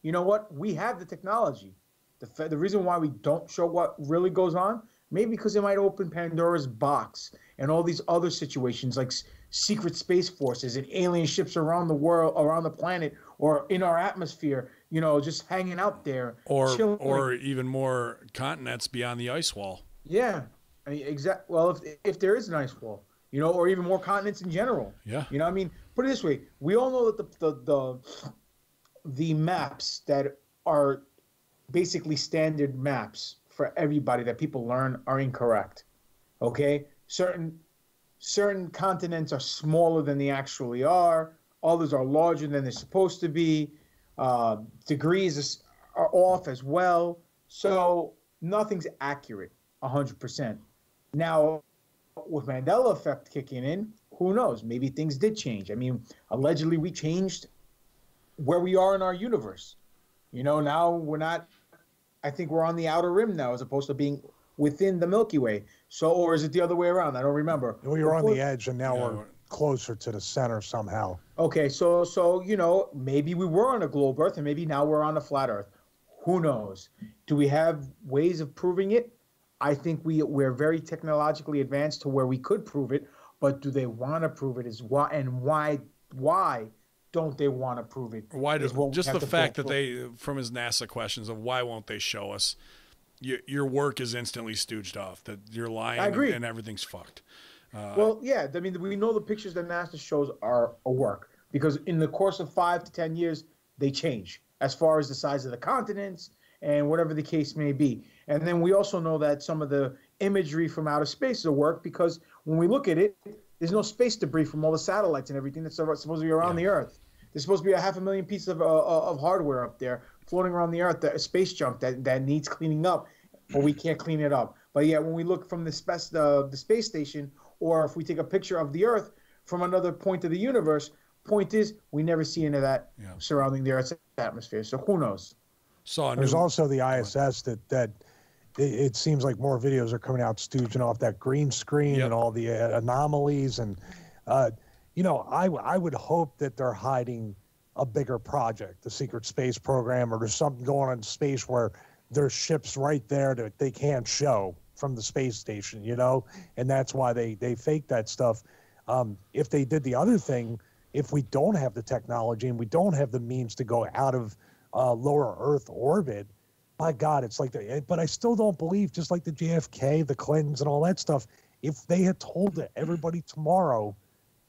you know what? We have the technology. The reason why we don't show what really goes on, maybe because it might open Pandora's box and all these other situations like secret space forces and alien ships around the world, around the planet, or in our atmosphere, you know, just hanging out there. Or even more continents beyond the ice wall. Yeah, I mean, well, if there is an ice wall, you know, or even more continents in general. Yeah. You know, I mean, put it this way: we all know that the maps that are basically standard maps for everybody that people learn are incorrect. Okay, certain continents are smaller than they actually are. Others are larger than they're supposed to be. Degrees are off as well. So nothing's accurate 100%. Now, with Mandela effect kicking in, who knows? Maybe things did change. I mean, allegedly we changed where we are in our universe. You know, now we're not, I think we're on the outer rim now as opposed to being within the Milky Way. So, or is it the other way around? I don't remember. We were on the edge and now we're closer to the center somehow. Okay, so you know, maybe we were on a globe Earth and maybe now we're on a flat Earth. Who knows? Do we have ways of proving it? I think we're very technologically advanced to where we could prove it, but do they want to prove it? Why don't they want to prove it? Why do just the fact that they, from his NASA questions of why won't they show us? Your work is instantly stooged off. That you're lying. I agree. And everything's fucked. Well, yeah. I mean, we know the pictures that NASA shows are a work because in the course of 5 to 10 years they change as far as the size of the continents and whatever the case may be. And then we also know that some of the imagery from outer space is a work because when we look at it, there's no space debris from all the satellites and everything that's supposed to be around the Earth. There's supposed to be 500,000 pieces of hardware up there floating around the Earth, space junk that needs cleaning up, but we can't clean it up. But yet when we look from the space station, or if we take a picture of the Earth from another point of the universe, point is we never see any of that surrounding the Earth's atmosphere. So who knows? There's also the ISS that it seems like more videos are coming out stooging off that green screen and all the anomalies. And, you know, I would hope that they're hiding a bigger project, the secret space program, or there's something going on in space where there's ships right there that they can't show from the space station, you know, and that's why they fake that stuff. If they did the other thing, if we don't have the technology and we don't have the means to go out of lower Earth orbit, my God, it's like but I still don't believe, just like the JFK, the Clintons, and all that stuff. If they had told everybody tomorrow,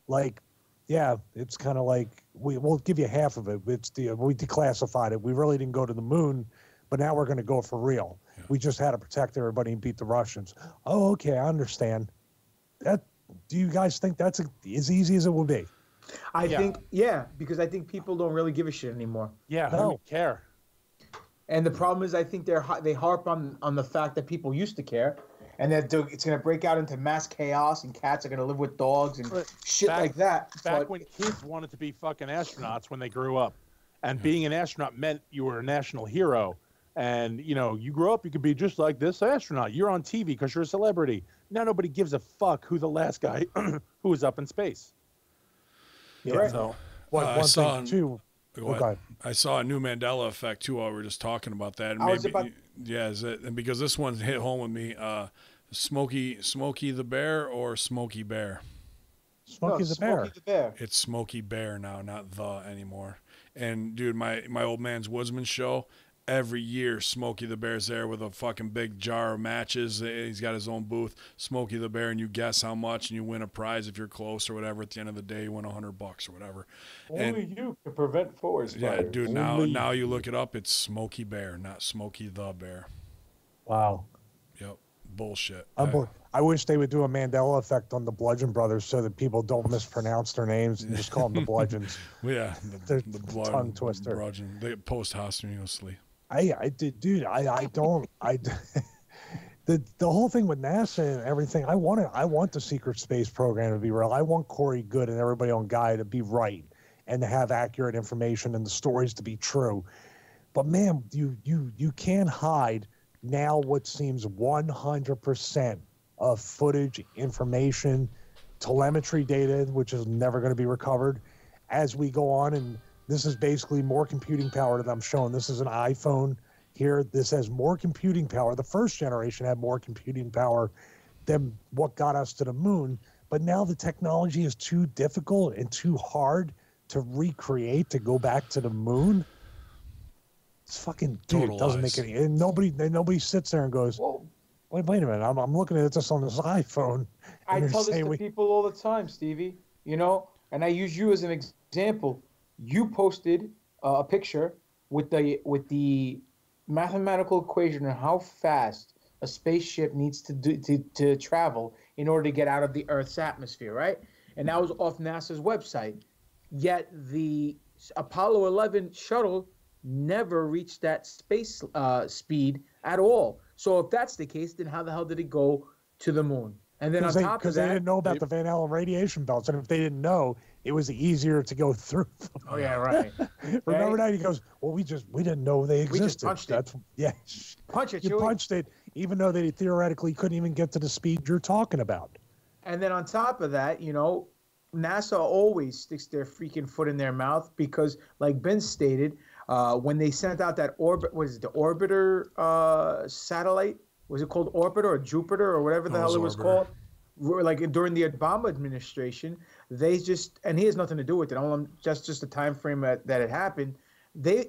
like, yeah, it's kind of like we'll give you half of it. We declassified it. We really didn't go to the moon, but now we're going to go for real. Yeah. We just had to protect everybody and beat the Russians. Oh, okay, I understand. Do you guys think that's as easy as it will be? I think, because I think people don't really give a shit anymore. Yeah, no. I don't care. And the problem is, I think they harp on the fact that people used to care, and that it's going to break out into mass chaos, and cats are going to live with dogs and shit like that. Back when kids wanted to be fucking astronauts when they grew up, and being an astronaut meant you were a national hero. And, you know, you grow up, you could be just like this astronaut. You're on TV because you're a celebrity. Now nobody gives a fuck who the last guy who was up in space. Yeah. Right. So, one thing, too. I saw a new Mandela effect too while we were just talking about that. And because this one hit home with me. Smokey the Bear or Smokey Bear? Smokey the Bear. It's Smokey Bear now, not the anymore. And dude, my old man's Woodsman show. Every year, Smokey the Bear's there with a fucking big jar of matches. He's got his own booth, Smokey the Bear, and you guess how much, and you win a prize if you're close or whatever. At the end of the day, you win $100 or whatever. Only you can prevent forest fires. Yeah, dude. Now you look it up. It's Smokey Bear, not Smokey the Bear. Wow. Yep. Bullshit. I wish they would do a Mandela effect on the Bludgeon Brothers so that people don't mispronounce their names and just call them the Bludgeons. Yeah, the tongue twister. Bludgeon. They posthumously. I did, dude. The whole thing with NASA and everything. I want the secret space program to be real. I want Corey Good and everybody on Guy to be right and to have accurate information and the stories to be true. But man, you can't hide now what seems 100% of footage, information, telemetry data, which is never going to be recovered as we go on. And this is basically more computing power that I'm showing. This is an iPhone here. This has more computing power. The first generation had more computing power than what got us to the moon. But now the technology is too difficult and too hard to recreate to go back to the moon. It's fucking, dude, it doesn't make any, and nobody sits there and goes, wait a minute, I'm looking at this on this iPhone. I tell this to people all the time, Stevie, you know, and I use you as an example. You posted a picture with the mathematical equation on how fast a spaceship needs to travel in order to get out of the Earth's atmosphere, right? And that was off NASA's website. Yet the Apollo 11 shuttle never reached that space speed at all. So if that's the case, then how the hell did it go to the moon? And then on top of that, because they didn't know about the Van Allen radiation belts, and if they didn't know, it was easier to go through them. Oh yeah, right. Remember that? He goes, "Well, we didn't know they existed." We just punched it. Yeah, punch it. You punched it, even though they theoretically couldn't even get to the speed you're talking about. And then on top of that, you know, NASA always sticks their freaking foot in their mouth because, like Ben stated, when they sent out that the Orbiter satellite? Was it called Orbiter or Jupiter or whatever the hell it was called? Like during the Obama administration, they just, and he has nothing to do with it. Just the time frame that it happened.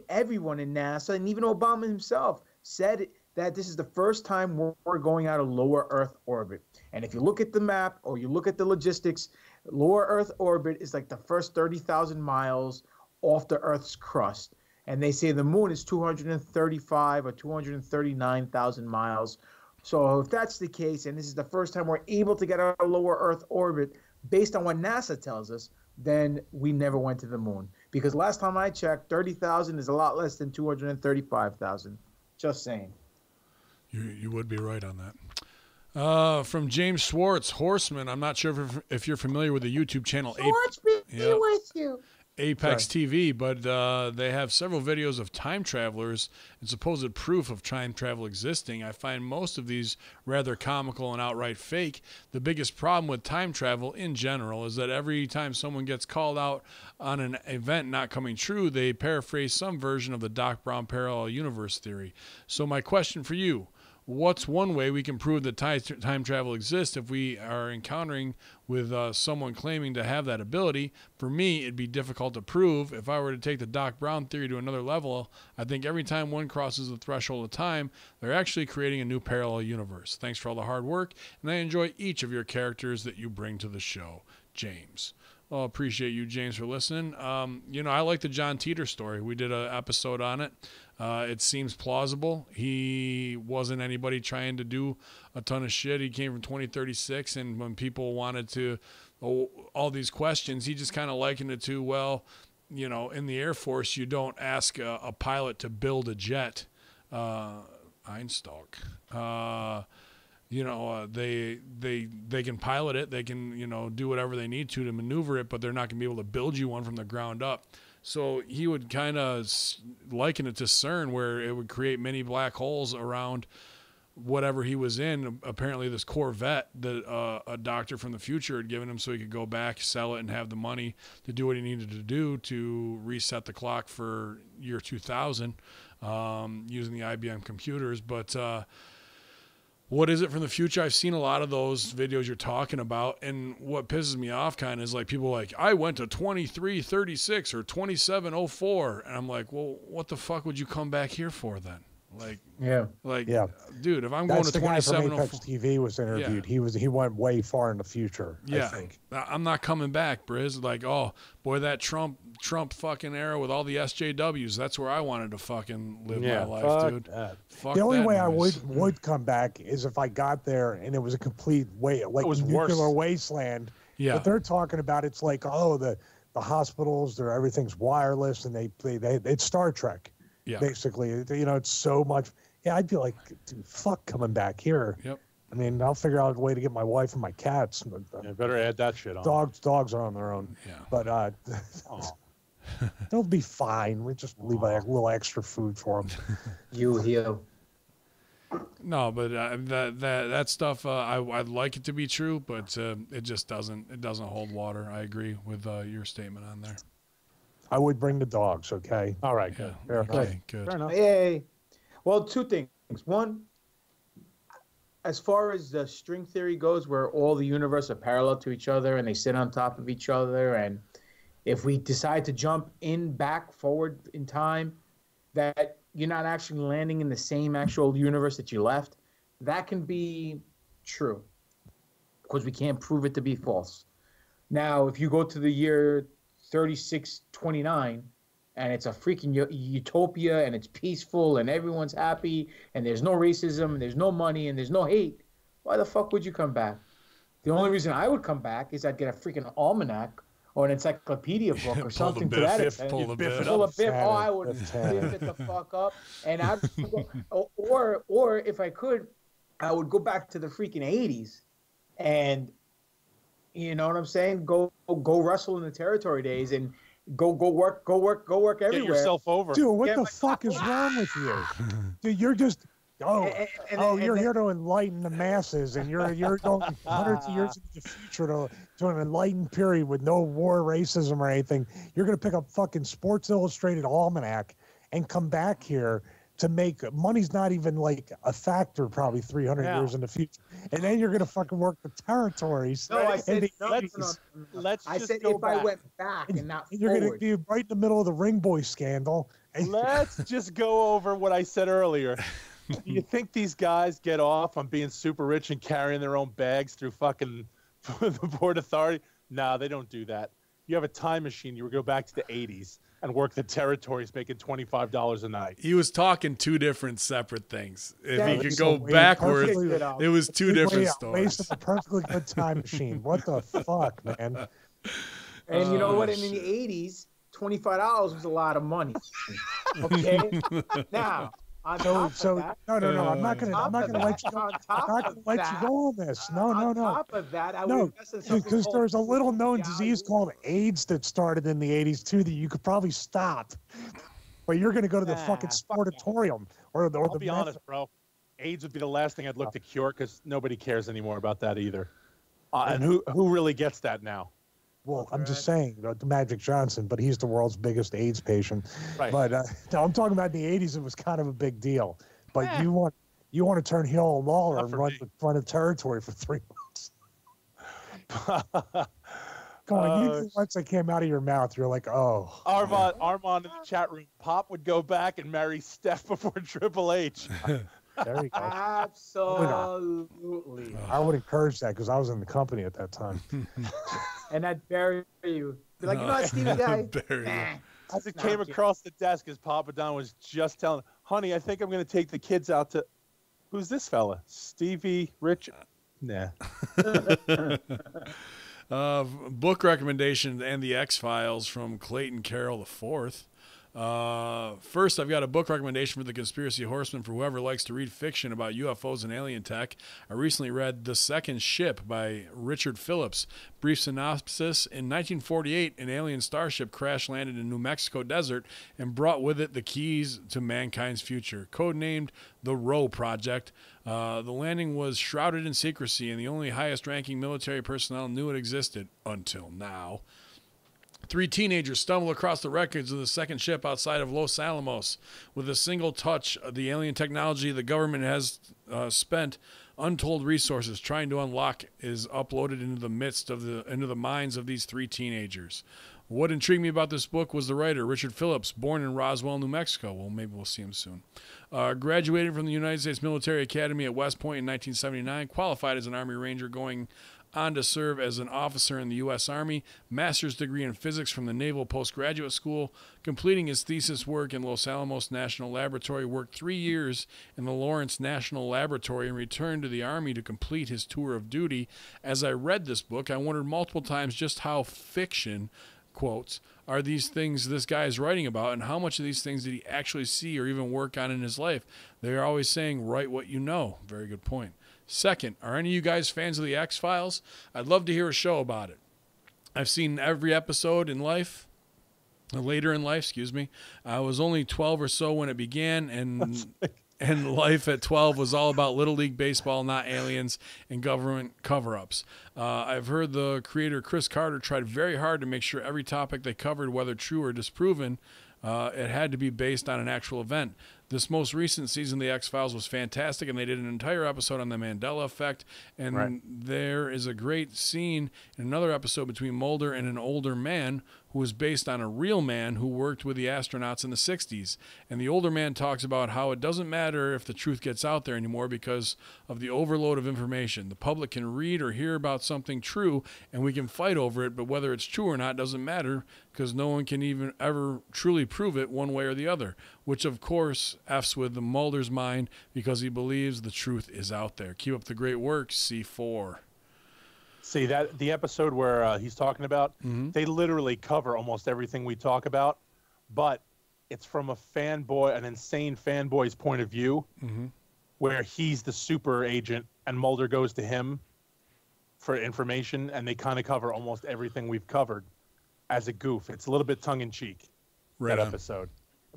Everyone in NASA and even Obama himself said that this is the first time we're going out of lower Earth orbit. And if you look at the map or you look at the logistics, lower Earth orbit is like the first 30,000 miles off the Earth's crust. And they say the moon is 235 or 239,000 miles. So if that's the case, and this is the first time we're able to get out of lower Earth orbit, based on what NASA tells us, then we never went to the moon. Because last time I checked, 30,000 is a lot less than 235,000. Just saying. You would be right on that. From James Schwartz, Horsemen. I'm not sure if you're familiar with the YouTube channel. Schwartz be with you. Apex TV, but they have several videos of time travelers and supposed proof of time travel existing. I find most of these rather comical and outright fake. The biggest problem with time travel in general is that every time someone gets called out on an event not coming true, they paraphrase some version of the Doc Brown parallel universe theory. So my question for you, what's one way we can prove that time travel exists if we are encountering with someone claiming to have that ability? For me, it'd be difficult to prove. If I were to take the Doc Brown theory to another level, I think every time one crosses the threshold of time, they're actually creating a new parallel universe. Thanks for all the hard work, and I enjoy each of your characters that you bring to the show. James. Well, appreciate you, James, for listening. I like the John Teeter story. We did an episode on it. It seems plausible. He wasn't anybody trying to do a ton of shit. He came from 2036, and when people wanted to, all these questions, he just kind of likened it to, well, in the Air Force, you don't ask a pilot to build a jet. Einstock. They can pilot it. They can, do whatever they need to maneuver it, but they're not going to be able to build you one from the ground up. So he would kind of liken it to CERN, where it would create many black holes around whatever he was in. Apparently this Corvette that a doctor from the future had given him so he could go back, sell it, and have the money to do what he needed to do to reset the clock for year 2000 using the IBM computers. But what is it from the future? I've seen a lot of those videos you're talking about, and what pisses me off kind of is like people like, I went to 2336 or 2704, and I'm like, well, what the fuck would you come back here for then? Dude, if I'm going to 2704, Apex TV was interviewed. Yeah. He went way far in the future. Yeah, I think. I'm not coming back, Briz. Like, oh boy, that Trump fucking era with all the SJWs. That's where I wanted to fucking live my life, dude. Fuck the only way noise. I would come back is if I got there and it was a complete nuclear wasteland. Yeah. But they're talking about it's like, the hospitals, everything's wireless, and it's Star Trek. Yeah. Basically, it's so much. Yeah, I'd be like, dude, fuck coming back here. Yep. I mean, I'll figure out a way to get my wife and my cats. Better add that shit on. Dogs are on their own. Yeah. But they'll be fine. We just leave a little extra food for them. You. No, but that stuff, I'd like it to be true, but it just doesn't. It doesn't hold water. I agree with your statement on there. I would bring the dogs, okay? All right, good. Yeah. Okay, good. Fair enough. Hey. Well, two things. One, as far as the string theory goes, where all the universe are parallel to each other and they sit on top of each other, and if we decide to jump back, forward in time, that you're not actually landing in the same actual universe that you left, that can be true because we can't prove it to be false. Now, if you go to the year 3629 and it's a freaking utopia and it's peaceful and everyone's happy and there's no racism and there's no money and there's no hate, why the fuck would you come back? The only reason I would come back is I'd get a freaking almanac or an encyclopedia book or something to that extent. Pull a Biff. Oh, I would biff it the fuck up. And I'd go, or if I could, I would go back to the freaking 80s and, you know what I'm saying? Go wrestle in the territory days and go work everywhere. Get yourself over. Dude, what the fuck is wrong with you? Dude, you're just you're here to enlighten the masses, and you're going hundreds of years into the future to an enlightened period with no war, racism, or anything. You're gonna pick up fucking Sports Illustrated almanac and come back here to make money's not even like a factor probably 300 years in the future, and then you're gonna fucking work the territories. No, I said let's I just said go if back. I went back and not you're forward. gonna be right in the middle of the Ring Boy scandal. Let's just go over what I said earlier. Do you think these guys get off on being super rich and carrying their own bags through fucking the Port Authority? No, they don't do that. You have a time machine. You would go back to the 80s and work the territories making $25 a night. He was talking two different separate things. If he could So go backwards, perfectly- it was two different Waste stories. of a perfectly good time machine. What the fuck, man? And you know what? In the 80s, $25 was a lot of money. Okay? Now, On So, top so of that, no. I'm not top gonna of let that, you go. on I'm top not of gonna let you that, go on this. No, on no, no, top of that, I would no. invest in something Because called there's a little known disease Yahoo. called AIDS that started in the '80s too that you could probably stop. But you're gonna go to the fucking Fuck that. sportatorium or I'll the be honest, bro. AIDS would be the last thing I'd look to cure because nobody cares anymore about that either. And who really gets that now? Well, That's I'm just right. saying, Magic Johnson, but he's the world's biggest AIDS patient. Right. But no, I'm talking about in the '80s. It was kind of a big deal. But Eh. you want to turn heel and Lawler Not and for run me. the front of territory for 3 months. Come on, you knew once I came out of your mouth, you're like, oh. Armand in the chat room. Pop would go back and marry Steph before Triple H. There you go. Absolutely. I would encourage that because I was in the company at that time. And I'd bury you. Be like, you know that Stevie guy? Bury you. As it came across the desk, as Papa Don was just telling, honey, I think I'm going to take the kids out to. Who's this fella? Stevie Rich? Nah. Book recommendation and the X-Files from Clayton Carroll IV. First, I've got a book recommendation for the Conspiracy Horsemen for whoever likes to read fiction about UFOs and alien tech. I recently read The Second Ship by Richard Phillips. Brief synopsis: in 1948, an alien starship crash landed in New Mexico desert and brought with it the keys to mankind's future. Codenamed the Roe Project, the landing was shrouded in secrecy, and the only highest-ranking military personnel knew it existed until now. 3 teenagers stumble across the wreckage of the second ship outside of Los Alamos. With a single touch, the alien technology the government has spent untold resources trying to unlock is uploaded into the minds of these 3 teenagers. What intrigued me about this book was the writer, Richard Phillips, born in Roswell, New Mexico. Well, maybe we'll see him soon. Graduated from the United States Military Academy at West Point in 1979, qualified as an Army Ranger, going on to serve as an officer in the U.S. Army, master's degree in physics from the Naval Postgraduate School, completing his thesis work in Los Alamos National Laboratory, worked 3 years in the Lawrence National Laboratory, and returned to the Army to complete his tour of duty. As I read this book, I wondered multiple times just how fiction, quotes, are these things this guy is writing about, and how much of these things did he actually see or even work on in his life? They are always saying, write what you know. Very good point. Second, are any of you guys fans of the X-Files? I'd love to hear a show about it. I've seen every episode later in life, excuse me. I was only 12 or so when it began, and life at 12 was all about Little League Baseball, not aliens and government cover-ups. I've heard the creator Chris Carter tried very hard to make sure every topic they covered, whether true or disproven, it had to be based on an actual event. This most recent season of The X-Files was fantastic, and they did an entire episode on the Mandela effect, and there is a great scene in another episode between Mulder and an older man who was based on a real man who worked with the astronauts in the 60s. And the older man talks about how it doesn't matter if the truth gets out there anymore because of the overload of information. The public can read or hear about something true, and we can fight over it, but whether it's true or not doesn't matter because no one can even ever truly prove it one way or the other, which of course F's with the Mulder's mind because he believes the truth is out there. Keep up the great work, C4. See, that the episode where he's talking about, they literally cover almost everything we talk about, but it's from a fanboy, an insane fanboy's point of view, where he's the super agent and Mulder goes to him for information, and they kind of cover almost everything we've covered as a goof. It's a little bit tongue-in-cheek, that episode.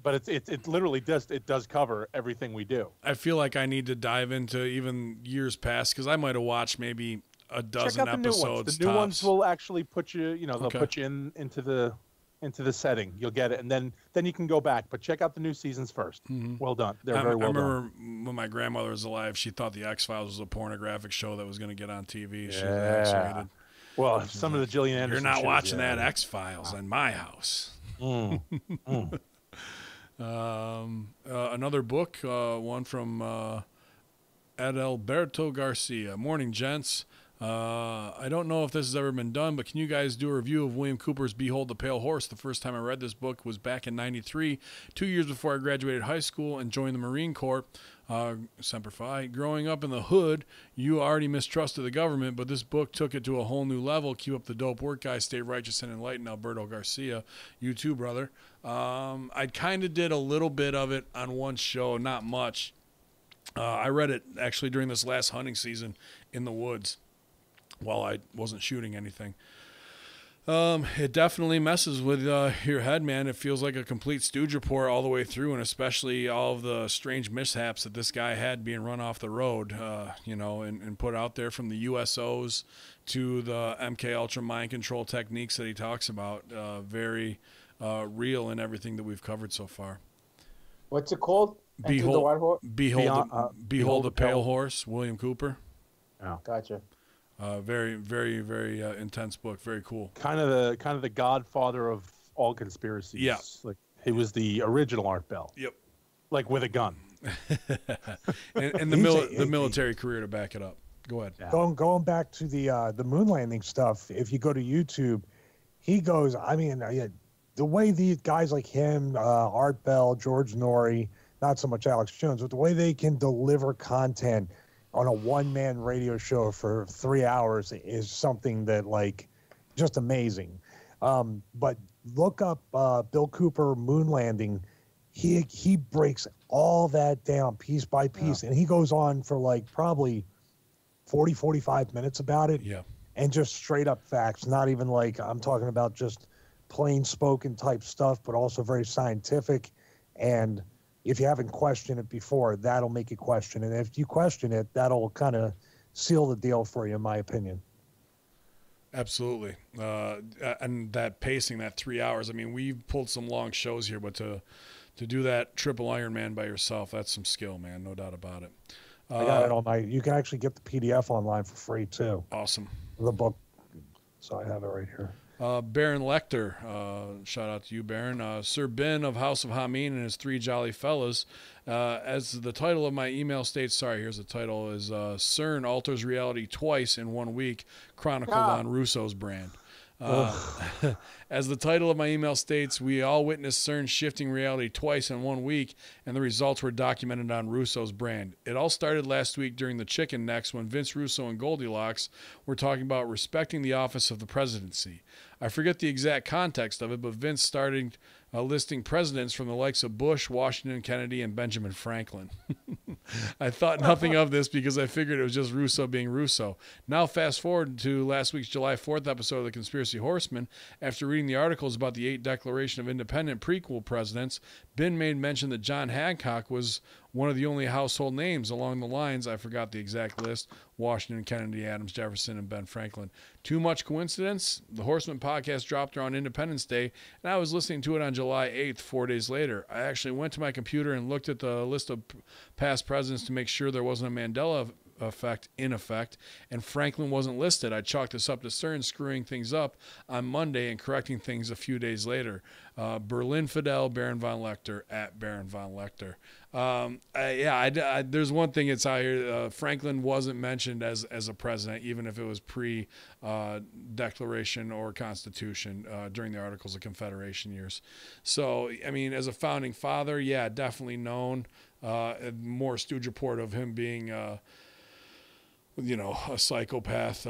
But it literally does cover everything we do. I feel like I need to dive into even years past because I might have watched maybe a dozen episodes. The new ones will actually put you, they'll put you into the setting. You'll get it, and then you can go back. But check out the new seasons first. Well done. They're very well done. I remember when my grandmother was alive, she thought the X-Files was a pornographic show that was going to get on TV. She was excited. Well, some of the Gillian Anderson. You're not watching that X-Files in my house. Another book, one from Adalberto Garcia. Morning, gents. I don't know if this has ever been done, but can you guys do a review of William Cooper's Behold the Pale Horse? The first time I read this book was back in '93, 2 years before I graduated high school and joined the Marine Corps. Semper Fi. Growing up in the hood, you already mistrusted the government, but this book took it to a whole new level. Keep up the dope work, guys. Stay righteous and enlightened. Alberto Garcia. You too, brother. I kind of did a little bit of it on one show, not much. I read it actually during this last hunting season in the woods while I wasn't shooting anything. It definitely messes with your head, man. It feels like a complete stooge report all the way through, and especially all of the strange mishaps that this guy had being run off the road, and put out there, from the USOs to the MK Ultra mind control techniques that he talks about. Very real in everything that we've covered so far. What's it called? Behold the Pale Horse, William Cooper. Oh, gotcha. Very, very, very intense book. Very cool. Kind of the godfather of all conspiracies. Yeah. Like, he was the original Art Bell. Yep. Like with a gun. and the military career to back it up. Go ahead. Yeah. Going back to the moon landing stuff, if you go to YouTube, he goes, I mean, the way these guys like him, Art Bell, George Norrie, not so much Alex Jones, but the way they can deliver content on a one-man radio show for 3 hours is something that, like, just amazing. But look up Bill Cooper moon landing. He breaks all that down piece by piece, and he goes on for like probably 45 minutes about it. Yeah. And just straight up facts, not even like I'm talking about just plain spoken type stuff, but also very scientific. And if you haven't questioned it before, that'll make you question it. And if you question it, that'll kind of seal the deal for you, in my opinion. Absolutely. And that pacing, that 3 hours, I mean, we've pulled some long shows here, but to do that triple Ironman by yourself, that's some skill, man. No doubt about it. I got it all night. You can actually get the PDF online for free, too. Awesome. The book. So I have it right here. Baron Lecter, shout out to you, Baron. Sir Ben of House of Hameen and his three jolly fellas. As the title of my email states, here's the title, is CERN alters reality twice in 1 week, chronicled on Russo's brand. As the title of my email states, we all witnessed CERN shifting reality twice in 1 week, and the results were documented on Russo's brand. It all started last week during the Chicken Necks when Vince Russo and Goldilocks were talking about respecting the office of the presidency. I forget the exact context of it, but Vince started listing presidents from the likes of Bush, Washington, Kennedy, and Benjamin Franklin. I thought nothing of this because I figured it was just Russo being Russo. Now fast forward to last week's July 4th episode of the Conspiracy Horsemen. After reading the articles about the 8 Declaration of Independence prequel presidents, Ben made mention that John Hancock was one of the only household names along the lines, I forgot the exact list, Washington, Kennedy, Adams, Jefferson, and Ben Franklin. Too much coincidence? The Horseman podcast dropped around Independence Day, and I was listening to it on July 8th, 4 days later. I actually went to my computer and looked at the list of past presidents to make sure there wasn't a Mandela effect in effect, and Franklin wasn't listed. I chalked this up to CERN screwing things up on Monday and correcting things a few days later. Berlin Fidel, Baron von Lecter, at Baron von Lecter. There's one thing that's out here. Franklin wasn't mentioned as a president, even if it was pre-Declaration or Constitution during the Articles of Confederation years. So, I mean, as a founding father, yeah, definitely known. More stooge report of him being a psychopath,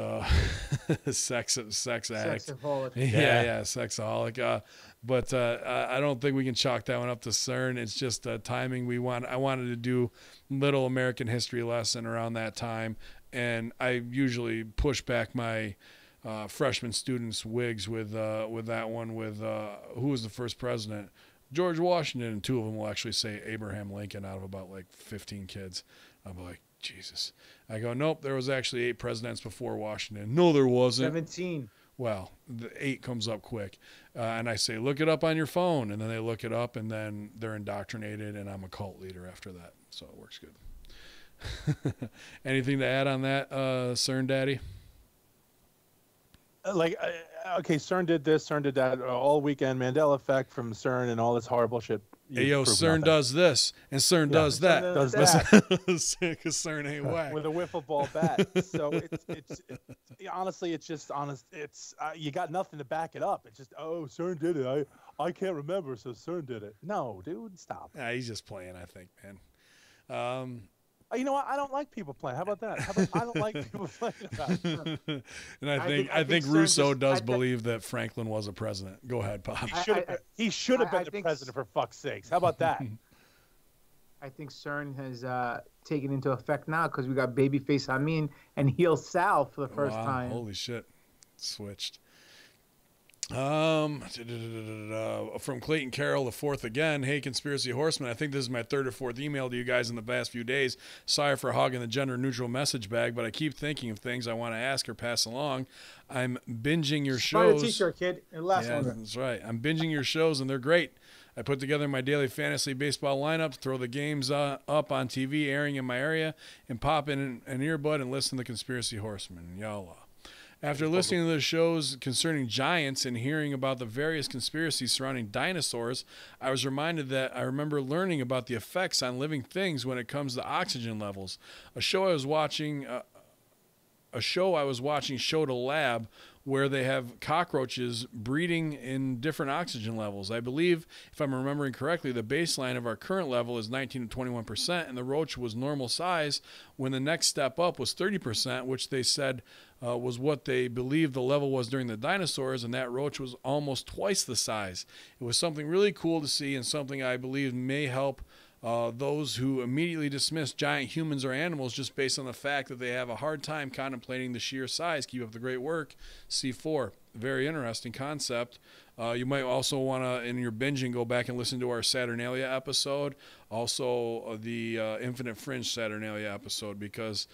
sex addict. Sexaholic. Yeah, sexaholic. But I don't think we can chalk that one up to CERN. It's just timing. I wanted to do little American history lesson around that time, and I usually push back my freshman students' wigs with that one. With who was the first president? George Washington, and 2 of them will actually say Abraham Lincoln out of about like 15 kids. I'm like, Jesus. I go, nope, there was actually 8 presidents before Washington. No, there wasn't. 17. Well, the 8 comes up quick. And I say, look it up on your phone. And then they look it up, and then they're indoctrinated, and I'm a cult leader after that. So it works good. Anything to add on that, CERN Daddy? Okay, CERN did this, CERN did that all weekend. Mandela effect from CERN and all this horrible shit. Hey, yo, CERN does this, and CERN does that. Does that Because CERN ain't whack. with a wiffle ball bat. So it's honestly, it's just honest. It's you got nothing to back it up. It's just CERN did it. I can't remember, so CERN did it. No, dude, stop. Nah, he's just playing, I think, man. You know what? I don't like people playing. How about that? I don't like people playing. And I think Russo does believe that Franklin was a president. Go ahead, Pop. He should have been the president, for fuck's sakes. How about that? I think CERN has taken into effect now because we got Babyface Amin and Heel Sal for the first time. Holy shit. Switched. From Clayton Carroll the fourth again. Hey, Conspiracy Horseman, I think this is my third or fourth email to you guys in the past few days. Sorry for hogging the gender neutral message bag, but I keep thinking of things I want to ask or pass along. I'm binging your shows. Buy a t-shirt, kid. It lasts longer. That's right. I'm binging your shows and they're great. I put together my daily fantasy baseball lineup, throw the games up on TV airing in my area, and pop in an earbud and listen to Conspiracy Horseman. Y'all. After listening to the shows concerning giants and hearing about the various conspiracies surrounding dinosaurs, I was reminded that I remember learning about the effects on living things when it comes to oxygen levels. A show I was watching showed a lab where they have cockroaches breeding in different oxygen levels. I believe, if I'm remembering correctly, the baseline of our current level is 19 to 21%, and the roach was normal size when the next step up was 30%, which they said was what they believed the level was during the dinosaurs, and that roach was almost twice the size. It was something really cool to see and something I believe may help those who immediately dismiss giant humans or animals just based on the fact that they have a hard time contemplating the sheer size. Keep up the great work. C4. Very interesting concept. You might also want to, in your binging, go back and listen to our Saturnalia episode. Also, the Infinite Fringe Saturnalia episode, because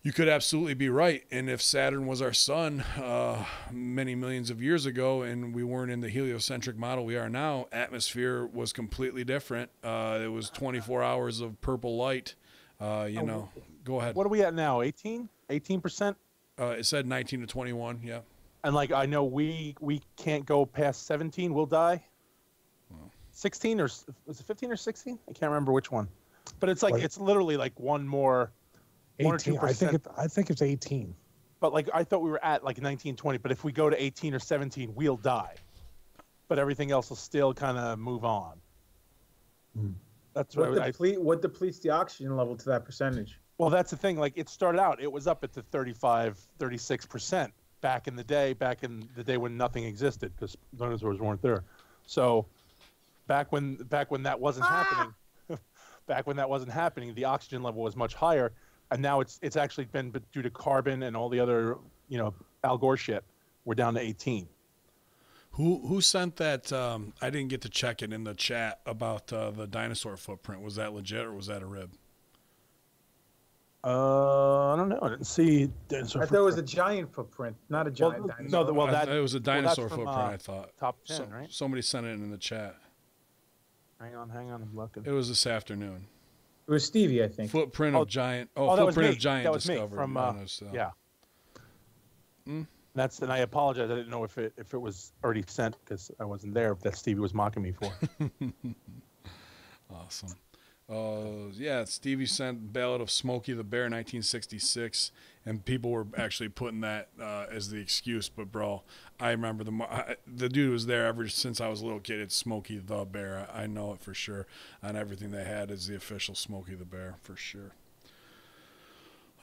you could absolutely be right. And if Saturn was our sun many millions of years ago and we weren't in the heliocentric model we are now, atmosphere was completely different. It was 24 hours of purple light. Go ahead. What are we at now? 18? 18%? It said 19 to 21, yeah. And like I know we can't go past 17. We'll die. 16 or was it 15 or 16? I can't remember which one. But it's like it's literally like one more. 18. I think it's 18. But like I thought we were at like 19, 20. But if we go to 18 or 17, we'll die. But everything else will still kind of move on. That's what depletes the oxygen level to that percentage. Well, that's the thing. Like it started out, it was up at the 35, 36% back in the day when nothing existed because dinosaurs weren't there. So back when that wasn't happening, the oxygen level was much higher. And now it's actually been due to carbon and all the other, Al Gore shit. We're down to 18. Who sent that? I didn't get to check it in the chat about the dinosaur footprint. Was that legit or was that a rib? I don't know. I didn't see dinosaur. I thought it was a giant footprint, not a giant dinosaur. No, it was a dinosaur footprint. I thought top 10, right? Somebody sent it in the chat. Hang on, I'm looking. It was this afternoon. It was Stevie, I think. Footprint of giant. Footprint of giant discovered. From, yeah. And I apologize. I didn't know if it was already sent because I wasn't there. That Stevie was mocking me for. Awesome. Stevie sent Ballad of Smokey the Bear, 1966, and people were actually putting that as the excuse. But bro, I remember the dude was there ever since I was a little kid. It's Smokey the Bear. I know it for sure. On everything they had is the official Smokey the Bear for sure.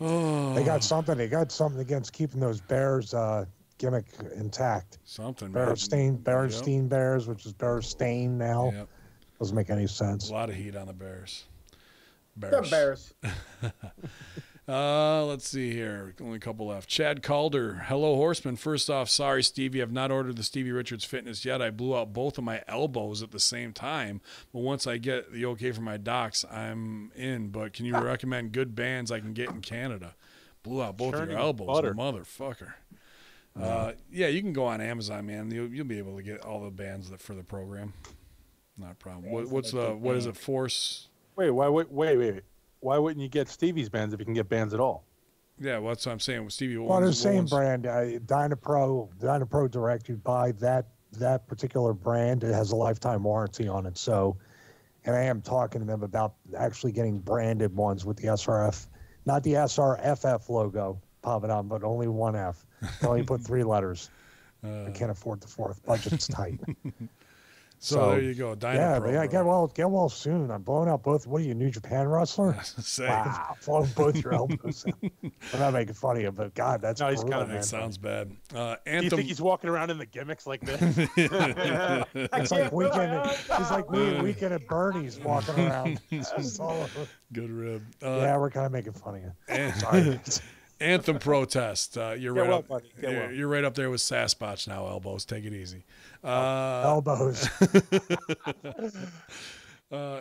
Oh, they got something against keeping those Bears gimmick intact. Something. Berenstein Bears, which is Berenstein now. Yep. Doesn't make any sense. A lot of heat on the Bears. The Bears. Let's see here. Only a couple left. Chad Calder. Hello, Horseman. First off, sorry, Stevie. I've not ordered the Stevie Richards Fitness yet. I blew out both of my elbows at the same time. But once I get the okay from my docs, I'm in. But can you recommend good bands I can get in Canada? Blew out both of your elbows, motherfucker. You can go on Amazon, man. You'll be able to get all the bands for the program. Not a problem. What is it? Force? Wait. Why wouldn't you get Stevie's bands if you can get bands at all? Yeah, that's what I'm saying with Stevie. Well, the same brand, Dynapro Direct. You buy that that particular brand, it has a lifetime warranty on it. So, and I am talking to them about actually getting branded ones with the SRF, not the SRFF logo popping on, but only one F. Can only put 3 letters. I can't afford the 4th. Budget's tight. So there you go. Yeah, but yeah, get well soon. I'm blowing out both. What are you, New Japan wrestler? Same. Wow, blowing both your elbows out. I'm not making fun of you, but God, that's No, he's brutal, kinda- man. That sounds bad. Do you Anthem. think he's walking around in the gimmicks like this? It's like weekend. He's like weekend at Bernie's walking around. It's all over. Good rib. Yeah, we're kind of making fun of you. And- Sorry. Anthem protest. You're Get right well, up. buddy. Get well. You're right up there with Sasquatch now. Elbows. Take it easy. Elbows.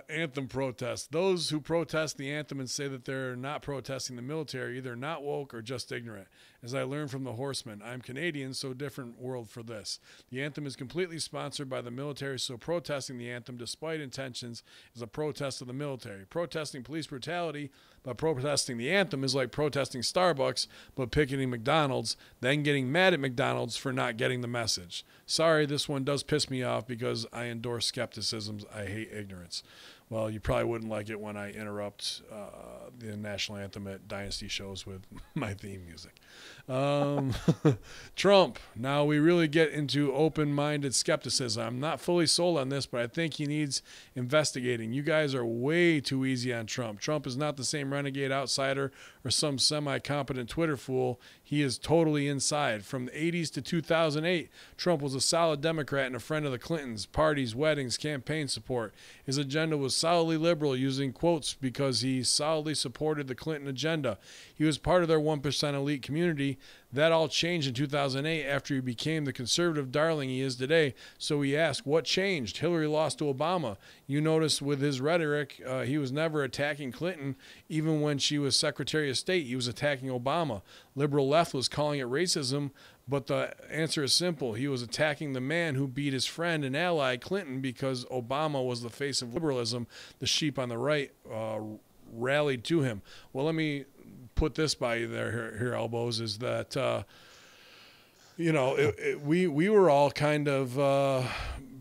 Anthem protest. Those who protest the anthem and say that they're not protesting the military are either not woke or just ignorant. As I learned from the Horsemen, I'm Canadian, so different world for this. The anthem is completely sponsored by the military, so protesting the anthem, despite intentions, is a protest of the military. Protesting police brutality by protesting the anthem is like protesting Starbucks, but picketing McDonald's, then getting mad at McDonald's for not getting the message. Sorry, this one does piss me off because I endorse skepticisms. I hate ignorance. Well, you probably wouldn't like it when I interrupt the national anthem at Dynasty shows with my theme music. Trump. Now we really get into open-minded skepticism. I'm not fully sold on this, but I think he needs investigating. You guys are way too easy on Trump. Trump is not the same renegade outsider or some semi-competent Twitter fool. He is totally inside. From the 80s to 2008, Trump was a solid Democrat and a friend of the Clintons, parties, weddings, campaign support. His agenda was solidly liberal, using quotes because he solidly supported the Clinton agenda. He was part of their 1% elite community. That all changed in 2008 after he became the conservative darling he is today. So we ask, what changed? Hillary lost to Obama. You notice with his rhetoric, he was never attacking Clinton. Even when she was Secretary of State, he was attacking Obama. Liberal left was calling it racism, but the answer is simple. He was attacking the man who beat his friend and ally, Clinton, because Obama was the face of liberalism. The sheep on the right rallied to him. Well, let me put this by you there, here elbows, is that, we were all kind of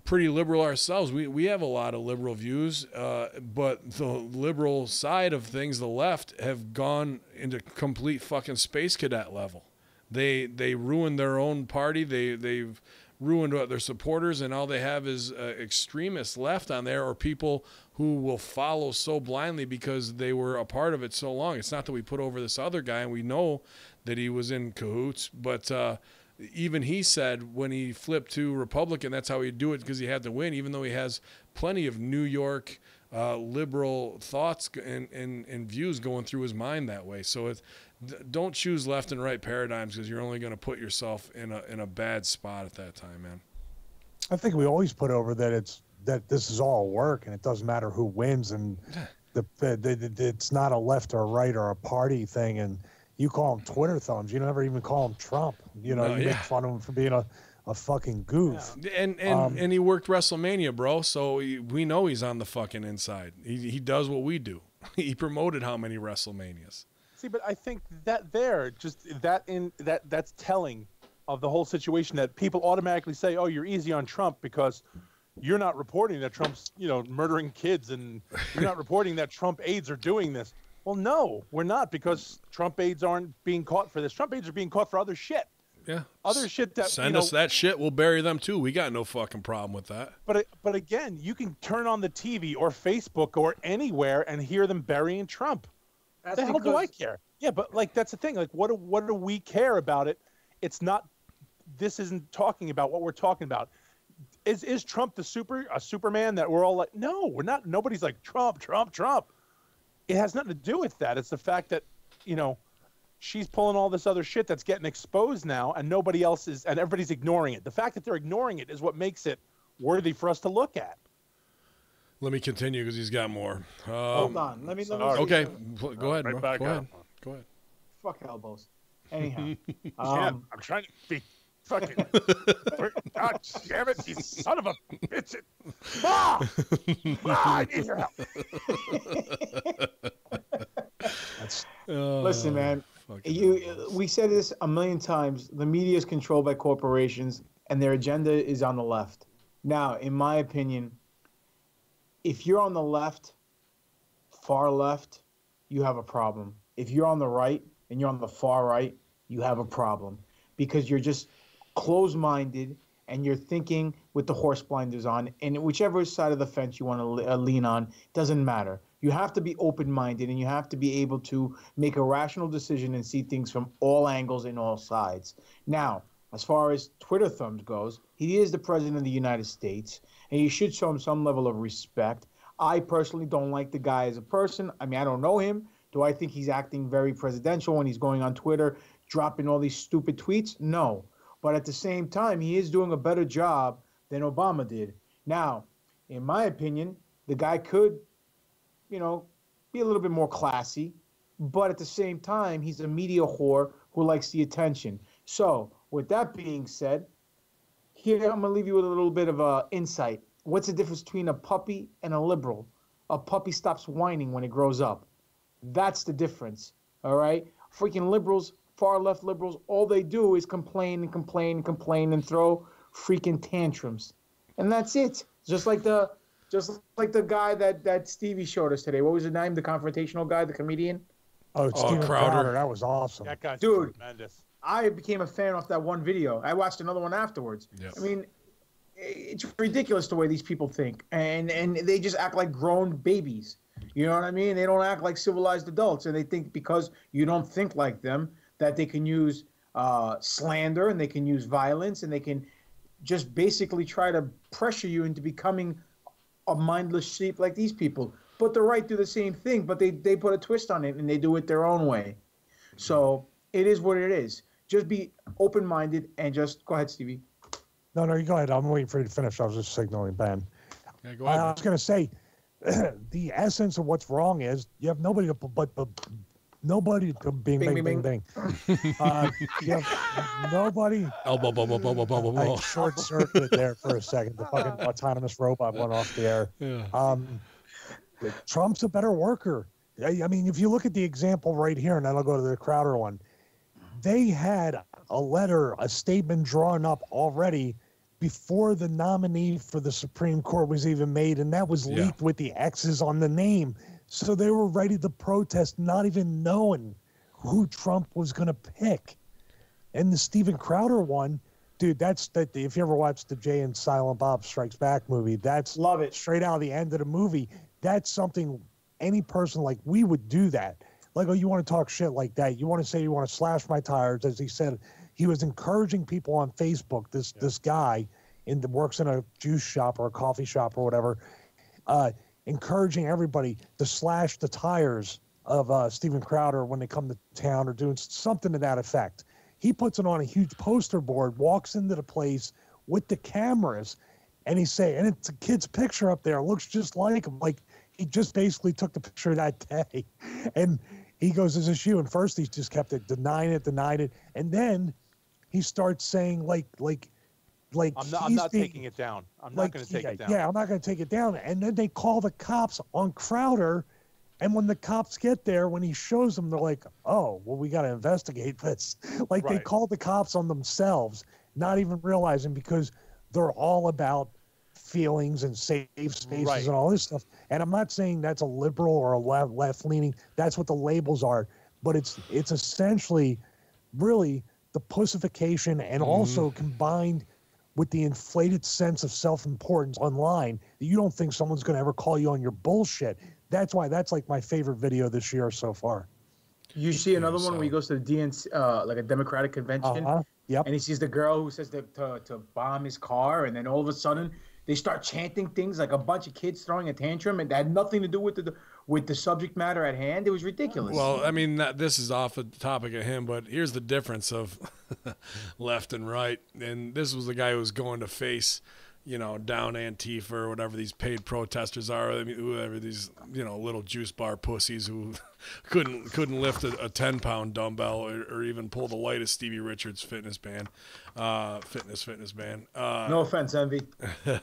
pretty liberal ourselves. We have a lot of liberal views, but the liberal side of things, the left, have gone into complete fucking space cadet level. They ruined their own party. They've ruined their supporters, and all they have is extremists left on there, or people who will follow so blindly because they were a part of it so long. It's not that we put over this other guy and we know that he was in cahoots, but even he said when he flipped to Republican, that's how he'd do it, because he had to win, even though he has plenty of New York liberal thoughts and views going through his mind that way. So don't choose left and right paradigms, because you're only going to put yourself in a bad spot at that time, man. I think we always put over that this is all work and it doesn't matter who wins, and it's not a left or right or a party thing. And you call them Twitter thumbs. You never even call him Trump. You make fun of him for being a fucking goof. Yeah. And he worked WrestleMania, bro. So we know he's on the fucking inside. He does what we do. He promoted how many WrestleManias. See, but I think that's telling of the whole situation, that people automatically say, "Oh, you're easy on Trump because you're not reporting that Trump's, murdering kids, and you're not reporting that Trump aides are doing this." Well, no, we're not, because Trump aides aren't being caught for this. Trump aides are being caught for other shit. Yeah. Other shit that send us that shit, we'll bury them too. We got no fucking problem with that. But again, you can turn on the TV or Facebook or anywhere and hear them burying Trump. That's the hell do because- I care? Yeah, but that's the thing. Like, what do we care about it? It's not. This isn't talking about what we're talking about. Is Trump a Superman that we're all like? No, we're not. Nobody's like Trump. It has nothing to do with that. It's the fact that she's pulling all this other shit that's getting exposed now, and nobody else is, and everybody's ignoring it. The fact that they're ignoring it is what makes it worthy for us to look at. Let me continue, because he's got more. Hold on. Let me okay, go ahead, right bro. back Go ahead. Fuck elbows. Anyhow. I'm trying to be fucking. God damn it, you son of a bitch! I need your help. Listen, man. We said this a million times. The media is controlled by corporations. and their agenda is on the left. Now, in my opinion, if you're on the left, far left, you have a problem. If you're on the right and you're on the far right, you have a problem because you're just closed-minded and you're thinking with the horse blinders on, and whichever side of the fence you want to lean on, doesn't matter. You have to be open-minded and you have to be able to make a rational decision and see things from all angles and all sides. Now, as far as Twitter thumbs goes, he is the president of the United States, and you should show him some level of respect. I personally don't like the guy as a person. I mean, I don't know him. Do I think he's acting very presidential when he's going on Twitter, dropping all these stupid tweets? No. But at the same time, he is doing a better job than Obama did. Now, in my opinion, the guy could, be a little bit more classy. But at the same time, he's a media whore who likes the attention. So, with that being said, here I'm going to leave you with a little bit of insight. What's the difference between a puppy and a liberal? A puppy stops whining when it grows up. That's the difference, all right? Freaking liberals, far left liberals, all they do is complain and complain and complain and throw freaking tantrums. And that's it. Just like the guy that Stevie showed us today. What was his name? The confrontational guy, the comedian? Oh, Steven Crowder. That was awesome. That guy's Dude, tremendous. I became a fan off that one video. I watched another one afterwards. Yep. I mean, it's ridiculous the way these people think, and they just act like grown babies. You know what I mean? They don't act like civilized adults, and they think because you don't think like them that they can use slander and they can use violence and they can just basically try to pressure you into becoming a mindless sheep like these people. But the right do the same thing, but they put a twist on it and they do it their own way. So it is what it is. Just be open-minded and just go ahead, Stevie. No, you go ahead. I'm waiting for you to finish. I was just signaling Ben. Yeah, go ahead. I was going to say, the essence of what's wrong is you have nobody but nobody to bing, bing, bing, bing. You have nobody. I short circuited there for a second. The fucking autonomous robot went off the air. Yeah. Trump's a better worker. I mean, if you look at the example right here, and then I'll go to the Crowder one. They had a statement drawn up already before the nominee for the Supreme Court was even made, and that was leaked with the X's on the name. So they were ready to protest, not even knowing who Trump was going to pick. And the Steven Crowder one, dude, if you ever watched the Jay and Silent Bob Strikes Back movie, Love it. Straight out of the end of the movie. That's something any person like we would do that. Like, oh, you want to talk shit like that? You want to say you want to slash my tires? As he said, he was encouraging people on Facebook. This guy works in a juice shop or a coffee shop or whatever, encouraging everybody to slash the tires of Steven Crowder when they come to town or doing something to that effect. He puts it on a huge poster board, walks into the place with the cameras, and and it's a kid's picture up there. It looks just like him. Like he just basically took the picture that day. And he goes, is this you? And first he just kept denying it. And then he starts saying like I'm not taking it down. I'm not going to take it down. Yeah, I'm not going to take it down. And then they call the cops on Crowder. And when the cops get there, when he shows them, they're like, oh, well, we got to investigate this. Like they called the cops on themselves, not even realizing, because they're all about feelings and safe spaces and all this stuff. And I'm not saying that's a liberal or a left-leaning. That's what the labels are. But it's essentially really the pussification and also combined with the inflated sense of self-importance online that you don't think someone's going to ever call you on your bullshit. That's why that's like my favorite video this year so far. You see another one where he goes to the DNC, like a Democratic convention, Yep. and he sees the girl who says to bomb his car, and then all of a sudden they start chanting things like a bunch of kids throwing a tantrum, and that had nothing to do with the subject matter at hand. It was ridiculous. Well, I mean, this is off the topic of him, but here's the difference of left and right. And this was the guy who was going to face, down Antifa or whatever these paid protesters are. I mean, whoever these, little juice bar pussies who couldn't lift a 10-pound dumbbell or even pull the light of Stevie Richards' fitness band. Fitness band. No offense, Envy. Ban.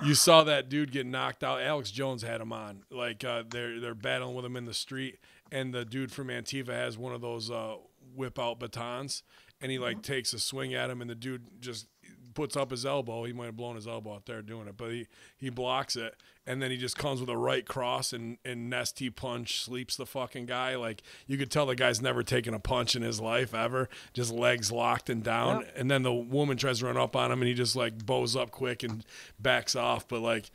You saw that dude get knocked out. Alex Jones had him on. Like they're battling with him in the street, and the dude from Antifa has one of those whip out batons, and he like takes a swing at him, and the dude just puts up his elbow. He might have blown his elbow out there doing it, but he blocks it, and then he just comes with a right cross and nasty punch, sleeps the fucking guy. Like, you could tell the guy's never taken a punch in his life ever, just legs locked and down. Yeah. And then the woman tries to run up on him, and he just like bows up quick and backs off. But like,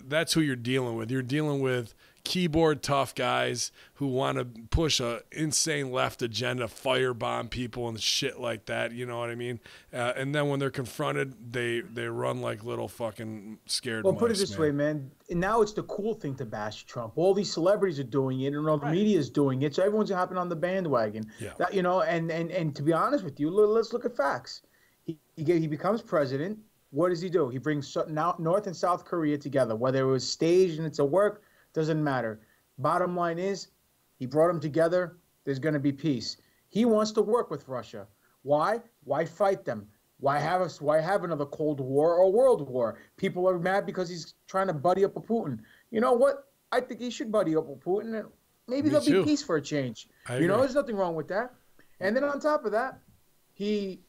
that's who you're dealing with. You're dealing with keyboard tough guys who want to push a insane left agenda, firebomb people and shit like that. You know what I mean? And then when they're confronted, they run like little fucking scared mice. Well, put it this way, man. Now it's the cool thing to bash Trump. All these celebrities are doing it, and all the media is doing it, so everyone's hopping on the bandwagon. Yeah. That, you know, and to be honest with you, let's look at facts. He becomes president. What does he do? He brings North and South Korea together. Whether it was staged and it's a work, doesn't matter. Bottom line is, he brought them together. There's going to be peace. He wants to work with Russia. Why? Why fight them? Why have another Cold War or World War? People are mad because he's trying to buddy up with Putin. You know what? I think he should buddy up with Putin, and maybe there'll be peace for a change. You know, there's nothing wrong with that. And then on top of that, he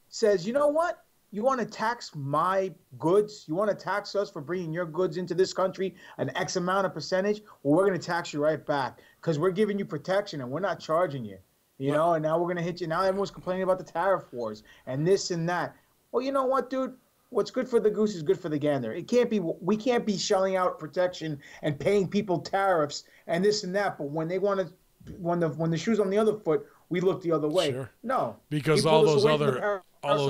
says, you know what? You want to tax my goods? You want to tax us for bringing your goods into this country, an X amount of percentage? Well, we're going to tax you right back because we're giving you protection and we're not charging you. You know, and now we're going to hit you. Now everyone's complaining about the tariff wars and this and that. Well, you know what, dude? What's good for the goose is good for the gander. It can't be. We can't be shelling out protection and paying people tariffs and this and that. But when they want to, when the shoe's on the other foot, we look the other way. Sure. No, because all those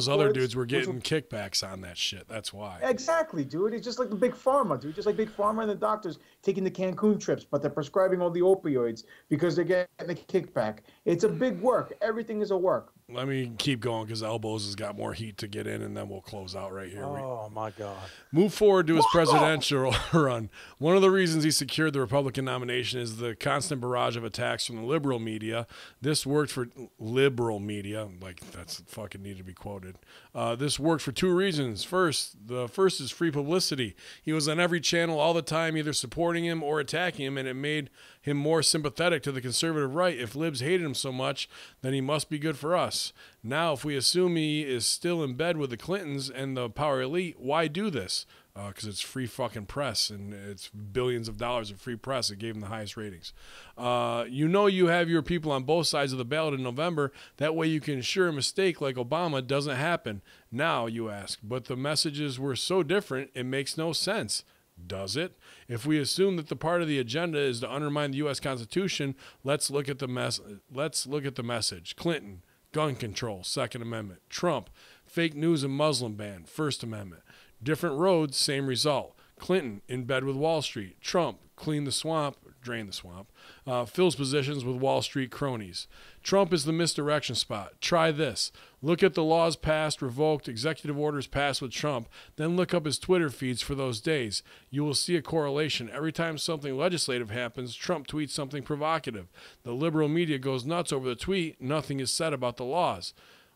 other dudes were getting kickbacks on that shit. That's why. Exactly, dude. It's just like the big pharma, dude. Just like big pharma and the doctors taking the Cancun trips, but they're prescribing all the opioids because they're getting the kickback. It's a big work. Everything is a work. Let me keep going because Elbows has got more heat to get in, and then we'll close out right here. Oh, my God. Move forward to his presidential run. One of the reasons he secured the Republican nomination is the constant barrage of attacks from the liberal media. This worked for liberal media. Like, that's fucking need to be quoted. This worked for two reasons. The first is free publicity. He was on every channel all the time, either supporting him or attacking him, and it made him more sympathetic to the conservative right. If libs hated him so much, then he must be good for us. Now, if we assume he is still in bed with the Clintons and the power elite, why do this? Because it's free fucking press, and it's billions of dollars of free press. It gave him the highest ratings. You know you have your people on both sides of the ballot in November. That way you can ensure a mistake like Obama doesn't happen. Now, you ask, but the messages were so different, it makes no sense. Does it? If we assume that the part of the agenda is to undermine the U.S. Constitution, let's look at the message. Clinton, gun control, Second Amendment. Trump, fake news and Muslim ban, First Amendment. Different roads, same result. Clinton, in bed with Wall Street. Trump, clean the swamp, drain the swamp. Fills positions with Wall Street cronies. Trump is the misdirection spot. Try this. Look at the laws passed, revoked, executive orders passed with Trump. Then look up his Twitter feeds for those days. You will see a correlation. Every time something legislative happens, Trump tweets something provocative. The liberal media goes nuts over the tweet. Nothing is said about the laws.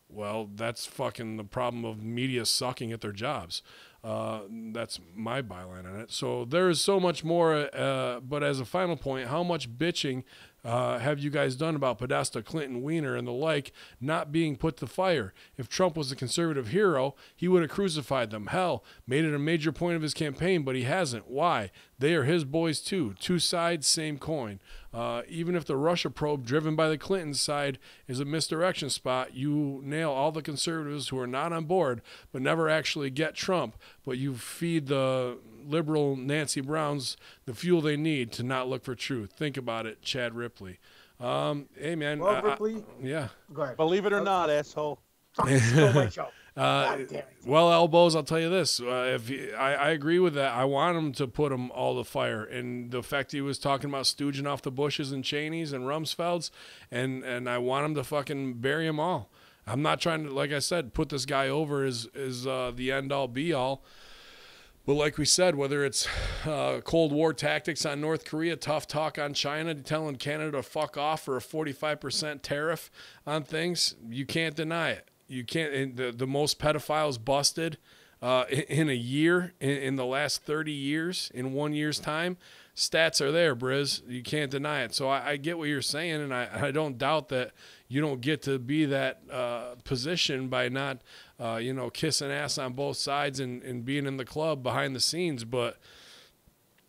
Well, that's fucking the problem of media sucking at their jobs. That's my byline on it. So there is so much more, but as a final point, how much bitching have you guys done about Podesta, Clinton, Weiner, and the like not being put to fire? If Trump was a conservative hero, he would have crucified them. Hell, made it a major point of his campaign, but he hasn't. Why? They are his boys too. Two sides, same coin. Even if the Russia probe driven by the Clinton side is a misdirection spot, you nail all the conservatives who are not on board but never actually get Trump, but you feed the liberal Nancy Browns the fuel they need to not look for truth. Think about it, Chad Ripley. Hey, man. Well, Ripley, yeah. go ahead. Believe it or not, asshole. Well, Elbows, I'll tell you this. I agree with that. I want him to put them all to fire. And the fact he was talking about stooging off the Bushes and Cheneys and Rumsfelds, and I want him to fucking bury them all. I'm not trying to, like I said, put this guy over as the end-all, be-all. But like we said, whether it's Cold War tactics on North Korea, tough talk on China, telling Canada to fuck off for a 45% tariff on things, you can't deny it. You can't. The most pedophiles busted in a year, in the last 30 years, in 1 year's time, stats are there, Briz. You can't deny it. So I get what you're saying, and I don't doubt that you don't get to be that position by not, kissing ass on both sides and being in the club behind the scenes. But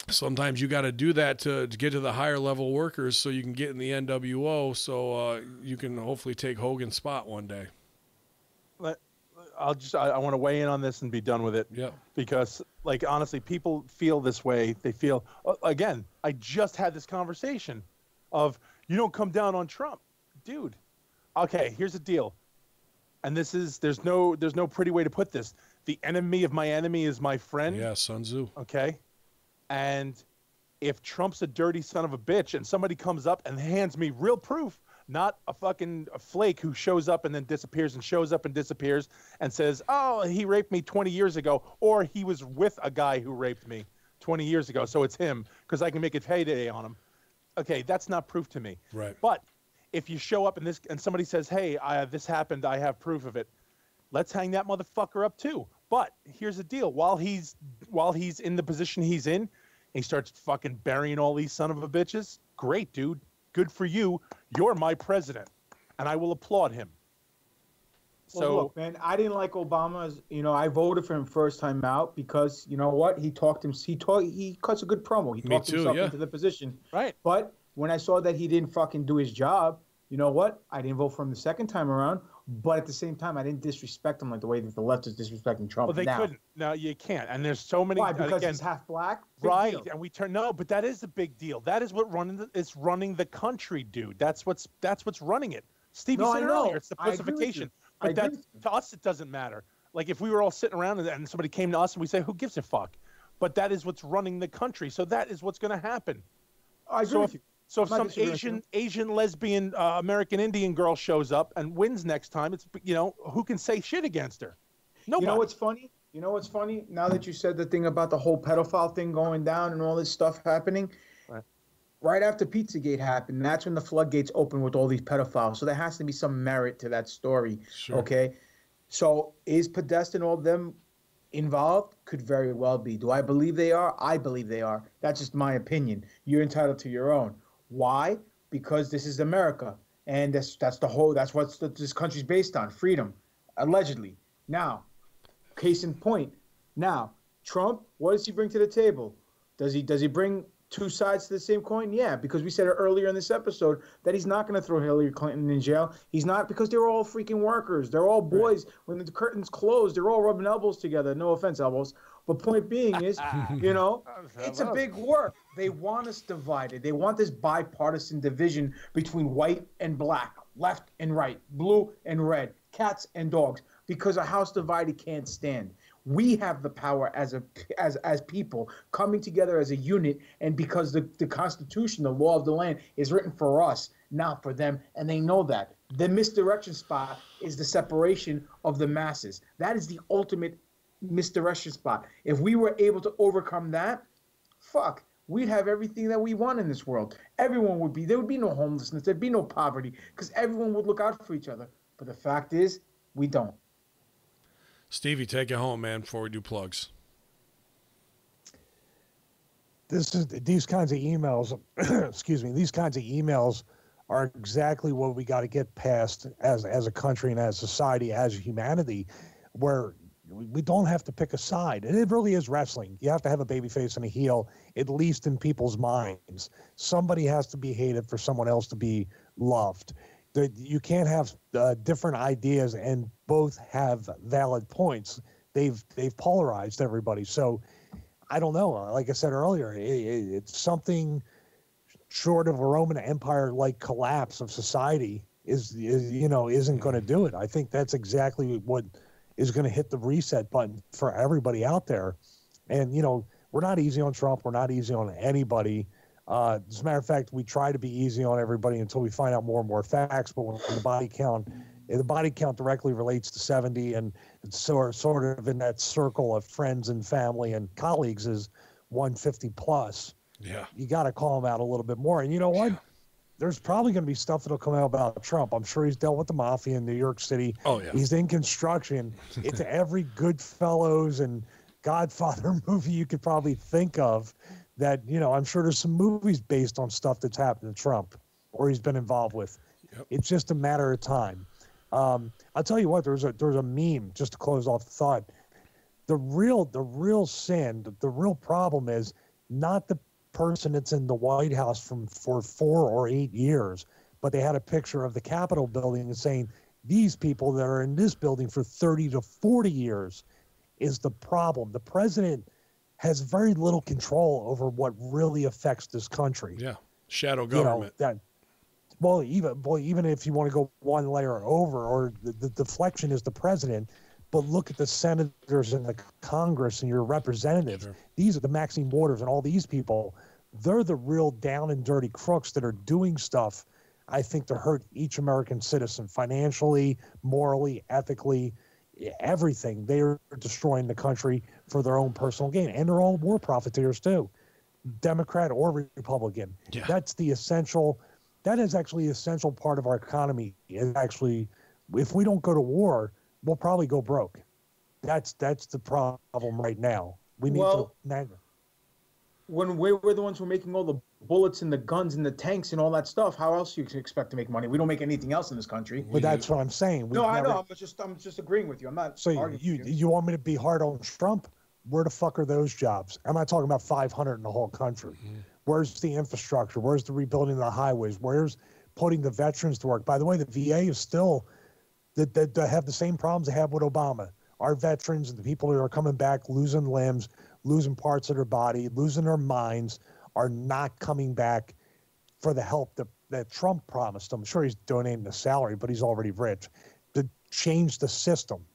sometimes you got to do that to get to the higher level workers so you can get in the NWO so you can hopefully take Hogan's spot one day. I want to weigh in on this and be done with it. Yeah. Because, like, honestly, people feel this way. They feel, again, I just had this conversation of, you don't come down on Trump. Dude, okay, here's the deal. And there's no pretty way to put this. The enemy of my enemy is my friend. Yeah, Sun Tzu. Okay. And if Trump's a dirty son of a bitch and somebody comes up and hands me real proof, not a fucking flake who shows up and then disappears and shows up and disappears and says, oh, he raped me 20 years ago, or he was with a guy who raped me 20 years ago, so it's him because I can make a payday on him. Okay, that's not proof to me. Right. But if you show up and somebody says, hey, this happened, I have proof of it, let's hang that motherfucker up too. But here's the deal. While he's in the position he's in, he starts fucking burying all these son of a bitches. Great, dude. Good for you. You're my president, and I will applaud him. Well, So, look, man, I didn't like Obama. I voted for him first time out because you know what? He cuts a good promo. He talked himself into the position. right. But when I saw that he didn't fucking do his job, you know what? I didn't vote for him the second time around. But at the same time, I didn't disrespect him like the way that the left is disrespecting Trump. Well, they now. couldn't. No, you can't. And there's so many. Why? Because again, he's half black. Big right? deal. And we turn no, but that is a big deal. That is what running the country, dude. That's what's running it. Stevie No, said I know. earlier, it's the I agree with pussification. you. But that to us, it doesn't matter. Like if we were all sitting around and somebody came to us and we say, "Who gives a fuck?" But that is what's running the country. So that is what's going to happen. I agree with you. So if I'm some not disagreeing with Asian lesbian American Indian girl shows up and wins next time, it's who can say shit against her? Nobody. You know what's funny? Now that you said the thing about the whole pedophile thing going down and all this stuff happening, right after Pizzagate happened, that's when the floodgates opened with all these pedophiles. So there has to be some merit to that story. Sure. Okay. So is Podesta and all of them involved? Could very well be. Do I believe they are? I believe they are. That's just my opinion. You're entitled to your own. Why? Because this is America, and that's what this country's based on: freedom, allegedly. Now, case in point. Now, Trump, what does he bring to the table? Does he bring two sides to the same coin? Yeah, because we said it earlier in this episode that he's not going to throw Hillary Clinton in jail. He's not, because they're all freaking workers. They're all boys. Right. When the curtains close, they're all rubbing elbows together. No offense, elbows. But point being is, it's a big work. They want us divided. They want this bipartisan division between white and black, left and right, blue and red, cats and dogs, because a house divided can't stand. We have the power as people coming together as a unit, and because the Constitution, the law of the land, is written for us, not for them, and they know that. The misdirection spot is the separation of the masses. That is the ultimate misdirection spot. If we were able to overcome that, we'd have everything that we want in this world. There would be no homelessness, there'd be no poverty, because everyone would look out for each other. But the fact is, we don't. Stevie, take it home, man, before we do plugs. These kinds of emails, excuse me, these kinds of emails are exactly what we got to get past as a country and as society, as humanity, where we don't have to pick a side. And it really is wrestling. You have to have a baby face and a heel, at least in people's minds. Somebody has to be hated for someone else to be loved. You can't have different ideas and both have valid points. They've polarized everybody. So I don't know. Like I said earlier, it's something short of a Roman Empire like collapse of society isn't going to do it. I think that's exactly what is going to hit the reset button for everybody out there. And we're not easy on Trump. We're not easy on anybody. As a matter of fact, we try to be easy on everybody until we find out more and more facts. But when the body count directly relates to 70, and it's sort of in that circle of friends and family and colleagues is 150 plus. Yeah, you got to call them out a little bit more. And you know what? there's probably going to be stuff that'll come out about Trump. I'm sure he's dealt with the mafia in New York City. Oh, yeah. He's in construction. It's every Goodfellas and Godfather movie you could probably think of. That, you know, I'm sure there's some movies based on stuff that's happened to Trump or he's been involved with. Yep. It's just a matter of time. I'll tell you what, there's a meme, just to close off the thought. The real sin, the real problem is not the person that's in the White House for 4 or 8 years, but they had a picture of the Capitol building and saying these people that are in this building for 30 to 40 years is the problem. The president has very little control over what really affects this country. Yeah, shadow government. You know, even if you want to go one layer over, or the deflection is the president, but look at the senators and the Congress and your representatives. Sure. These are the Maxine Waters and all these people. They're the real down and dirty crooks that are doing stuff, I think, to hurt each American citizen financially, morally, ethically, everything. They are destroying the country for their own personal gain. And they're all war profiteers too, Democrat or Republican. Yeah. That is actually the essential part of our economy. Is actually, if we don't go to war, we'll probably go broke. That's the problem right now. We need to. When we were the ones who were making all the bullets and the guns and the tanks and all that stuff, how else do you expect to make money? We don't make anything else in this country. But that's what I'm saying. I know. I'm just agreeing with you. I'm not. So you want me to be hard on Trump? Where the fuck are those jobs? I'm not talking about 500 in the whole country. Mm-hmm. Where's the infrastructure? Where's the rebuilding of the highways? Where's putting the veterans to work? By the way, the VA is still that have the same problems they have with Obama. Our veterans and the people that are coming back, losing limbs, losing parts of their body, losing their minds, are not coming back for the help that Trump promised them. I'm sure he's donating the salary, but he's already rich, to change the system.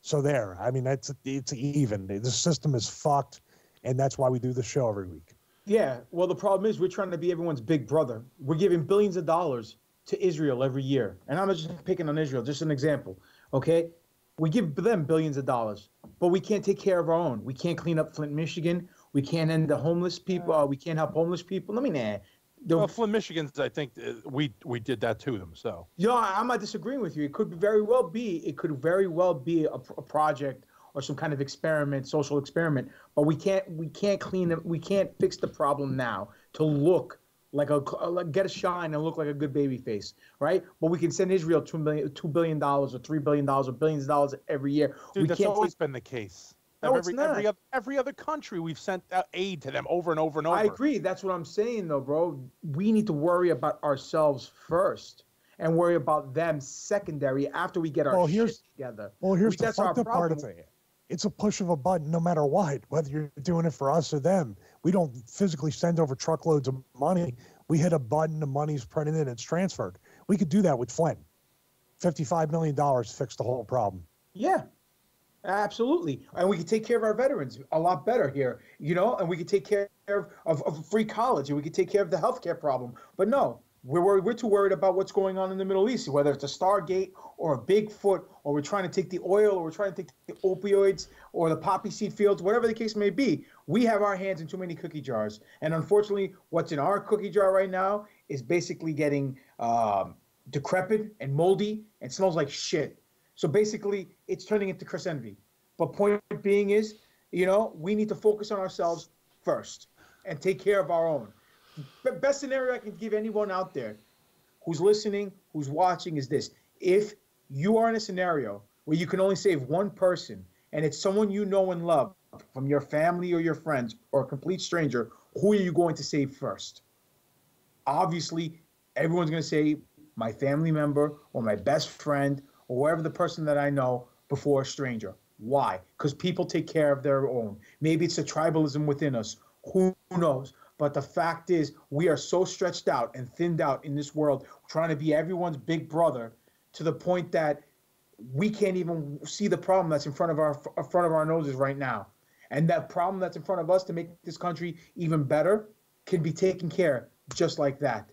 So there, I mean, it's even. The system is fucked, and that's why we do the show every week. Yeah, well, the problem is we're trying to be everyone's big brother. We're giving billions of dollars to Israel every year. And I'm just picking on Israel, just an example, okay? We give them billions of dollars, but we can't take care of our own. We can't clean up Flint, Michigan. We can't end the homeless people. We can't help homeless people. Well, Flint, Michigan's, I think we did that to them. So I'm not disagreeing with you. It could very well be a project or some kind of experiment, social experiment. But we can't clean it. We can't fix the problem now to look like get a shine and look like a good baby face, right? But we can send Israel $2 billion or $3 billion or billions of dollars every year. Dude, that's always been the case. No, it's not. Every other country, we've sent aid to them over and over and over. I agree. That's what I'm saying, though, bro. We need to worry about ourselves first and worry about them secondary after we get our shit together. Well, here's the fucked up part of it. It's a push of a button no matter what, whether you're doing it for us or them. We don't physically send over truckloads of money. We hit a button, the money's printed in, it's transferred. We could do that with Flint. $55 million fixed the whole problem. Yeah. Absolutely. And we can take care of our veterans a lot better here, and we can take care of free college, and we can take care of the healthcare problem. But no, we're too worried about what's going on in the Middle East, whether it's a Stargate or a Bigfoot, or we're trying to take the oil, or we're trying to take the opioids or the poppy seed fields, whatever the case may be. We have our hands in too many cookie jars. And unfortunately, what's in our cookie jar right now is basically getting decrepit and moldy and smells like shit. So basically, it's turning into Chris Envy. But point being is, we need to focus on ourselves first and take care of our own. The best scenario I can give anyone out there who's listening, who's watching, is this. If you are in a scenario where you can only save one person, and it's someone you know and love from your family or your friends or a complete stranger, who are you going to save first? Obviously, everyone's going to say my family member or my best friend or wherever the person that I know before a stranger. Why? Because people take care of their own. Maybe it's the tribalism within us. Who knows? But the fact is, we are so stretched out and thinned out in this world, trying to be everyone's big brother, to the point that we can't even see the problem that's in front of our noses right now. And that problem that's in front of us to make this country even better can be taken care just like that.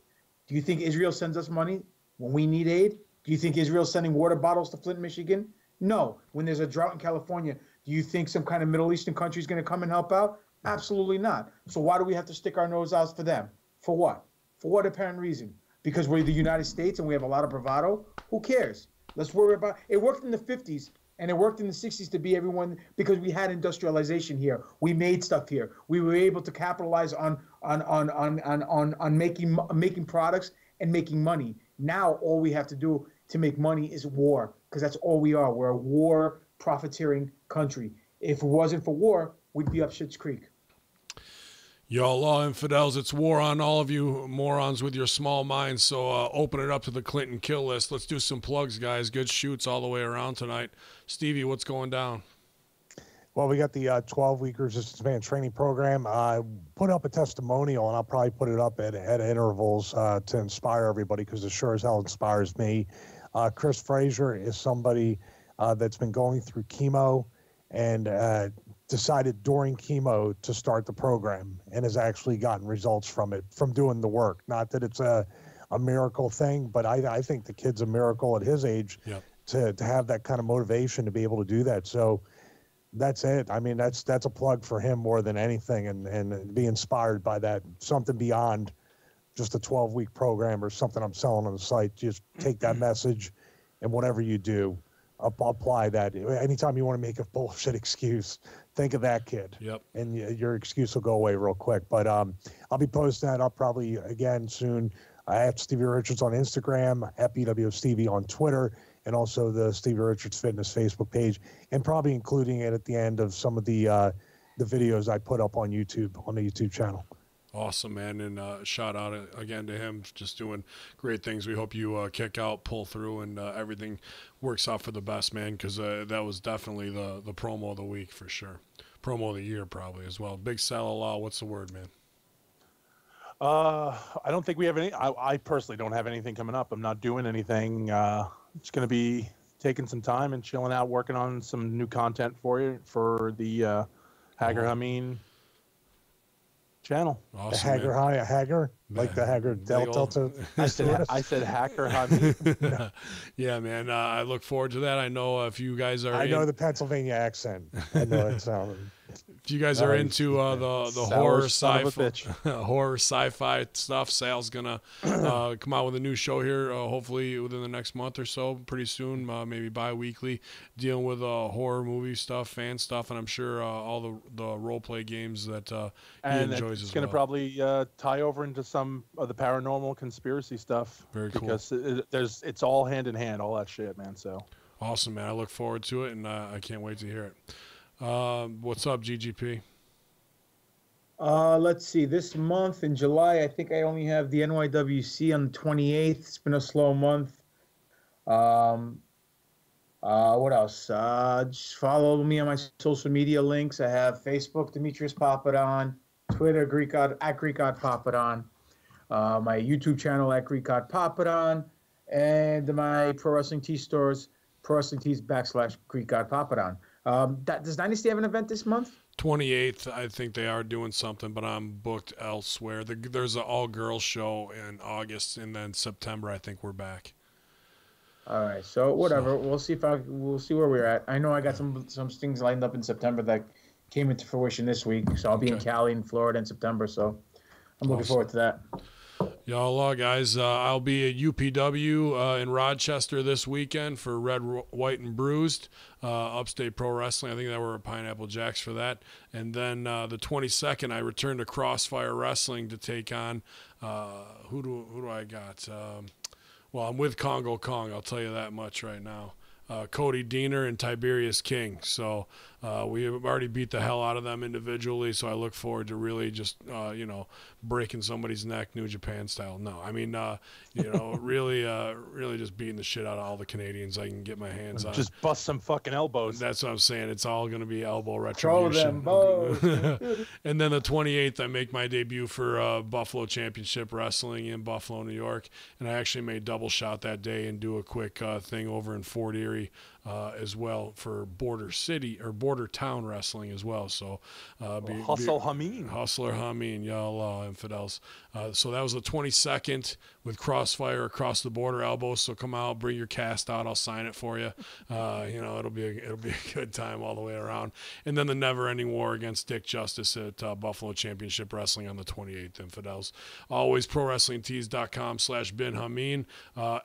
Do you think Israel sends us money when we need aid? Do you think Israel's sending water bottles to Flint, Michigan? No. When there's a drought in California, do you think some kind of Middle Eastern country is going to come and help out? Absolutely not. So why do we have to stick our nose out for them? For what? For what apparent reason? because we're the United States and we have a lot of bravado. Who cares? Let's worry about it. Worked in the 50s and it worked in the 60s to be everyone because we had industrialization here. We made stuff here. We were able to capitalize on making products and making money. Now all we have to do to make money is war, because that's all we are. We're a war profiteering country. If it wasn't for war, we'd be up Schitt's Creek. Y'all law infidels, it's war on all of you morons with your small minds, so open it up to the Clinton kill list. Let's do some plugs, guys. Good shoots all the way around tonight. Stevie, what's going down? Well, we got the 12-week resistance band training program. I put up a testimonial, and I'll probably put it up at intervals to inspire everybody, because it sure as hell inspires me. Chris Frazier is somebody that's been going through chemo and decided during chemo to start the program, and has actually gotten results from it, from doing the work. Not that it's a miracle thing, but I think the kid's a miracle at his age. Yep. to have that kind of motivation to be able to do that. So that's it. I mean, that's a plug for him more than anything, and be inspired by that. Something beyond just a 12-week program or something I'm selling on the site. Just take that message, and whatever you do, apply that. Anytime you want to make a bullshit excuse, think of that kid. Yep. And your excuse will go away real quick. But I'll be posting that up probably again soon. At Stevie Richards on Instagram, at BW Stevie on Twitter, and also the Stevie Richards Fitness Facebook page, and probably including it at the end of some of the videos I put up on YouTube, on the YouTube channel. Awesome, man, and shout out again to him, just doing great things. We hope you kick out, pull through, and everything works out for the best, man, because that was definitely the promo of the week for sure. Promo of the year probably as well. Big Salah, what's the word, man? I don't think we have any. I personally don't have anything coming up. I'm not doing anything. Just going to be taking some time and chilling out, working on some new content for you for the Hager Hameen channel. Awesome, Hager, like the Hager Delta. I said Hacker Hameen. Yeah, man. I look forward to that. I know if you guys are. I know the Pennsylvania accent. I know it sounded. If you guys are into the horror sci-fi stuff, Sal's gonna come out with a new show here, hopefully within the next month or so, pretty soon, maybe bi-weekly, dealing with horror movie stuff, fan stuff, and I'm sure all the role play games that he enjoys as well. It's gonna probably tie over into some of the paranormal conspiracy stuff. Very cool. Because it's all hand in hand, all that shit, man. So awesome, man. I look forward to it, and I can't wait to hear it. What's up, GGP? Let's see. This month in July, I think I only have the NYWC on the 28th. It's been a slow month. What else? Just follow me on my social media links. I have Facebook, Demetrius Papadon, Twitter, at Greek God Papadon, my YouTube channel at Greek God Papadon, and my Pro Wrestling Tee stores, Pro Wrestling Tees / Greek God Papadon. Does Dynasty have an event this month? 28th, I think they are doing something, but I'm booked elsewhere. There's an all-girls show in August, and then September, I think we're back. All right, so whatever. We'll see we'll see where we're at. I know I got some things lined up in September that came into fruition this week. So I'll be in Cali and Florida in September. So I'm looking forward to that. Y'all, guys, I'll be at UPW in Rochester this weekend for Red, White, and Bruised, Upstate Pro Wrestling. I think that were Pineapple Jacks for that. And then the 22nd, I return to Crossfire Wrestling to take on who do I got? Well, I'm with Congo Kong. I'll tell you that much right now. Cody Diener and Tiberius King. So we have already beat the hell out of them individually, so I look forward to really just, breaking somebody's neck, New Japan style. No, I mean, really just beating the shit out of all the Canadians I can get my hands on. Just bust some fucking elbows. That's what I'm saying. It's all going to be elbow retribution. Throw them both. And then the 28th, I make my debut for Buffalo Championship Wrestling in Buffalo, New York. And I actually may double shot that day and do a quick thing over in Fort Erie as well for Border City or Border Town Wrestling as well. So Hustler Hameen, y'all. infidels. So that was the 22nd with Crossfire across the border elbows. So come out, bring your cast out. I'll sign it for you. It'll be a good time all the way around. And then the never-ending war against Dick Justice at Buffalo Championship Wrestling on the 28th, infidels. Always ProWrestlingTees.com/Bin Hameen,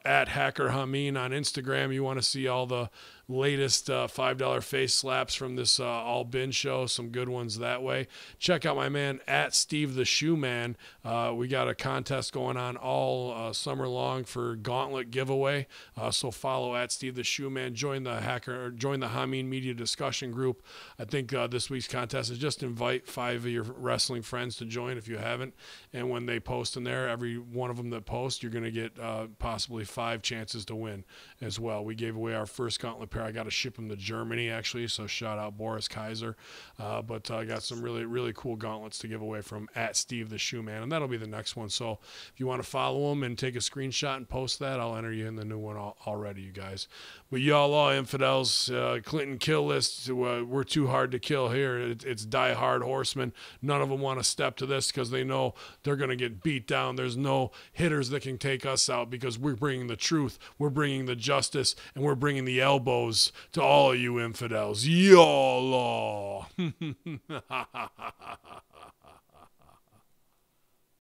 at Hacker Hameen on Instagram. You want to see all the latest $5 face slaps from this All Bin show. Some good ones that way. Check out my man at Steve the Shoe Man. We got a contest going on all summer long for gauntlet giveaway. So follow at Steve the Shoe Man. Join the Hameen Media discussion group. I think this week's contest is just invite 5 of your wrestling friends to join if you haven't. And when they post in there, every one of them that post, you're going to get possibly 5 chances to win as well. We gave away our first gauntlet pair. I got to ship them to Germany, actually, so shout out Boris Kaiser. But I got some really, really cool gauntlets to give away from at Steve the Shoe Man, and that'll be the next one. So if you want to follow them and take a screenshot and post that, I'll enter you in the new one already, you guys. But y'all all infidels, Clinton kill list, we're too hard to kill here. It's die-hard horsemen. None of them want to step to this because they know they're going to get beat down. There's no hitters that can take us out because we're bringing the truth, we're bringing the justice, and we're bringing the elbows to all of you infidels. Y'all.